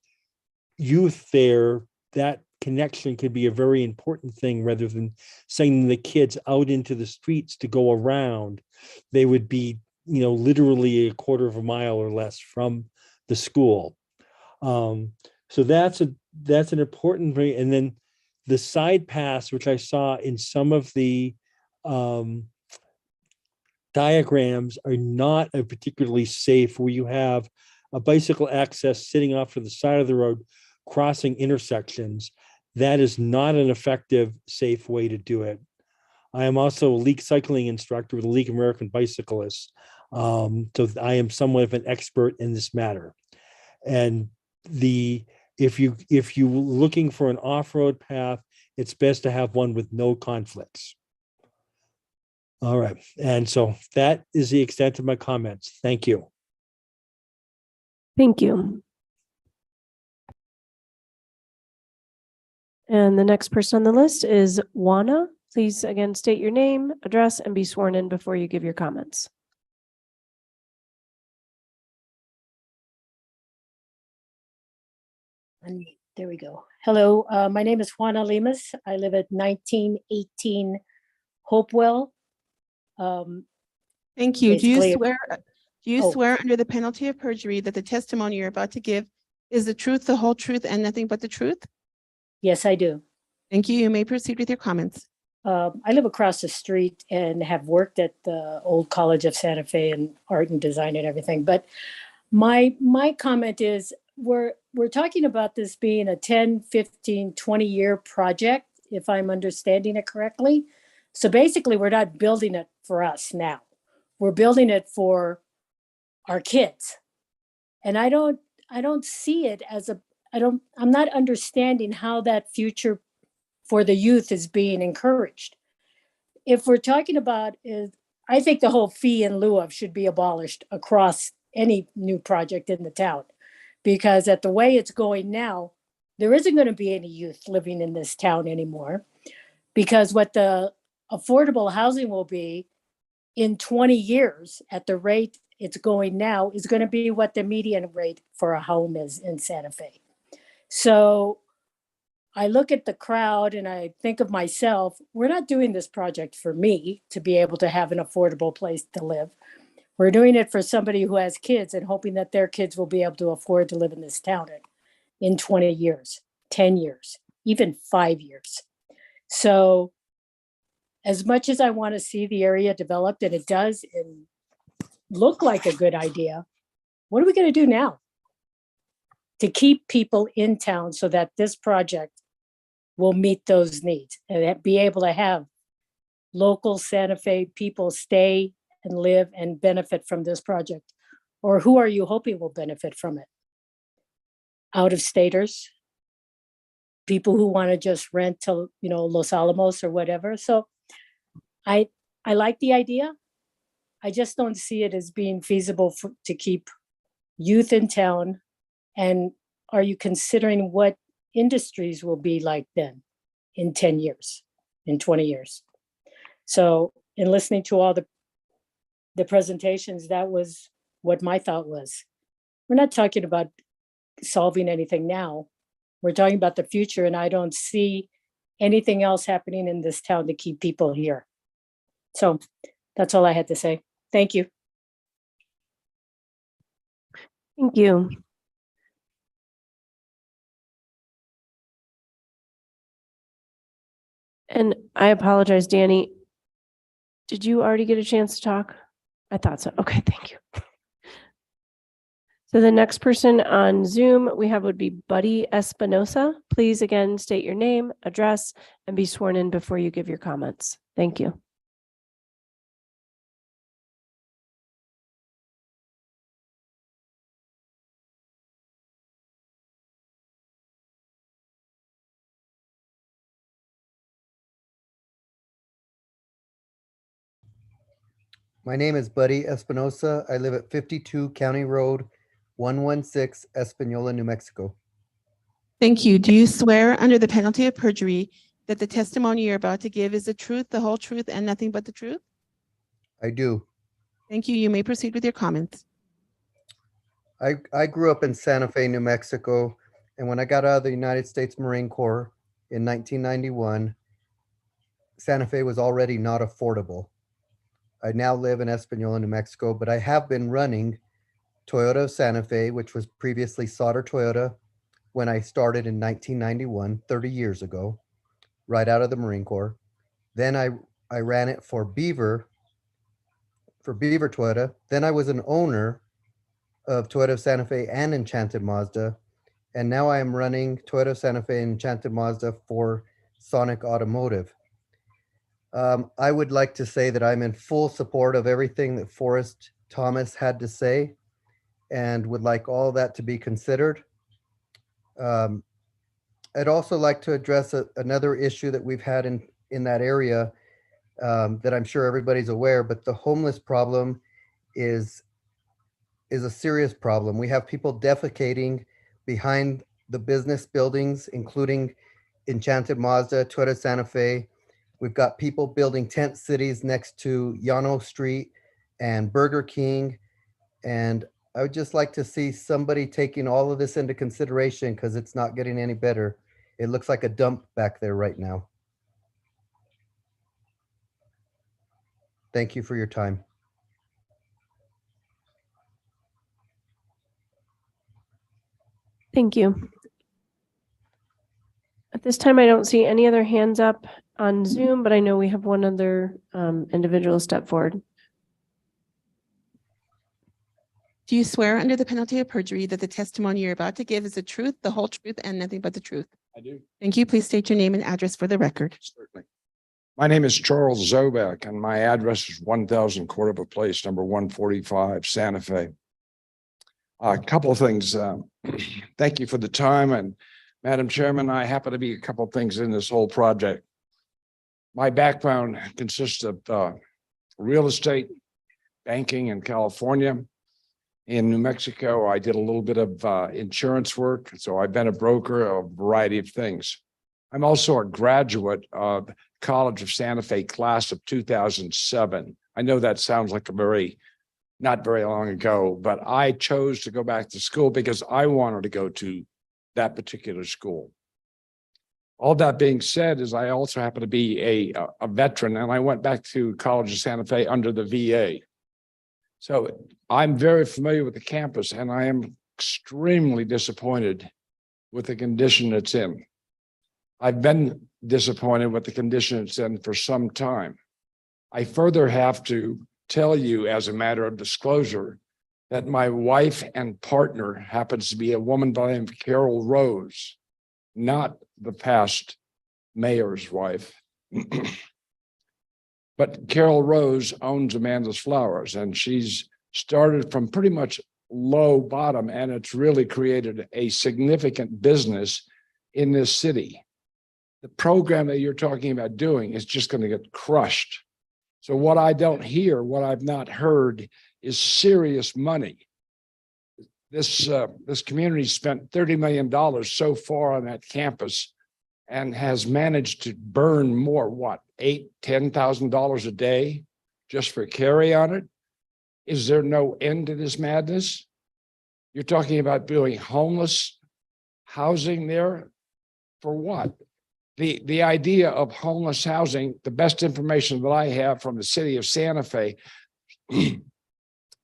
youth there, that connection could be a very important thing rather than sending the kids out into the streets to go around. They would be, literally a quarter of a mile or less from the school. So that's an important thing. And then the side paths, which I saw in some of the diagrams, are not a particularly safe, where you have a bicycle access sitting off to the side of the road, crossing intersections. That is not an effective, safe way to do it. I am also a league cycling instructor with the League of American Bicyclists. So I am somewhat of an expert in this matter. And if you looking for an off-road path, it's best to have one with no conflicts. All right. And so that is the extent of my comments. Thank you. Thank you. And the next person on the list is Juana. Please again state your name, address, and be sworn in before you give your comments. And there we go. Hello, my name is Juana Lemus. I live at 1918 Hopewell. Thank you. Do you basically- swear, Oh. swear under the penalty of perjury that the testimony you're about to give is the truth, the whole truth, and nothing but the truth? Yes, I do. Thank you. You may proceed with your comments. I live across the street and have worked at the old College of Santa Fe in art and design and everything. But my comment is we're talking about this being a 10, 15, 20-year project, if I'm understanding it correctly. So basically, we're not building it for us now. We're building it for our kids. And I don't see it as I'm not understanding how that future for the youth is being encouraged. If we're talking about I think the whole fee in lieu of should be abolished across any new project in the town, because at the way it's going now, there isn't going to be any youth living in this town anymore, because what the affordable housing will be in 20 years at the rate it's going now is going to be what the median rate for a home is in Santa Fe. So I look at the crowd and I think of myself, we're not doing this project for me to be able to have an affordable place to live. We're doing it for somebody who has kids and hoping that their kids will be able to afford to live in this town in 20 years, 10 years, even 5 years. So as much as I want to see the area developed, and it does look like a good idea, what are we going to do now to keep people in town so that this project will meet those needs and be able to have local Santa Fe people stay and live and benefit from this project? Or who are you hoping will benefit from it? Out-of-staters, people who want to just rent to, Los Alamos or whatever. So I like the idea. I just don't see it as being feasible to keep youth in town. And are you considering what industries will be like then in 10 years, in 20 years? So in listening to all the presentations, that was what my thought was. We're not talking about solving anything now. We're talking about the future, and I don't see anything else happening in this town to keep people here. So that's all I had to say. Thank you. Thank you. And I apologize, Danny. Did you already get a chance to talk? I thought so. Okay, thank you. So the next person on Zoom we have would be Buddy Espinosa. Please again state your name, address, and be sworn in before you give your comments. Thank you. My name is Buddy Espinosa. I live at 52 County Road, 116, Espanola, New Mexico. Thank you. Do you swear under the penalty of perjury that the testimony you're about to give is the truth, the whole truth, and nothing but the truth? I do. Thank you. You may proceed with your comments. I grew up in Santa Fe, New Mexico, and when I got out of the United States Marine Corps in 1991, Santa Fe was already not affordable. I now live in Espanola, New Mexico, but I have been running Toyota of Santa Fe, which was previously Sauter Toyota, when I started in 1991, 30 years ago, right out of the Marine Corps. Then I ran it for Beaver Toyota. Then I was an owner of Toyota of Santa Fe and Enchanted Mazda. And now I am running Toyota of Santa Fe and Enchanted Mazda for Sonic Automotive. I would like to say that I'm in full support of everything that Forrest Thomas had to say and would like all that to be considered. I'd also like to address another issue that we've had in that area that I'm sure everybody's aware, but the homeless problem is a serious problem. We have people defecating behind the business buildings, including Enchanted Mazda, Toyota Santa Fe. We've got people building tent cities next to Llano Street and Burger King. And I would just like to see somebody taking all of this into consideration because it's not getting any better. It looks like a dump back there right now. Thank you for your time. Thank you. At this time, I don't see any other hands up on Zoom, but I know we have one other individual step forward. Do you swear under the penalty of perjury that the testimony you're about to give is the truth, the whole truth, and nothing but the truth? I do. Thank you. Please state your name and address for the record. Certainly. My name is Charles Zobek and my address is 1000 Cordova Place, number 145, Santa Fe. A couple of things. Thank you for the time. And Madam Chairman, I happen to be a couple of things in this whole project. My background consists of real estate, banking in California. In New Mexico, I did a little bit of insurance work. So I've been a broker, a variety of things. I'm also a graduate of College of Santa Fe class of 2007. I know that sounds like not very long ago, but I chose to go back to school because I wanted to go to that particular school. All that being said is I also happen to be a veteran and I went back to College of Santa Fe under the VA. So I'm very familiar with the campus and I am extremely disappointed with the condition it's in. I've been disappointed with the condition it's in for some time. I further have to tell you as a matter of disclosure that my wife and partner happens to be a woman by the name of Carol Rose, not the past mayor's wife. But Carol Rose owns Amanda's Flowers and she's started from pretty much low bottom and it's really created a significant business in this city. The program that you're talking about doing is just going to get crushed. So what I don't hear, what I've not heard is serious money. This community spent $30 million so far on that campus and has managed to burn more, what, $8,000-$10,000 a day just for carry on it? Is there no end to this madness? You're talking about building homeless housing there for what? The idea of homeless housing, the best information that I have from the city of Santa Fe,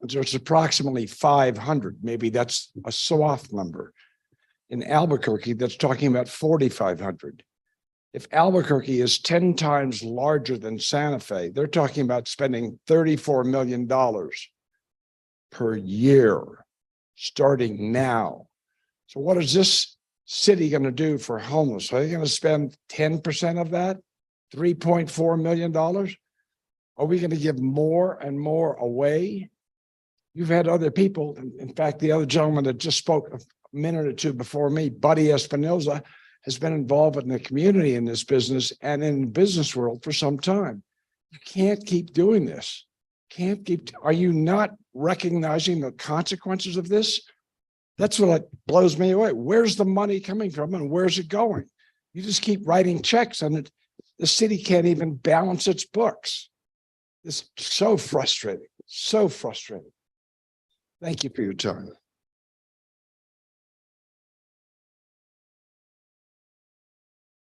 there's approximately 500, maybe that's a soft number. In Albuquerque, that's talking about 4,500. If Albuquerque is 10 times larger than Santa Fe, they're talking about spending $34 million per year, starting now. So what is this city going to do for homeless? Are they going to spend 10% of that? $3.4 million? Are we going to give more and more away? You've had other people, in fact, the other gentleman that just spoke a minute or two before me, Buddy Espinoza, has been involved in the community in this business and in the business world for some time. You can't keep doing this. Are you not recognizing the consequences of this? That's what blows me away. Where's the money coming from and where's it going? You just keep writing checks and the city can't even balance its books. It's so frustrating, so frustrating. Thank you for your time.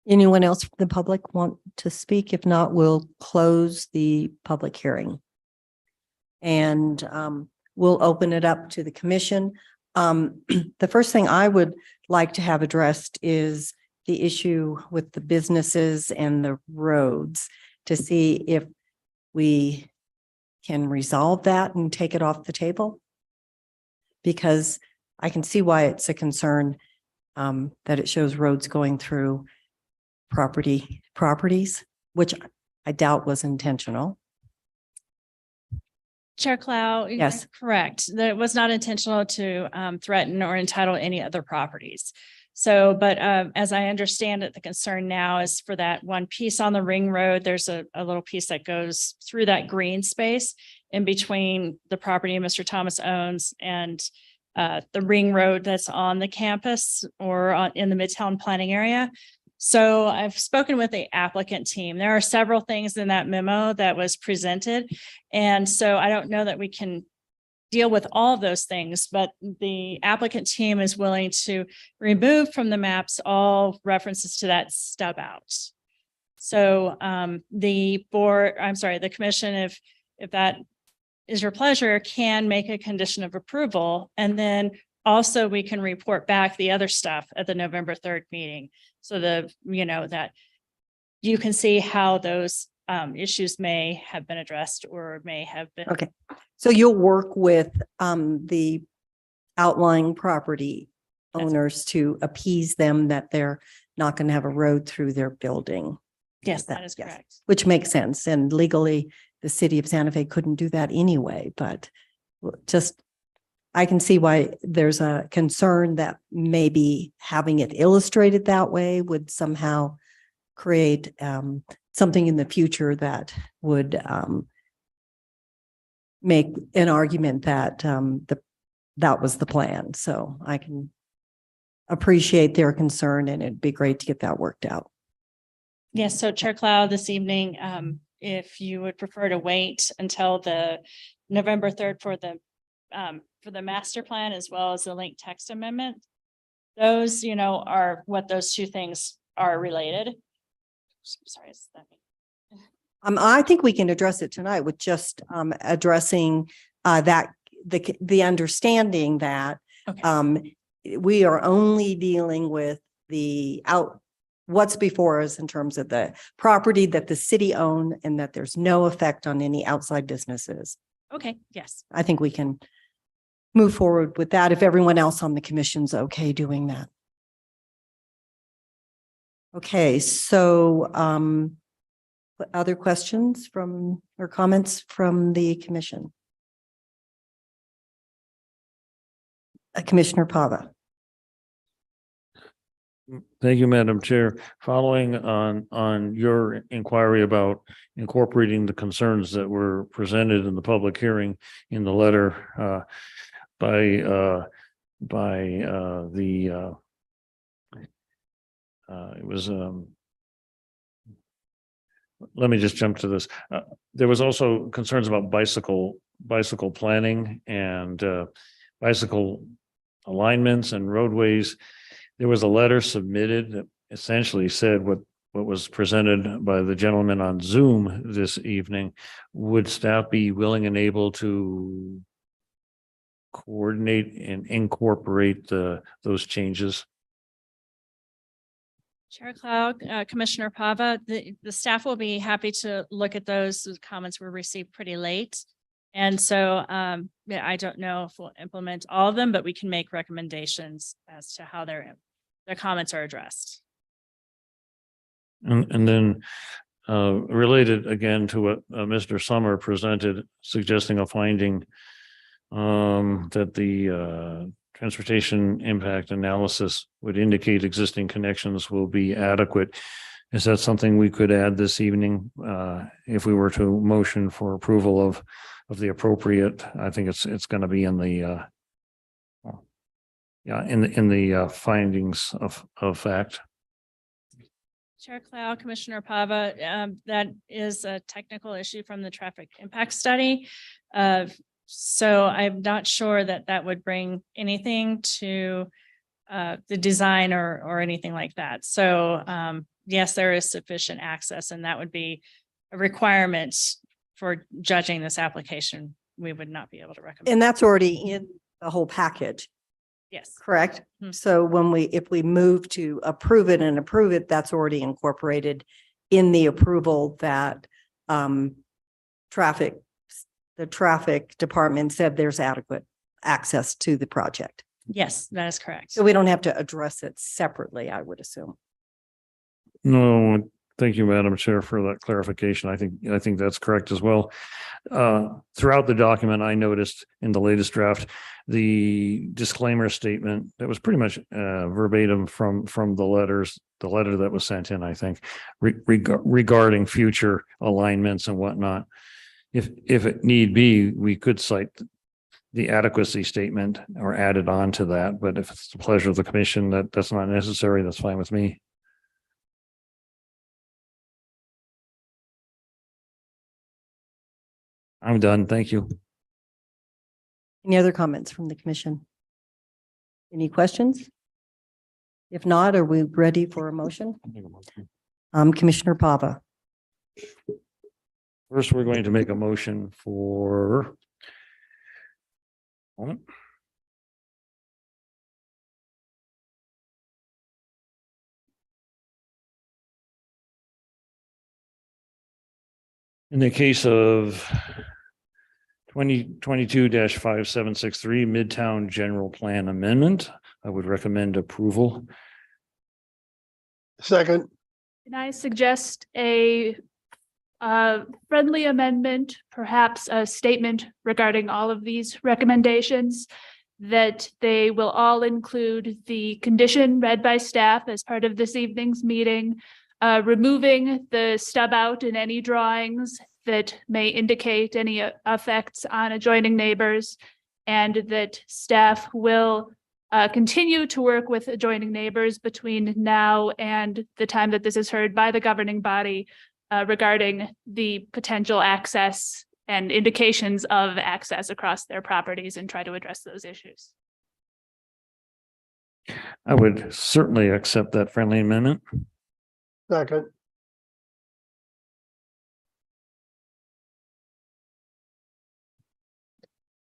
Anyone else from the public want to speak? If not, we'll close the public hearing. And we'll open it up to the commission. The first thing I would like to have addressed is the issue with the businesses and the roads, to see if we can resolve that and take it off the table. Because I can see why it's a concern that it shows roads going through properties, which I doubt was intentional. Chair Clow. Yes. Correct. That it was not intentional to threaten or entitle any other properties. So, but as I understand it, the concern now is for that one piece on the ring road. There's a little piece that goes through that green space in between the property Mr. Thomas owns and the ring road that's on the campus or in the Midtown planning area. So I've spoken with the applicant team. There are several things in that memo that was presented. And so I don't know that we can deal with all of those things, but the applicant team is willing to remove from the maps all references to that stub out. So the commission, if that is your pleasure, can make a condition of approval. And then also we can report back the other stuff at the November 3rd meeting. So that you can see how those issues may have been addressed or may have been. Okay. So you'll work with the outlying property owners to appease them that they're not going to have a road through their building. Yes, that is correct. Which makes sense. And legally, the city of Santa Fe couldn't do that anyway, but just, I can see why there's a concern that maybe having it illustrated that way would somehow create something in the future that would make an argument that that was the plan. So I can appreciate their concern, and it'd be great to get that worked out. Yes, so Chair Clow, this evening, if you would prefer to wait until the November 3rd for the master plan as well as the link text amendment, those, are what those two things are related. Sorry, is that me? I think we can address it tonight with just addressing that the understanding that we are only dealing with what's before us in terms of the property that the city owned, and that there's no effect on any outside businesses. Okay, yes. I think we can move forward with that if everyone else on the commission's okay doing that. Okay, so other questions or comments from the commission? Commissioner Pava. Thank you, Madam Chair. Following on your inquiry about incorporating the concerns that were presented in the public hearing in the letter let me just jump to this. There was also concerns about bicycle planning and bicycle alignments and roadways. There was a letter submitted that essentially said what was presented by the gentleman on Zoom this evening. Would staff be willing and able to coordinate and incorporate those changes? Chair Cloud, Commissioner Pava, the staff will be happy to look at those. Those comments were received pretty late. And so yeah, I don't know if we'll implement all of them, but we can make recommendations as to how their comments are addressed. And then related again to what Mr. Summer presented, suggesting a finding that the transportation impact analysis would indicate existing connections will be adequate. Is that something we could add this evening if we were to motion for approval of the appropriate? I think it's going to be in the in the findings of fact. Chair Cloud, Commissioner Pava, that is a technical issue from the traffic impact study. So I'm not sure that that would bring anything to the design or anything like that. So yes, there is sufficient access, and that would be a requirement for judging this application. We would not be able to recommend. And that's already in the whole package, Yes. correct? Mhm. So if we move to approve it, that's already incorporated in the approval that the traffic department said there's adequate access to the project. Yes, that is correct. So we don't have to address it separately, I would assume. No, thank you, Madam Chair, for that clarification. I think that's correct as well. Throughout the document, I noticed in the latest draft, the disclaimer statement that was pretty much verbatim from the letter that was sent in, I think, regarding future alignments and whatnot. If it need be, we could cite the adequacy statement or add it on to that. But if it's the pleasure of the commission that that's not necessary, that's fine with me. I'm done. Thank you. Any other comments from the commission? Any questions? If not, are we ready for a motion? Commissioner Pava. First, we're going to make a motion for. Moment. In the case of 2022-5763 Midtown General Plan Amendment, I would recommend approval. Second. Can I suggest a friendly amendment, perhaps a statement regarding all of these recommendations, that they will all include the condition read by staff as part of this evening's meeting, removing the stub out in any drawings that may indicate any effects on adjoining neighbors, and that staff will continue to work with adjoining neighbors between now and the time that this is heard by the governing body regarding the potential access and indications of access across their properties, and try to address those issues. I would certainly accept that friendly amendment. Second.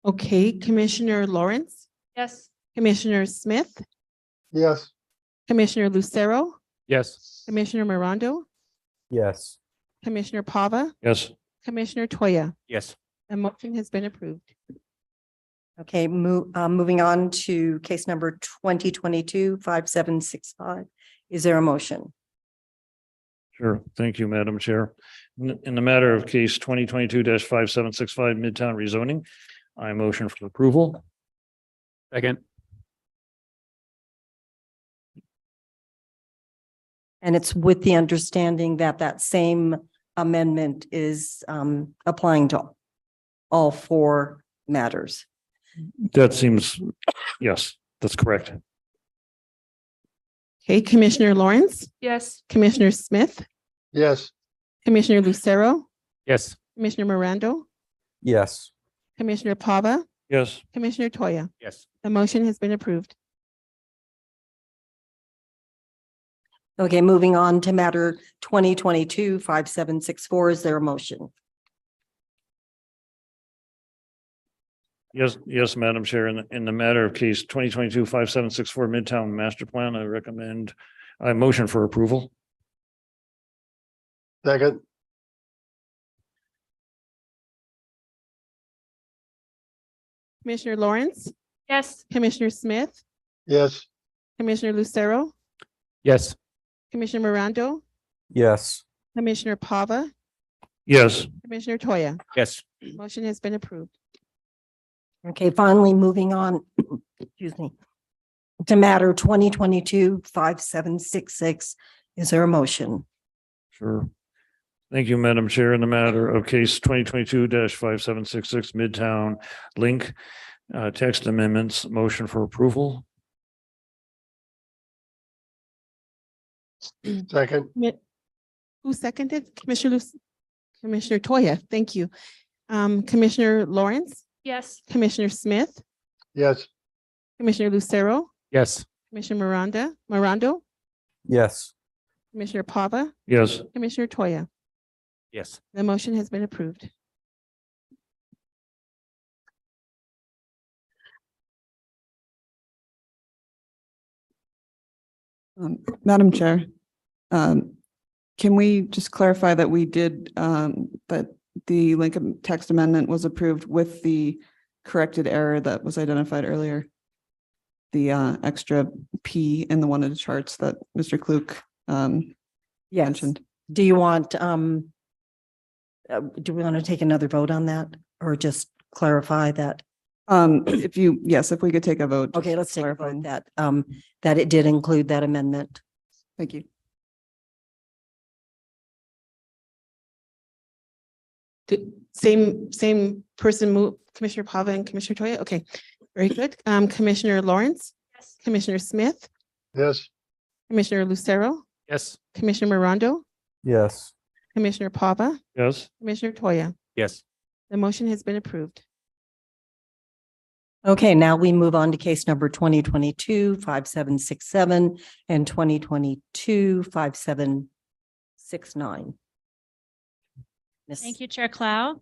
Okay, Commissioner Lawrence, Yes. Commissioner Smith, Yes. Commissioner Lucero, Yes. Commissioner Morondo, Yes. Commissioner Pava, Yes. Commissioner Toya. Yes. The motion has been approved. Okay, moving on to case number 2022-5765. Is there a motion? Sure. Thank you, Madam Chair. In the matter of case 2022-5765 Midtown rezoning, I motion for approval. Second. And it's with the understanding that that same amendment is applying to all four matters. That seems, yes, that's correct. Okay, Commissioner Lawrence, Yes. Commissioner Smith, Yes. Commissioner Lucero, Yes. Commissioner Morondo, Yes. Commissioner Pava, Yes. Commissioner Toya. Yes. The motion has been approved. Okay, moving on to matter 2022-5764. Is there a motion? Yes, Madam Chair, in the matter of case 2022-5764 Midtown Master Plan, I motion for approval. Second. Commissioner Lawrence, Yes. Commissioner Smith, Yes. Commissioner Lucero, Yes. Commissioner Morondo, Yes. Commissioner Pava, Yes. Commissioner Toya. Yes. Motion has been approved. Okay, finally, moving on, excuse me, to matter 2022-5766. Is there a motion? Sure. Thank you, Madam Chair. In the matter of case 2022-5766 Midtown Link text amendments, motion for approval. Second. Who seconded? Commissioner Toya. Thank you. Commissioner Lawrence, Yes. Commissioner Smith, Yes. Commissioner Lucero, Yes. Commissioner Morondo, Yes. Commissioner Pava, Yes. Commissioner Toya. Yes. The motion has been approved. Madam Chair, can we just clarify that we did, that the Lincoln text amendment was approved with the corrected error that was identified earlier? The extra P in the one of the charts that Mr. Klug mentioned. Do you want, do we want to take another vote on that or just clarify that? If we could take a vote. Okay, just let's take a clarifying. vote that it did include that amendment. Thank you. Same person move, Commissioner Pava and Commissioner Toya. Okay, very good. Commissioner Lawrence, Yes. Commissioner Smith, Yes. Commissioner Lucero, Yes. Commissioner Morondo, Yes. Commissioner Pava, Yes. Commissioner Toya. Yes. The motion has been approved. Okay, now we move on to case number 2022-5767 and 2022-5769. Thank you, Chair Clow.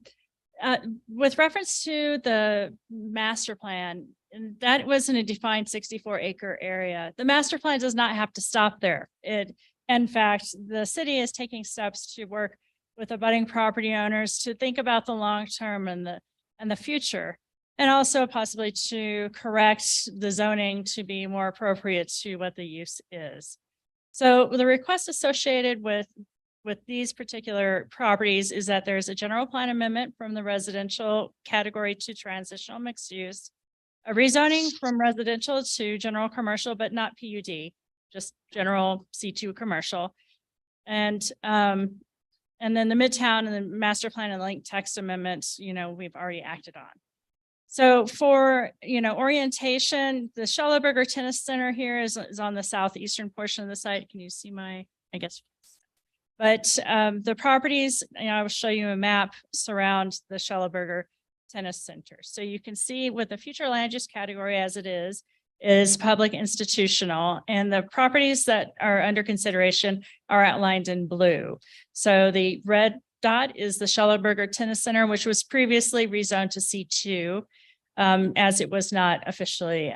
With reference to the master plan, and that was in a defined 64-acre area. The master plan does not have to stop there. In fact, the city is taking steps to work with abutting property owners to think about the long term and the future, and also possibly to correct the zoning to be more appropriate to what the use is. So the request associated with these particular properties is that there's a general plan amendment from the residential category to transitional mixed use, a rezoning from residential to general commercial, but not PUD, just general C2 commercial. And then the Midtown and the master plan and link text amendments, we've already acted on. So for, orientation, the Schelleberger Tennis Center here is on the southeastern portion of the site. Can you see but the properties, I will show you a map surround the Schelleberger Tennis Center. So you can see with the future land use category as it is public institutional, and the properties that are under consideration are outlined in blue. So the red dot is the Schelleberger Tennis Center, which was previously rezoned to C2, as it was not officially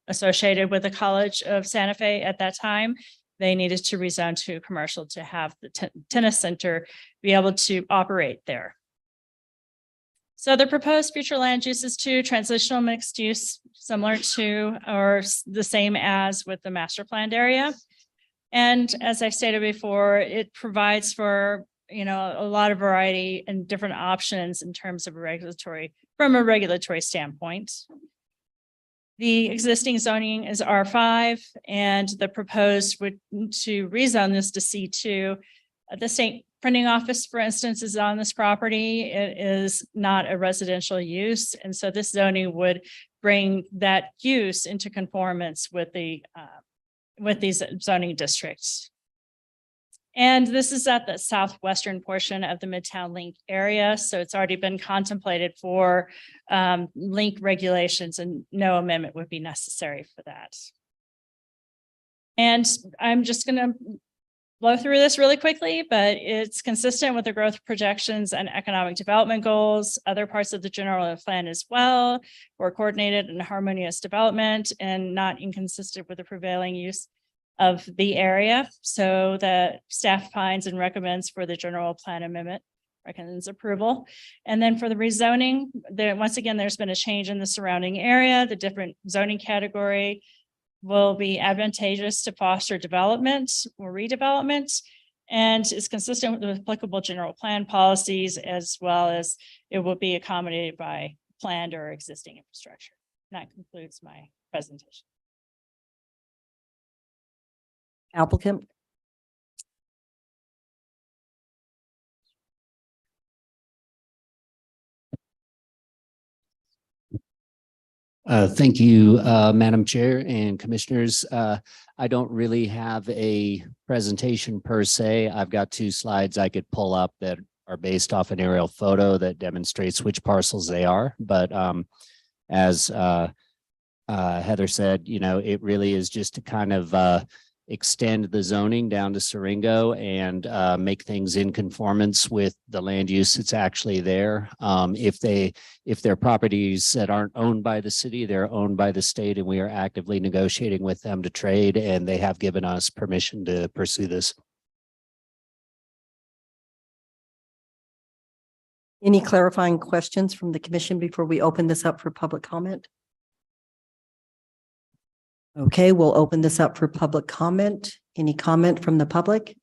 associated with the College of Santa Fe at that time. They needed to rezone to commercial to have the tennis center be able to operate there. So the proposed future land use is to transitional mixed use, similar to or the same as with the master planned area. And as I stated before, it provides for a lot of variety and different options in terms of from a regulatory standpoint. The existing zoning is R5, and the proposed would to rezone this to C2. The state printing office, for instance, is on this property. It is not a residential use, and so this zoning would bring that use into conformance with these zoning districts. And this is at the southwestern portion of the Midtown Link area. So it's already been contemplated for link regulations, and no amendment would be necessary for that. And I'm just going to blow through this really quickly, but it's consistent with the growth projections and economic development goals, other parts of the general plan as well, for coordinated and harmonious development and not inconsistent with the prevailing use of the area. So the staff finds and recommends for the general plan amendment, recommends approval. And then for the rezoning, once again, there's been a change in the surrounding area. The different zoning category will be advantageous to foster development or redevelopment, and is consistent with applicable general plan policies, as well as it will be accommodated by planned or existing infrastructure. And that concludes my presentation. Applicant. Thank you, Madam Chair and Commissioners. I don't really have a presentation per se. I've got 2 slides I could pull up that are based off an aerial photo that demonstrates which parcels they are. But as Heather said, you know, it really is just to kind of extend the zoning down to Siringo and make things in conformance with the land use that's actually there. If they're properties that aren't owned by the city, they're owned by the state, and we are actively negotiating with them to trade, and they have given us permission to pursue this. Any clarifying questions from the commission before we open this up for public comment? Okay, we'll open this up for public comment. Any comment from the public?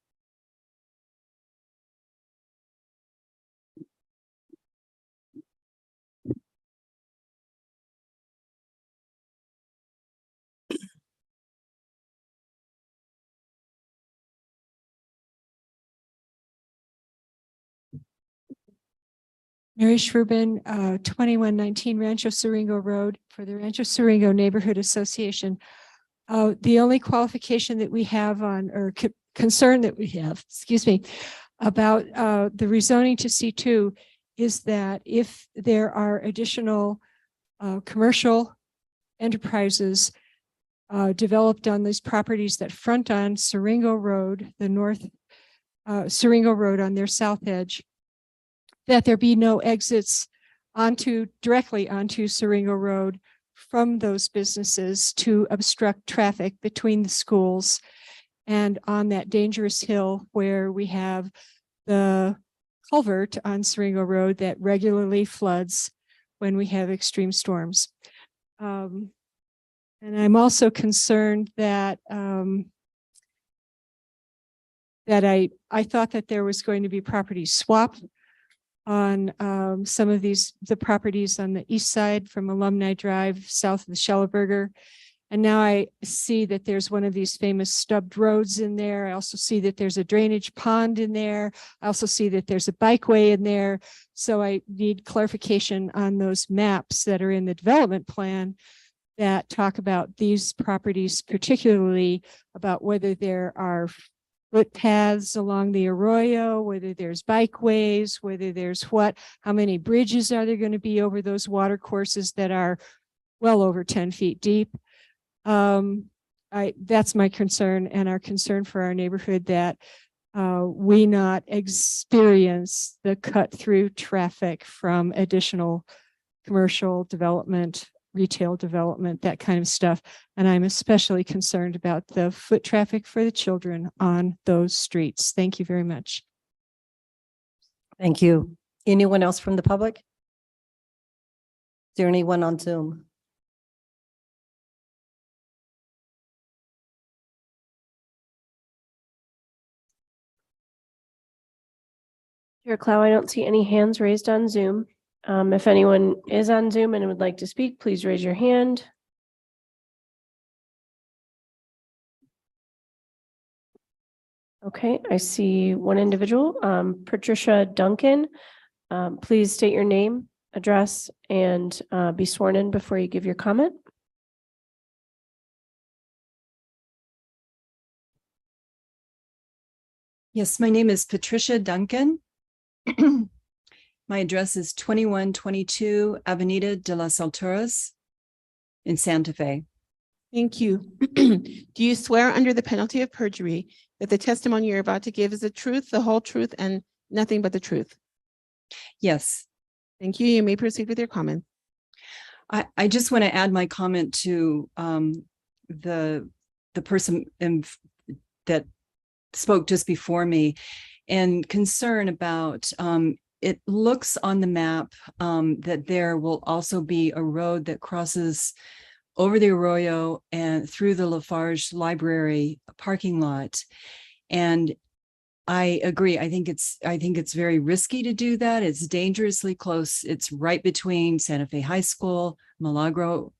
Mary Shrubin, 2119 Rancho Siringo Road for the Rancho Siringo Neighborhood Association. The only qualification that we have on, or concern that we have, excuse me, about the rezoning to C2 is that if there are additional commercial enterprises developed on these properties that front on Siringo Road, the north Siringo Road on their south edge, that there be no exits directly onto Siringo Road from those businesses to obstruct traffic between the schools and on that dangerous hill where we have the culvert on Siringo Road that regularly floods when we have extreme storms. And I'm also concerned that I thought that there was going to be property swap on some of the properties on the east side from Alumni Drive, south of the Schelleberger. And now I see that there's one of these famous stubbed roads in there. I also see that there's a drainage pond in there. I also see that there's a bikeway in there. So I need clarification on those maps that are in the development plan that talk about these properties, particularly about whether there are footpaths along the arroyo, whether there's bikeways, whether there's how many bridges are there going to be over those water courses that are well over 10 feet deep. That's my concern and our concern for our neighborhood, that we not experience the cut through traffic from additional commercial development, retail development, that kind of stuff. And I'm especially concerned about the foot traffic for the children on those streets. Thank you very much. Thank you. Anyone else from the public? Is there anyone on Zoom? Chair Clow, I don't see any hands raised on Zoom. If anyone is on Zoom and would like to speak, please raise your hand. Okay, I see one individual, Patricia Duncan. Please state your name, address, and be sworn in before you give your comment. Yes, my name is Patricia Duncan. My address is 2122 Avenida de las Alturas in Santa Fe. Thank you. Do you swear under the penalty of perjury that the testimony you're about to give is the truth, the whole truth, and nothing but the truth? Yes. Thank you. You may proceed with your comment. I just want to add my comment to the person that spoke just before me, and concern about it looks on the map that there will also be a road that crosses over the Arroyo and through the Lafarge Library parking lot. And I agree. I think it's very risky to do that. It's dangerously close. It's right between Santa Fe High School, Milagro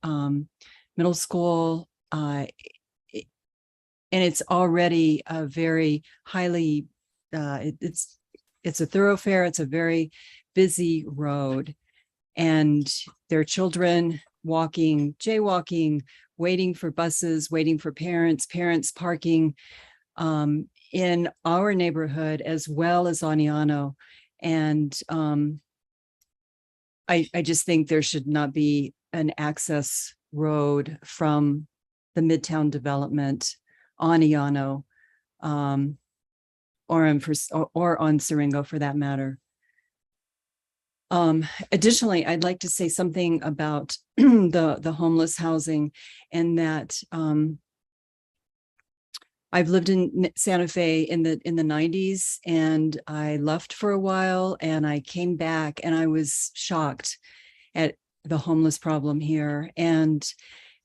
Middle School, and it's already a very highly it's a thoroughfare. It's a very busy road, and there are children walking, jaywalking, waiting for buses, waiting for parents parking in our neighborhood as well as Aniano. And I just think there should not be an access road from the Midtown development on Aniano or on Siringo for that matter. Additionally, I'd like to say something about the homeless housing, and that I've lived in Santa Fe in the 90s, and I left for a while and I came back, and I was shocked at the homeless problem here. And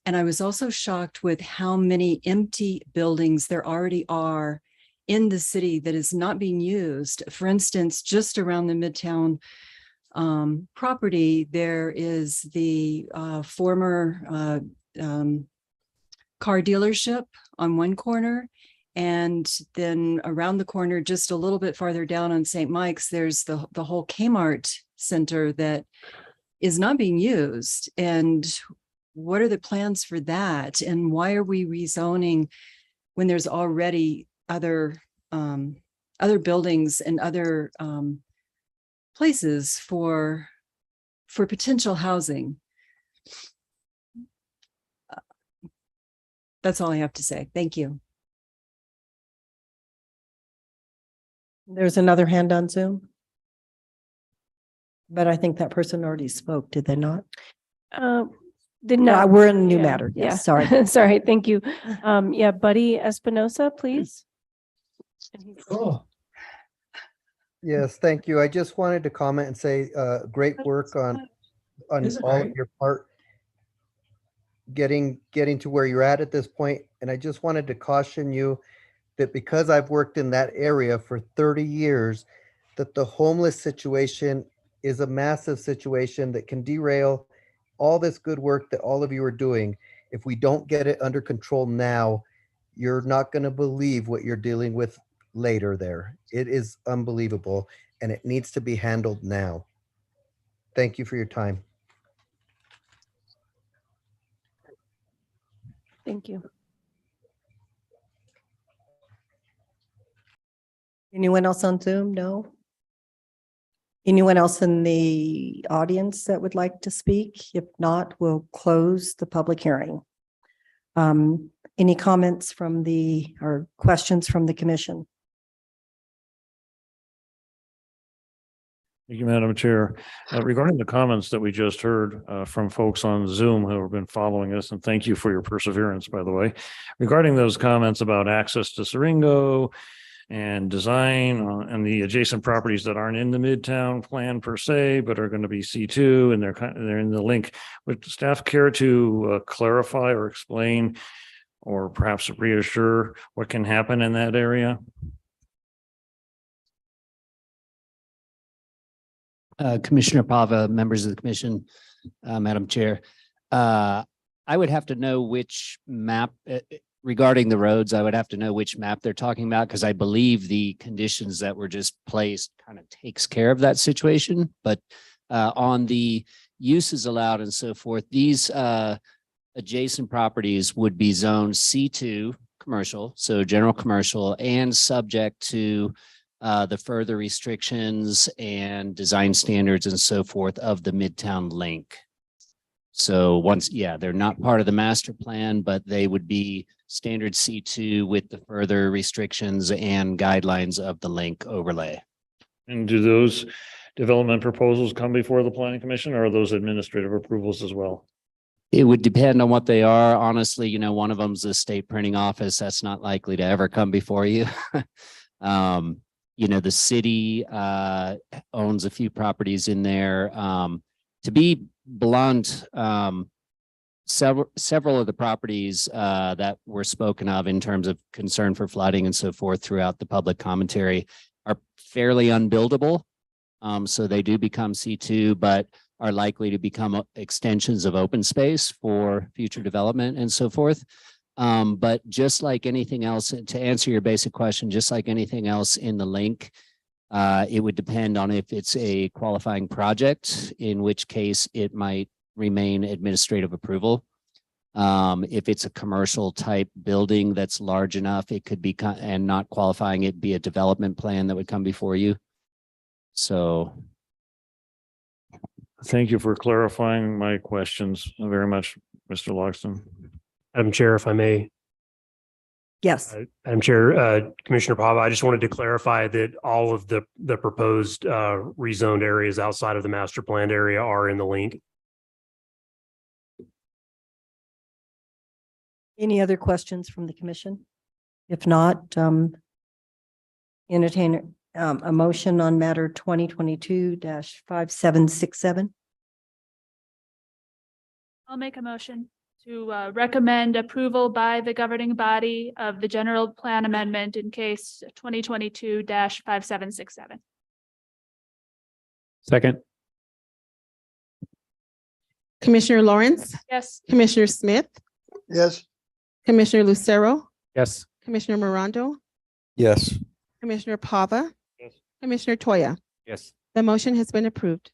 I was also shocked with how many empty buildings there already are in the city that is not being used. For instance, just around the Midtown property, there is the former car dealership on one corner. And then around the corner, just a little bit farther down on St. Mike's, there's the whole Kmart center that is not being used. And what are the plans for that? And why are we rezoning when there's already other buildings and other places for potential housing? That's all I have to say. Thank you. There's another hand on Zoom. But I think that person already spoke, did they not? Did not. We're in a new Yeah, matter. yeah. Yes, sorry. Sorry, thank you. Yeah, Buddy Espinosa, please. Yes, thank you. I just wanted to comment and say great work on all of your part getting to where you're at this point. And I just wanted to caution you that because I've worked in that area for 30 years, that the homeless situation is a massive situation that can derail all this good work that all of you are doing. If we don't get it under control now, you're not going to believe what you're dealing with later there. It is unbelievable, and it needs to be handled now. Thank you for your time. Thank you. Anyone else on Zoom? No? Anyone else in the audience that would like to speak? If not, we'll close the public hearing. Any comments from or questions from the commission? Thank you, Madam Chair. Regarding the comments that we just heard from folks on Zoom who have been following us, and thank you for your perseverance, by the way. Regarding those comments about access to Siringo and design and the adjacent properties that aren't in the Midtown plan per se, but are going to be C2 and they're in the link, would staff care to clarify or explain or perhaps reassure what can happen in that area? Commissioner Pava, members of the commission, Madam Chair. I would have to know which map regarding the roads. I would have to know which map they're talking about, because I believe the conditions that were just placed kind of takes care of that situation. But on the uses allowed and so forth, these adjacent properties would be zoned C2 commercial, so general commercial and subject to the further restrictions and design standards and so forth of the Midtown Link. So once, yeah, they're not part of the master plan, but they would be standard C2 with the further restrictions and guidelines of the link overlay. And do those development proposals come before the planning commission, or are those administrative approvals as well? It would depend on what they are. Honestly, you know, one of them's a state printing office. That's not likely to ever come before you. You know, the city owns a few properties in there. To be blunt, several of the properties that were spoken of in terms of concern for flooding and so forth throughout the public commentary are fairly unbuildable. So they do become C2, but are likely to become extensions of open space for future development and so forth. But just like anything else, to answer your basic question, just like anything else in the link, it would depend on if it's a qualifying project, in which case it might remain administrative approval. If it's a commercial type building that's large enough, it could be, and not qualifying, it'd be a development plan that would come before you. So. Thank you for clarifying my questions very much, Mr. Loxton. Madam Chair, if I may. Yes. Madam Chair, Commissioner Pava, I just wanted to clarify that all of the proposed rezoned areas outside of the master planned area are in the link. Any other questions from the commission? If not, entertain a motion on matter 2022-5767. I'll make a motion to recommend approval by the governing body of the general plan amendment in case 2022-5767. Second. Commissioner Lawrence, Yes. Commissioner Smith, Yes. Commissioner Lucero, Yes. Commissioner Morondo, Yes. Commissioner Pava, Yes. Commissioner Toya. Yes. The motion has been approved.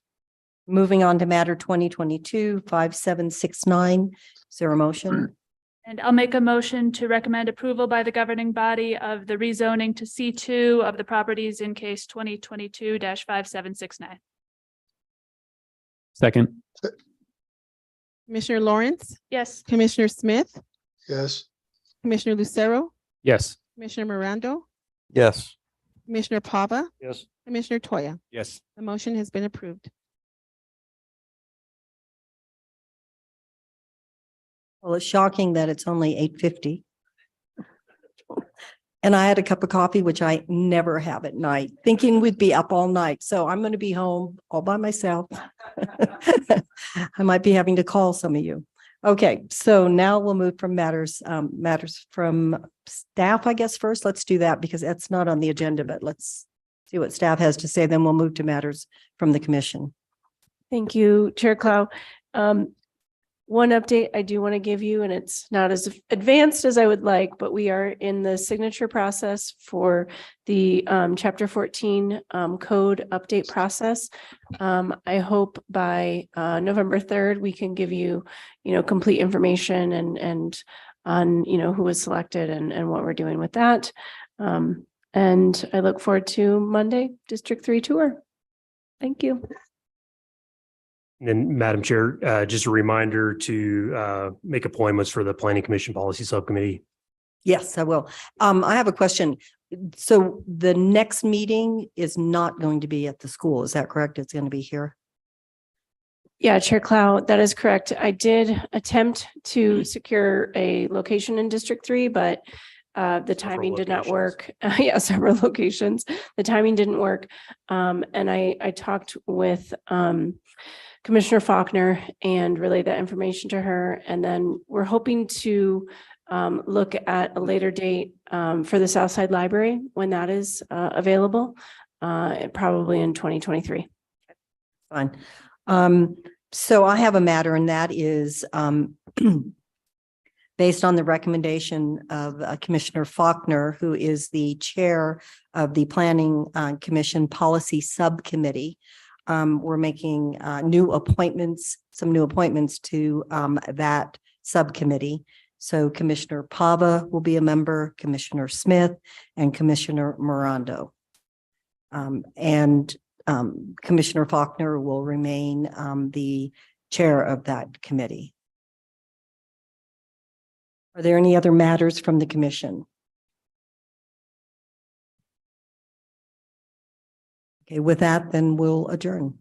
Moving on to matter 2022-5769. Is there a motion? And I'll make a motion to recommend approval by the governing body of the rezoning to C2 of the properties in case 2022-5769. Second. Commissioner Lawrence, Yes. Commissioner Smith, Yes. Commissioner Lucero, Yes. Commissioner Morondo, Yes. Commissioner Pava, Yes. Commissioner Toya. Yes. The motion has been approved. Well, it's shocking that it's only 8:50. And I had a cup of coffee, which I never have at night, thinking we'd be up all night. So I'm going to be home all by myself. I might be having to call some of you. Okay, so now we'll move from matters from staff, I guess, first. Let's do that because that's not on the agenda, but let's see what staff has to say. Then we'll move to matters from the commission. Thank you, Chair Clow. One update I do want to give you, and it's not as advanced as I would like, but we are in the signature process for the Chapter 14 code update process. I hope by November 3rd, we can give you, complete information and on, who was selected and what we're doing with that. And I look forward to Monday, District 3 tour. Thank you. And then, Madam Chair, just a reminder to make appointments for the Planning Commission Policy Subcommittee. Yes, I will. I have a question. So the next meeting is not going to be at the school. Is that correct? It's going to be here? Yeah, Chair Clow, that is correct. I did attempt to secure a location in District 3, but the timing did not work. Yeah, several locations. The timing didn't work. And I talked with Commissioner Faulkner and relayed that information to her. And then we're hoping to look at a later date for the Southside Library when that is available, probably in 2023. Fine. So I have a matter, and that is based on the recommendation of Commissioner Faulkner, who is the chair of the Planning Commission Policy Subcommittee. We're making some new appointments to that subcommittee. So Commissioner Pava will be a member, Commissioner Smith, and Commissioner Morondo. And Commissioner Faulkner will remain the chair of that committee. Are there any other matters from the commission? Okay, with that, then we'll adjourn.